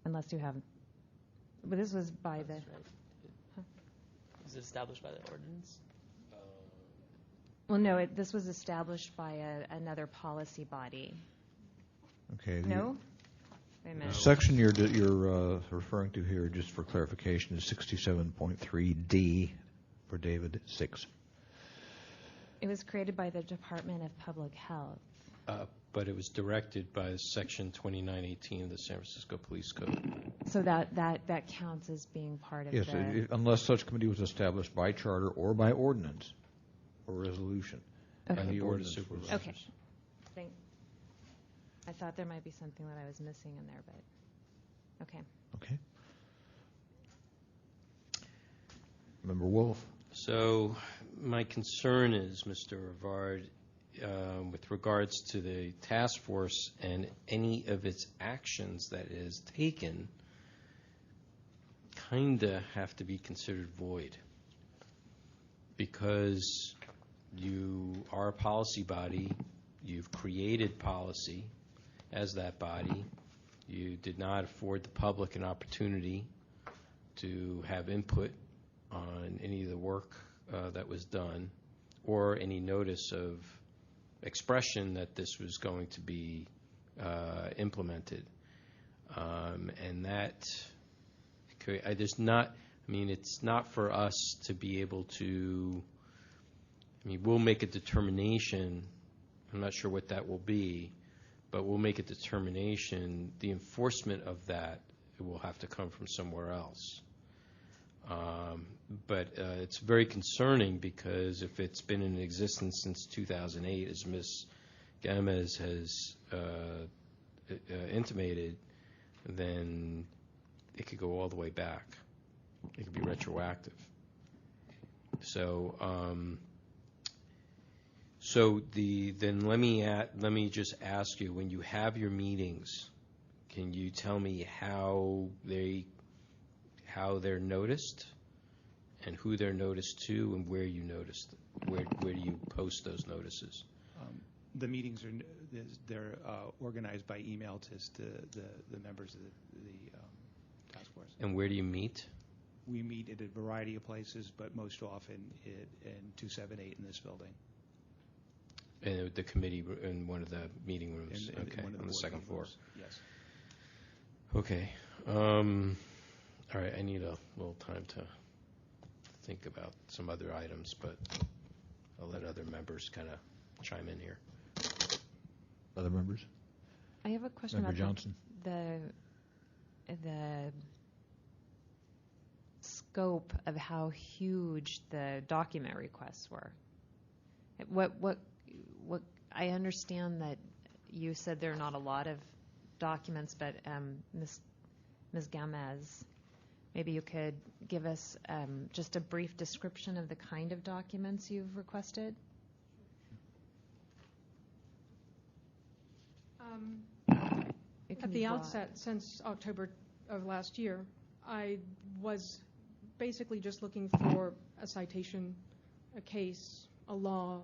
K: Unless you have, but this was by the. Huh?
P: Is it established by the ordinance?
K: Well, no, this was established by another policy body.
A: Okay.
K: No? Wait a
A: The
K: minute.
A: section you're referring to here, just for clarification, is 67.3D for David 6.
K: It was created by the Department of Public Health.
I: But it was directed by Section 2918 of the San Francisco Police Code.
K: So that counts as being part of
A: Yes,
K: the.
A: unless such committee was established by charter or by ordinance or resolution.
K: Okay.
A: And the
I: Board of
A: ordinance was.
I: Supervisors.
K: Okay. I thought there might be something that I was missing in there, but okay.
A: Okay. Member Wolf.
I: So my concern is, Mr. Rivard, with regards to the task force and any of its actions that is taken, kind of have to be considered void, because you are a policy body, you've created policy as that body, you did not afford the public an opportunity to have input on any of the work that was done, or any notice of expression that this was going to be implemented. And that, there's not, I mean, it's not for us to be able to, I mean, we'll make a determination, I'm not sure what that will be, but we'll make a determination. The enforcement of that will have to come from somewhere else. But it's very concerning, because if it's been in existence since 2008, as Ms. Gamez has intimated, then it could go all the way back. It could be retroactive. So, then let me just ask you, when you have your meetings, can you tell me how they're noticed, and who they're noticed to, and where you noticed? Where do you post those notices?
S: The meetings they're organized by email to the members of the task force.
I: And where do you meet?
S: We meet at a variety of places, but most often in 278 in this building.
I: And the committee in one of the meeting rooms, okay, on the second floor.
S: Yes.
I: Okay. All right, I need a little time to think about some other items, but I'll let other members kind of chime in here.
A: Other members?
K: I have a question
A: Member
K: about
A: Johnson.
K: the scope of how huge the document requests were? What I understand that you said there are not a lot of documents, but Ms. Gamez, maybe you could give us just a brief description of the kind of documents you've requested?
R: At the outset, since October of last year, I was basically just looking for a citation, a case, a law,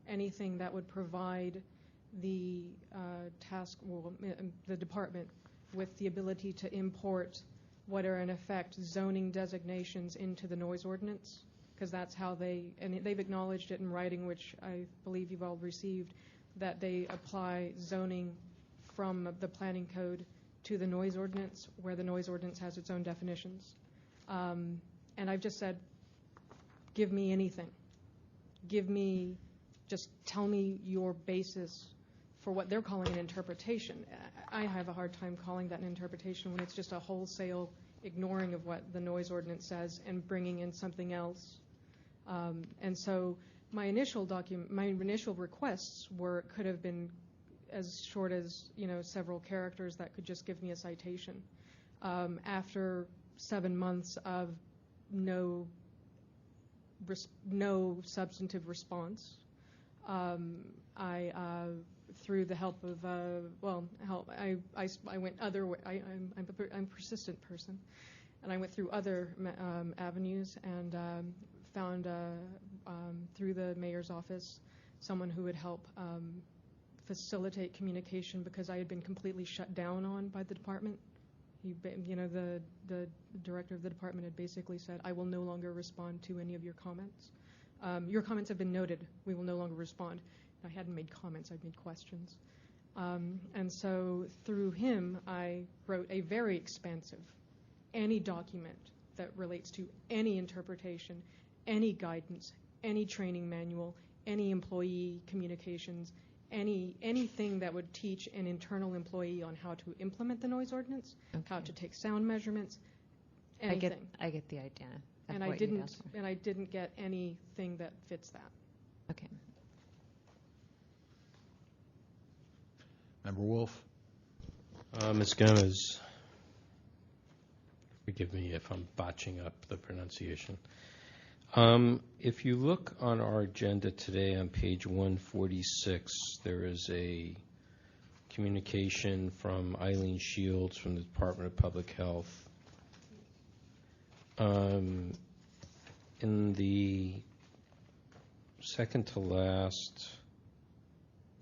R: anything that would provide the the department with the ability to import what are in effect zoning designations into the noise ordinance, because that's how they've acknowledged it in writing, which I believe you've all received, that they apply zoning from the planning code to the noise ordinance, where the noise ordinance has its own definitions. And I've just said, give me anything. Just tell me your basis for what they're calling an interpretation. I have a hard time calling that an interpretation when it's just a wholesale ignoring of what the noise ordinance says and bringing in something else. And so my initial requests could have been as short as several characters that could just give me a citation. After 7 months of no substantive response, I through the help of I went other way. I'm a persistent person, and I went through other avenues and found through the mayor's office someone who would help facilitate communication, because I had been completely shut down on by the department. The director of the department had basically said, I will no longer respond to any of your comments. Your comments have been noted. We will no longer respond. I hadn't made comments. I'd made questions. And so through him, I wrote a very expansive, any document that relates to any interpretation, any guidance, any training manual, any employee communications, anything that would teach an internal employee on how to implement the noise ordinance, how to take sound measurements, anything.
K: I get the idea.
R: And I didn't get anything that fits that.
K: Okay.
A: Member Wolf.
I: Ms. Gomez, forgive me if I'm botching up the pronunciation. If you look on our agenda today on page 146, there is a communication from Eileen Shields from the Department of Public Health. In the second to last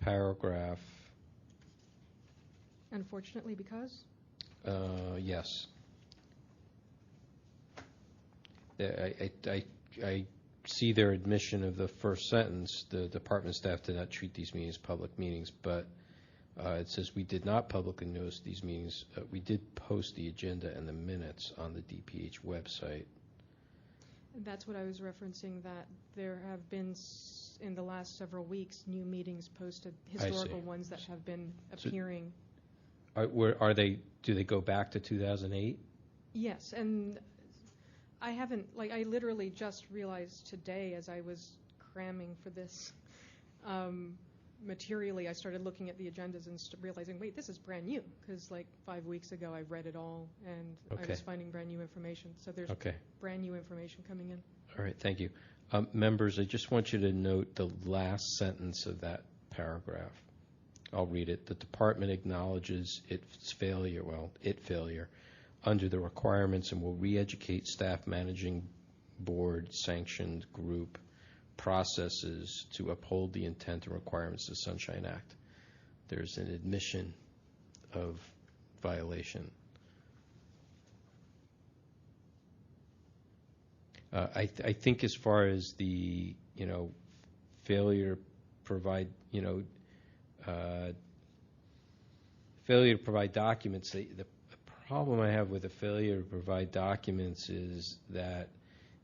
I: paragraph.
R: Unfortunately, because?
I: Yes. I see their admission of the first sentence. The department staff did not treat these meetings as public meetings, but it says we did not publicly notice these meetings. We did post the agenda and the minutes on the DPH website.
R: That's what I was referencing, that there have been, in the last several weeks, new meetings posted, historical ones that have been appearing.
I: Are they? Do they go back to 2008?
R: Yes, and I haven't, I literally just realized today as I was cramming for this materially, I started looking at the agendas and realizing, wait, this is brand new, because 5 weeks ago I read it all and I was finding brand new information. So there's brand new information coming in.
I: All right, thank you. Members, I just want you to note the last sentence of that paragraph. I'll read it. The department acknowledges its failure, under the requirements, and will re-educate staff managing board sanctioned group processes to uphold the intent and requirements of the Sunshine Act. There's an admission of violation. I think as far as the failure to provide documents, the problem I have with the failure to provide documents is that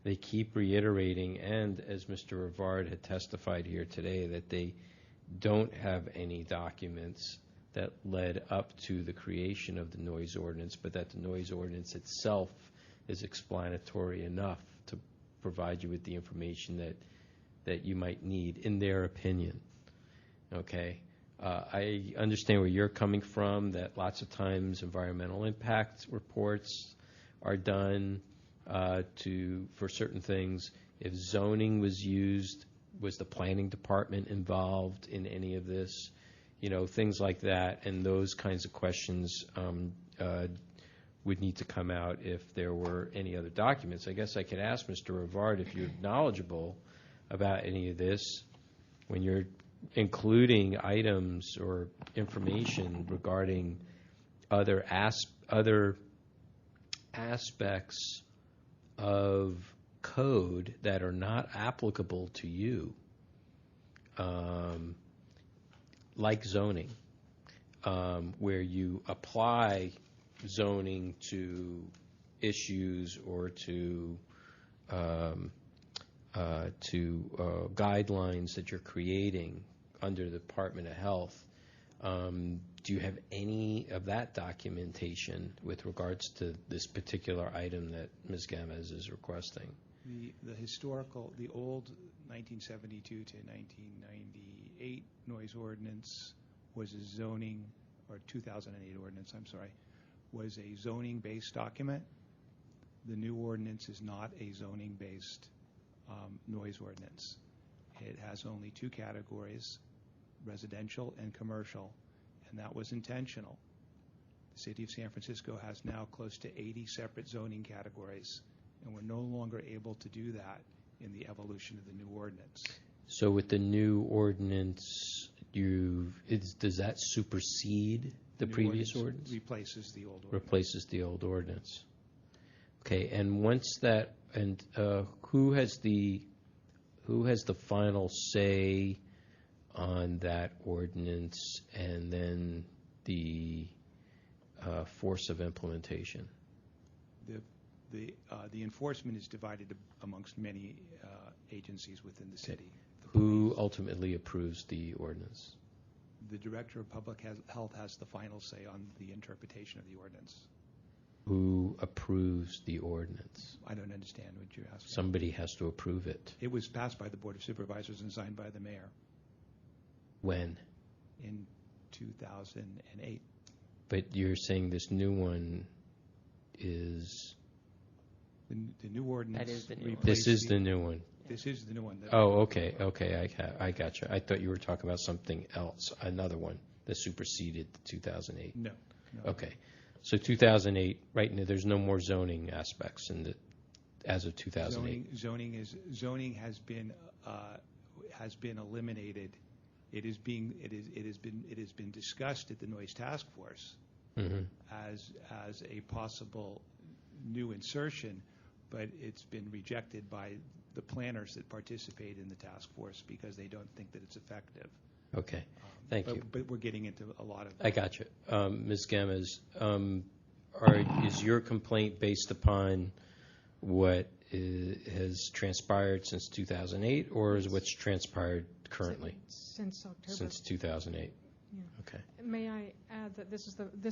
I: they keep reiterating, and as Mr. Rivard had testified here today, that they don't have any documents that led up to the creation of the noise ordinance, but that the noise ordinance itself is explanatory enough to provide you with the information that you might need, in their opinion. Okay? I understand where you're coming from, that lots of times environmental impact reports are done for certain things. If zoning was used, was the planning department involved in any of this? Things like that, and those kinds of questions would need to come out if there were any other documents. I guess I could ask Mr. Rivard if you're knowledgeable about any of this when you're including items or information regarding other aspects of code that are not applicable to you, like zoning, where you apply zoning to issues or to guidelines that you're creating under the Department of Health. Do you have any of that documentation with regards to this particular item that Ms. Gamez is requesting?
S: The old 1972 to 1998 noise ordinance was a zoning, or 2008 ordinance, I'm sorry, was a zoning-based document. The new ordinance is not a zoning-based noise ordinance. It has only two categories, residential and commercial, and that was intentional. The city of San Francisco has now close to 80 separate zoning categories, and we're no longer able to do that in the evolution of the new ordinance.
I: So with the new ordinance, does that supersede the previous ordinance?
S: Replaces the old ordinance.
I: Replaces the old ordinance. Okay, and once that, and who has the final say on that ordinance and then the force of implementation?
S: The enforcement is divided amongst many agencies within the city.
I: Who ultimately approves the ordinance?
S: The Director of Public Health has the final say on the interpretation of the ordinance.
I: Who approves the ordinance?
S: I don't understand what you're asking.
I: Somebody has to approve it.
S: It was passed by the Board of Supervisors and signed by the mayor.
I: When?
S: In 2008.
I: But you're saying this new one is...
S: The new ordinance...
P: That is the new one.
I: This is the new one.
S: This is the new one.
I: Oh, okay, I got you. I thought you were talking about something else, another one that superseded the 2008.
S: No.
I: Okay, so 2008, right now, there's no more zoning aspects as of 2008.
S: Zoning has been eliminated. It has been discussed at the Noise Task Force as a possible new insertion, but it's been rejected by the planners that participate in the task force because they don't think that it's effective.
I: Okay, thank you.
S: But we're getting into a lot of...
I: I got you. Ms. Gamez, is your complaint based upon what has transpired since 2008, or is what's transpired currently?
R: Since October.
I: Since 2008.
R: Yeah.
I: Okay.
R: May I add that this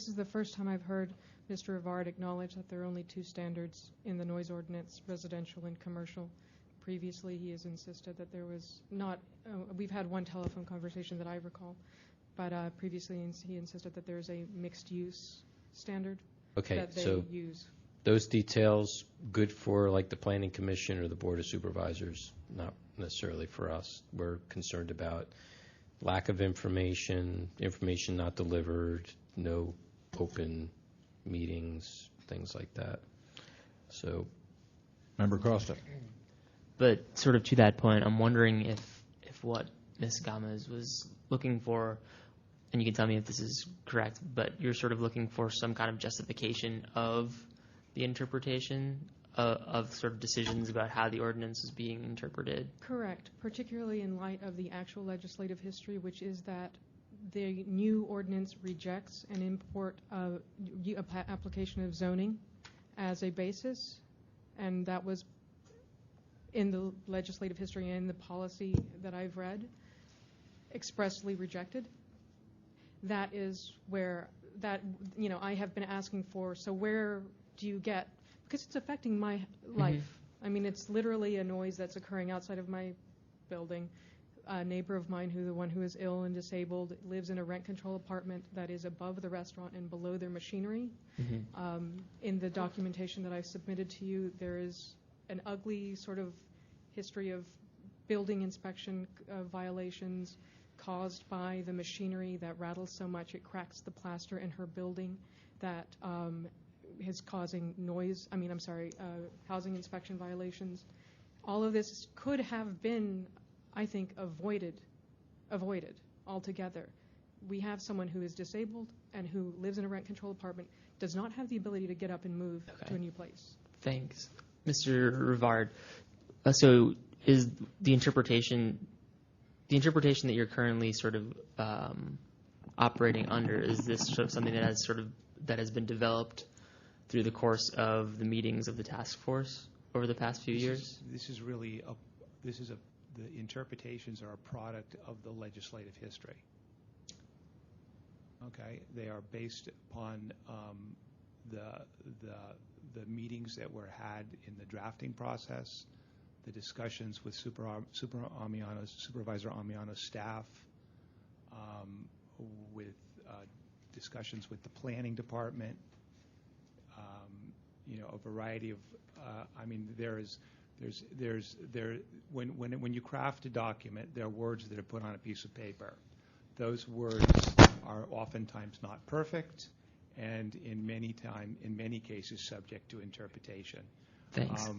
R: is the first time I've heard Mr. Rivard acknowledge that there are only two standards in the noise ordinance, residential and commercial. Previously, he has insisted that there was not, we've had one telephone conversation that I recall, but previously he insisted that there's a mixed use standard that they use.
I: Those details, good for like the Planning Commission or the Board of Supervisors, not necessarily for us. We're concerned about lack of information, information not delivered, no open meetings, things like that. So,
A: Member Costa.
P: But sort of to that point, I'm wondering if what Ms. Gamez was looking for, and you can tell me if this is correct, but you're sort of looking for some kind of justification of the interpretation of sort of decisions about how the ordinance is being interpreted.
R: Correct, particularly in light of the actual legislative history, which is that the new ordinance rejects an import of application of zoning as a basis, and that was in the legislative history and the policy that I've read expressly rejected. That is where that, I have been asking for, so where do you get, because it's affecting my life. I mean, it's literally a noise that's occurring outside of my building. A neighbor of mine, the one who is ill and disabled, lives in a rent-control apartment that is above the restaurant and below their machinery. In the documentation that I submitted to you, there is an ugly sort of history of building inspection violations caused by the machinery that rattles so much it cracks the plaster in her building, that is causing housing inspection violations. All of this could have been, I think, avoided altogether. We have someone who is disabled and who lives in a rent-control apartment, does not have the ability to get up and move to a new place.
P: Thanks. Mr. Rivard, so is the interpretation that you're currently sort of operating under, is this sort of something that has been developed through the course of the meetings of the task force over the past few years?
S: The interpretations are a product of the legislative history. Okay, they are based upon the meetings that were had in the drafting process, the discussions with Supervisor Amiano's staff, with discussions with the planning department, a variety of. When you craft a document, there are words that are put on a piece of paper. Those words are oftentimes not perfect, and in many cases subject to interpretation.
P: Thanks.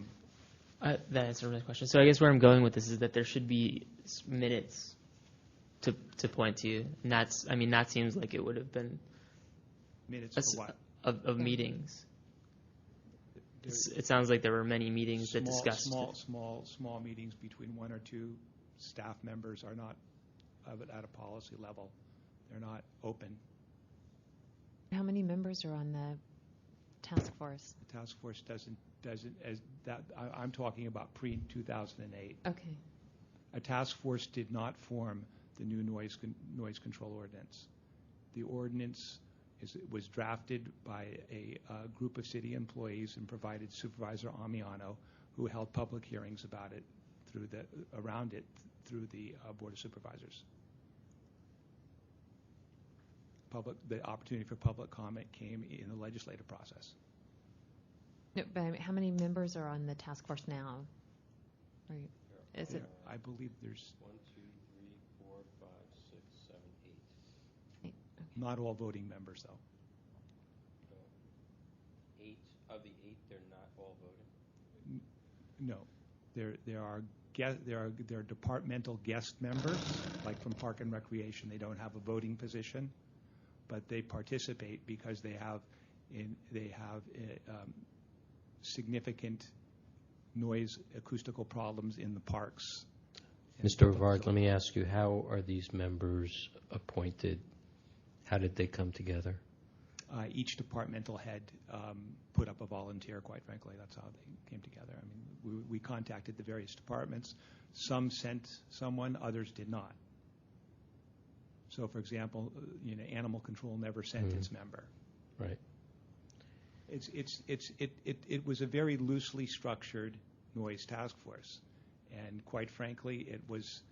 P: That answers my question. So I guess where I'm going with this is that there should be minutes to point to, and that seems like it would have been
S: minutes for what?
P: Of meetings. It sounds like there were many meetings that discussed
S: small meetings between one or two staff members are not at a policy level. They're not open.
K: How many members are on the task force?
S: The task force doesn't as that. I'm talking about pre-2008.
K: Okay.
S: A task force did not form the new noise control ordinance. The ordinance was drafted by a group of city employees and provided Supervisor Amiano, who held public hearings about it through the Board of Supervisors. The opportunity for public comment came in the legislative process.
K: No, but how many members are on the task force now?
S: I believe there's
I: 1, 2, 3, 4, 5, 6, 7, 8.
K: Okay.
S: Not all voting members, though.
I: 8 of the 8, they're not all voting.
S: No, there are departmental guest members, like from Park and Recreation. They don't have a voting position, but they participate because they have significant noise acoustical problems in the parks.
I: Mr. Rivard, let me ask you, how are these members appointed? How did they come together?
S: Each departmental head put up a volunteer, quite frankly. That's how they came together. I mean, we contacted the various departments. Some sent someone, others did not. So, for example, animal control never sent its member.
I: Right.
S: It was a very loosely structured noise task force, and quite frankly, it was,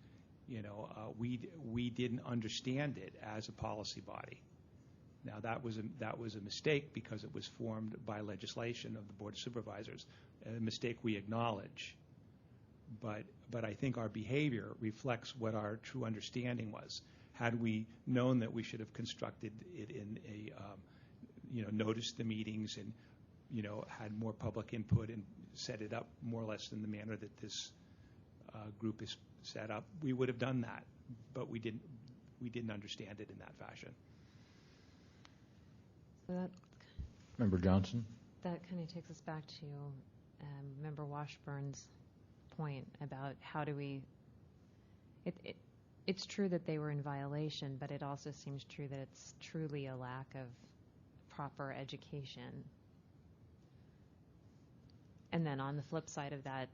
S: we didn't understand it as a policy body. Now that was a mistake because it was formed by legislation of the Board of Supervisors, a mistake we acknowledge. But I think our behavior reflects what our true understanding was. Had we known that we should have constructed it in a noticed the meetings and, had more public input and set it up more or less in the manner that this group is set up, we would have done that. But we didn't understand it in that fashion.
K: So
A: Member Johnson?
K: that kind of takes us back to Member Washburn's point about how do we. It's true that they were in violation, but it also seems true that it's truly a lack of proper education. And then on the flip side of that,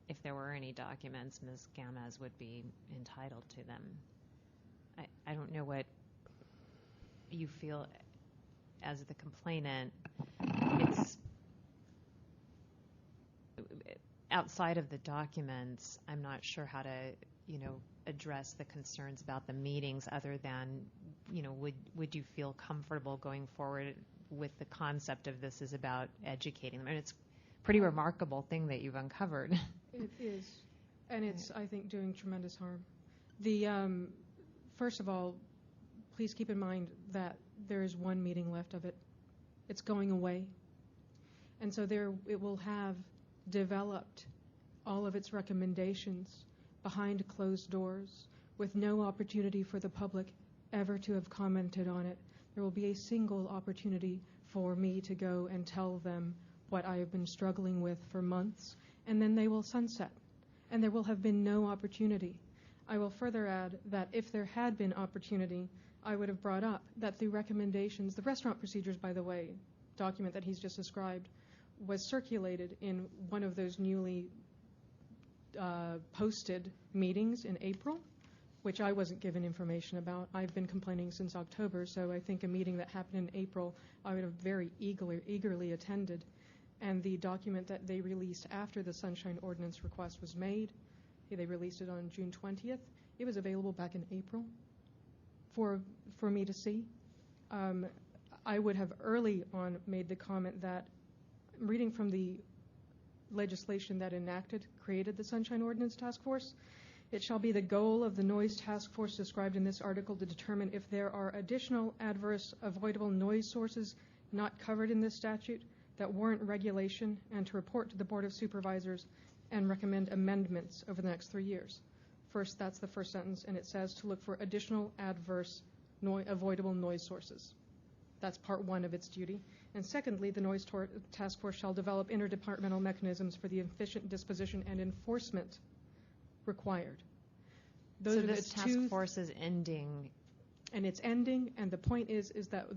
K: if there were any documents, Ms. Gamez would be entitled to them. I don't know what you feel as the complainant. outside of the documents, I'm not sure how to, address the concerns about the meetings other than, would you feel comfortable going forward with the concept of this is about educating them? And it's a pretty remarkable thing that you've uncovered.
R: It is, and it's, I think, doing tremendous harm. First of all, please keep in mind that there is one meeting left of it. It's going away. And so it will have developed all of its recommendations behind closed doors with no opportunity for the public ever to have commented on it. There will be a single opportunity for me to go and tell them what I have been struggling with for months, and then they will sunset, and there will have been no opportunity. I will further add that if there had been opportunity, I would have brought up that the recommendations, the restaurant procedures, by the way, document that he's just described, was circulated in one of those newly posted meetings in April, which I wasn't given information about. I've been complaining since October, so I think a meeting that happened in April I would have very eagerly attended. And the document that they released after the Sunshine Ordinance request was made, they released it on June 20th. It was available back in April for me to see. I would have early on made the comment that, reading from the legislation that created the Sunshine Ordinance Task Force, it shall be the goal of the noise task force described in this article to determine if there are additional adverse avoidable noise sources not covered in this statute that warrant regulation, and to report to the Board of Supervisors and recommend amendments over the next 3 years. First, that's the first sentence, and it says to look for additional adverse avoidable noise sources. That's part one of its duty. And secondly, the Noise Task Force shall develop interdepartmental mechanisms for the efficient disposition and enforcement required. Those
K: so
H: are
K: this
H: the
K: task force is ending.
R: And it's ending, and the point is that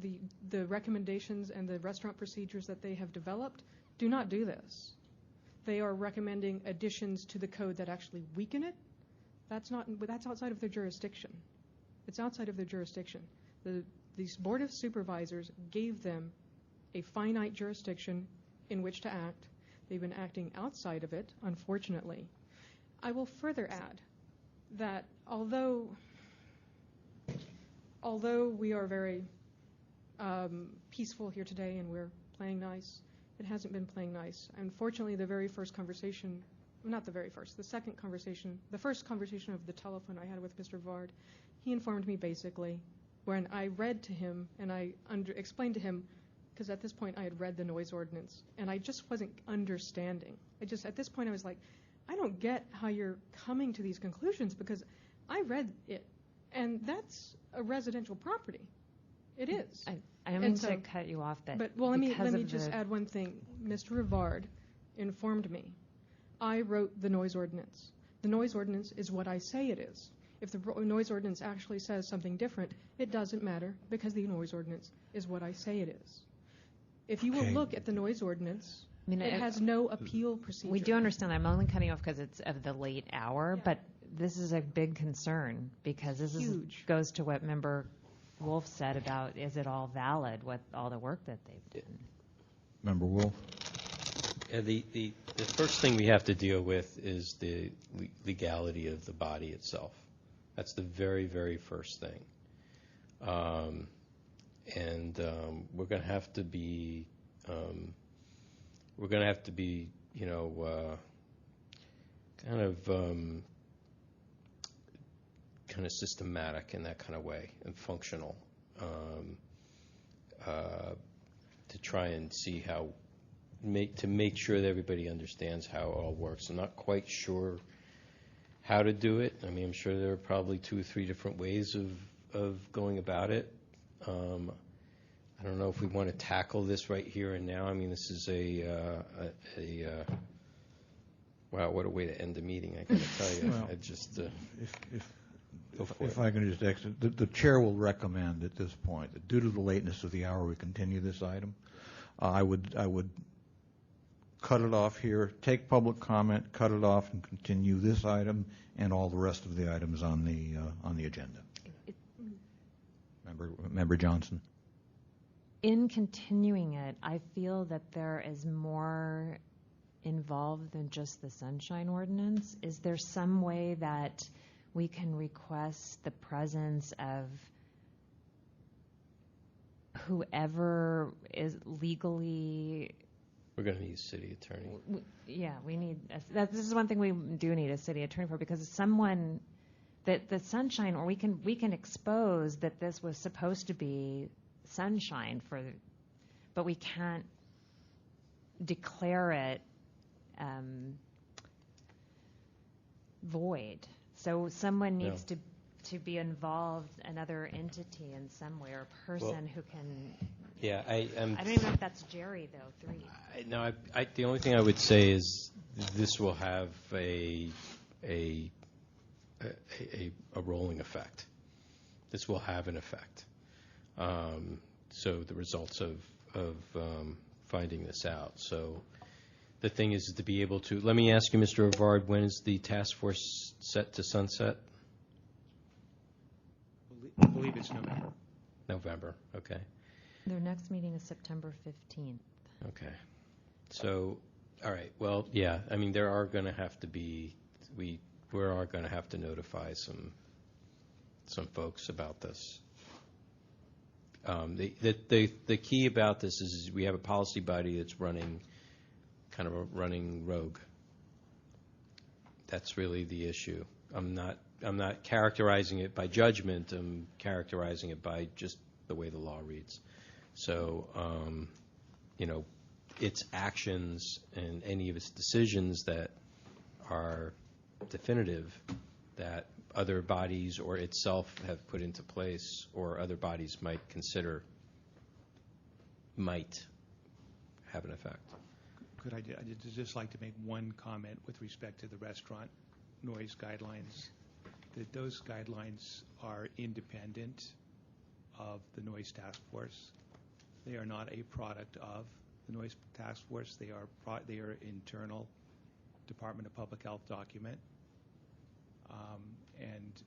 R: the recommendations and the restaurant procedures that they have developed do not do this. They are recommending additions to the code that actually weaken it. That's outside of their jurisdiction. It's outside of their jurisdiction. The Board of Supervisors gave them a finite jurisdiction in which to act. They've been acting outside of it, unfortunately. I will further add that although we are very peaceful here today and we're playing nice, it hasn't been playing nice. Unfortunately, the first conversation of the telephone I had with Mr. Vard, he informed me basically when I read to him and I explained to him, because at this point I had read the noise ordinance and I just wasn't understanding. At this point I was like, I don't get how you're coming to these conclusions because I read it, and that's a residential property. It is.
K: I don't mean to cut you off, but
R: let me just add one thing. Mr. Rivard informed me. I wrote the noise ordinance. The noise ordinance is what I say it is. If the noise ordinance actually says something different, it doesn't matter because the noise ordinance is what I say it is. If you will look at the noise ordinance, it has no appeal procedure.
K: We do understand that. I'm only cutting off because it's of the late hour, but this is a big concern because this goes to what Member Wolf said about is it all valid with all the work that they've done.
A: Member Wolf?
I: Yeah, the first thing we have to deal with is the legality of the body itself. That's the very, very first thing. We're going to have to be, kind of systematic in that kind of way and functional to try and see to make sure that everybody understands how it all works. I'm not quite sure how to do it. I mean, I'm sure there are probably 2 or 3 different ways of going about it. I don't know if we want to tackle this right here and now. I mean, this is wow, what a way to end the meeting, I got to tell you.
A: Well,
I: I just
A: if I can just exit, the chair will recommend at this point that due to the lateness of the hour, we continue this item. I would cut it off here, take public comment, cut it off, and continue this item and all the rest of the items on the agenda. Member Johnson.
K: In continuing it, I feel that there is more involved than just the sunshine ordinance? Is there some way that we can request the presence of whoever is legally?
I: We're going to need a city attorney.
K: We need. This is one thing we do need a city attorney for, because someone that the sunshine, or we can expose that this was supposed to be sunshine but we can't declare it void. So someone needs to be involved, another entity in some way, or a person who can.
I: Yeah, I
K: don't even know if that's Jerry though. 3.
I: No, the only thing I would say is this will have a rolling effect. This will have an effect. So the results of finding this out. So the thing is to be able to. Let me ask you, Mr. Avard, when is the task force set to sunset?
S: I believe it's November.
I: November. Okay.
K: Their next meeting is September 15th.
I: Okay. So, all right. Well, yeah. I mean, there are going to have to be. We are going to have to notify some folks about this. The key about this is we have a policy body that's running rogue. That's really the issue. I'm not characterizing it by judgment. I'm characterizing it by just the way the law reads. So, its actions and any of its decisions that are definitive that other bodies or itself have put into place or other bodies might consider might have an effect.
S: Could I'd just like to make one comment with respect to the restaurant noise guidelines, that those guidelines are independent of the noise task force. They are not a product of the noise task force. They are internal Department of Public Health document.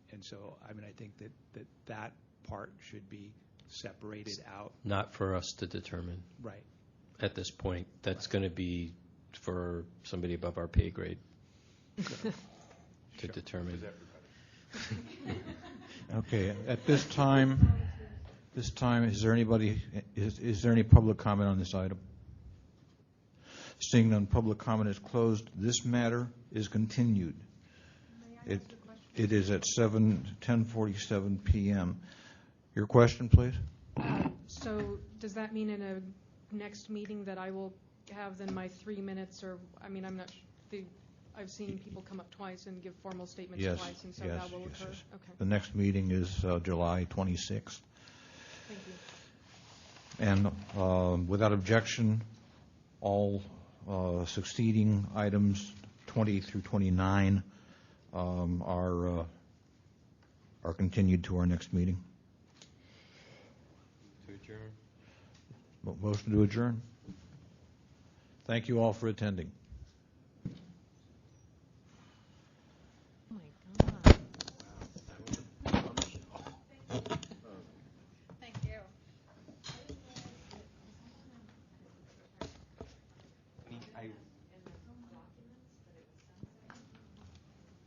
S: And so, I mean, I think that part should be separated out.
I: Not for us to determine.
S: Right.
I: At this point, that's going to be for somebody above our pay grade to determine.
A: Okay. At this time, is there any public comment on this item? Seeing none, public comment is closed. This matter is continued. It is at 10:47 p.m. Your question, please?
R: So does that mean in a next meeting that I will have then my 3 minutes, or, I mean, I'm not sure. I've seen people come up twice and give formal statements twice, and so that will occur?
A: Yes.
R: Okay.
A: The next meeting is July 26th.
R: Thank you.
A: And without objection, all succeeding items 20 through 29 are continued to our next meeting.
I: To adjourn.
A: Motion to adjourn. Thank you all for attending.
C: Thank you.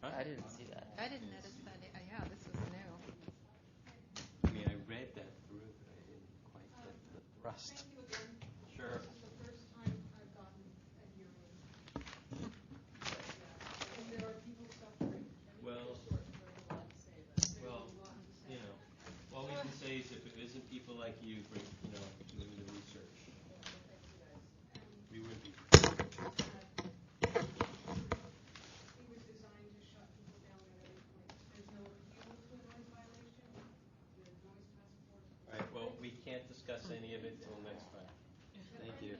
P: I didn't see that.
C: I didn't notice that. Yeah, this was new.
I: I mean, I read that through, but I didn't quite get the thrust.
R: Thank you again.
I: Sure.
R: This is the first time I've gotten a hearing. And there are people suffering.
I: Well, all we can say is if it isn't people like you, doing the research, we would be. All right, well, we can't discuss any of it until next time. Thank you.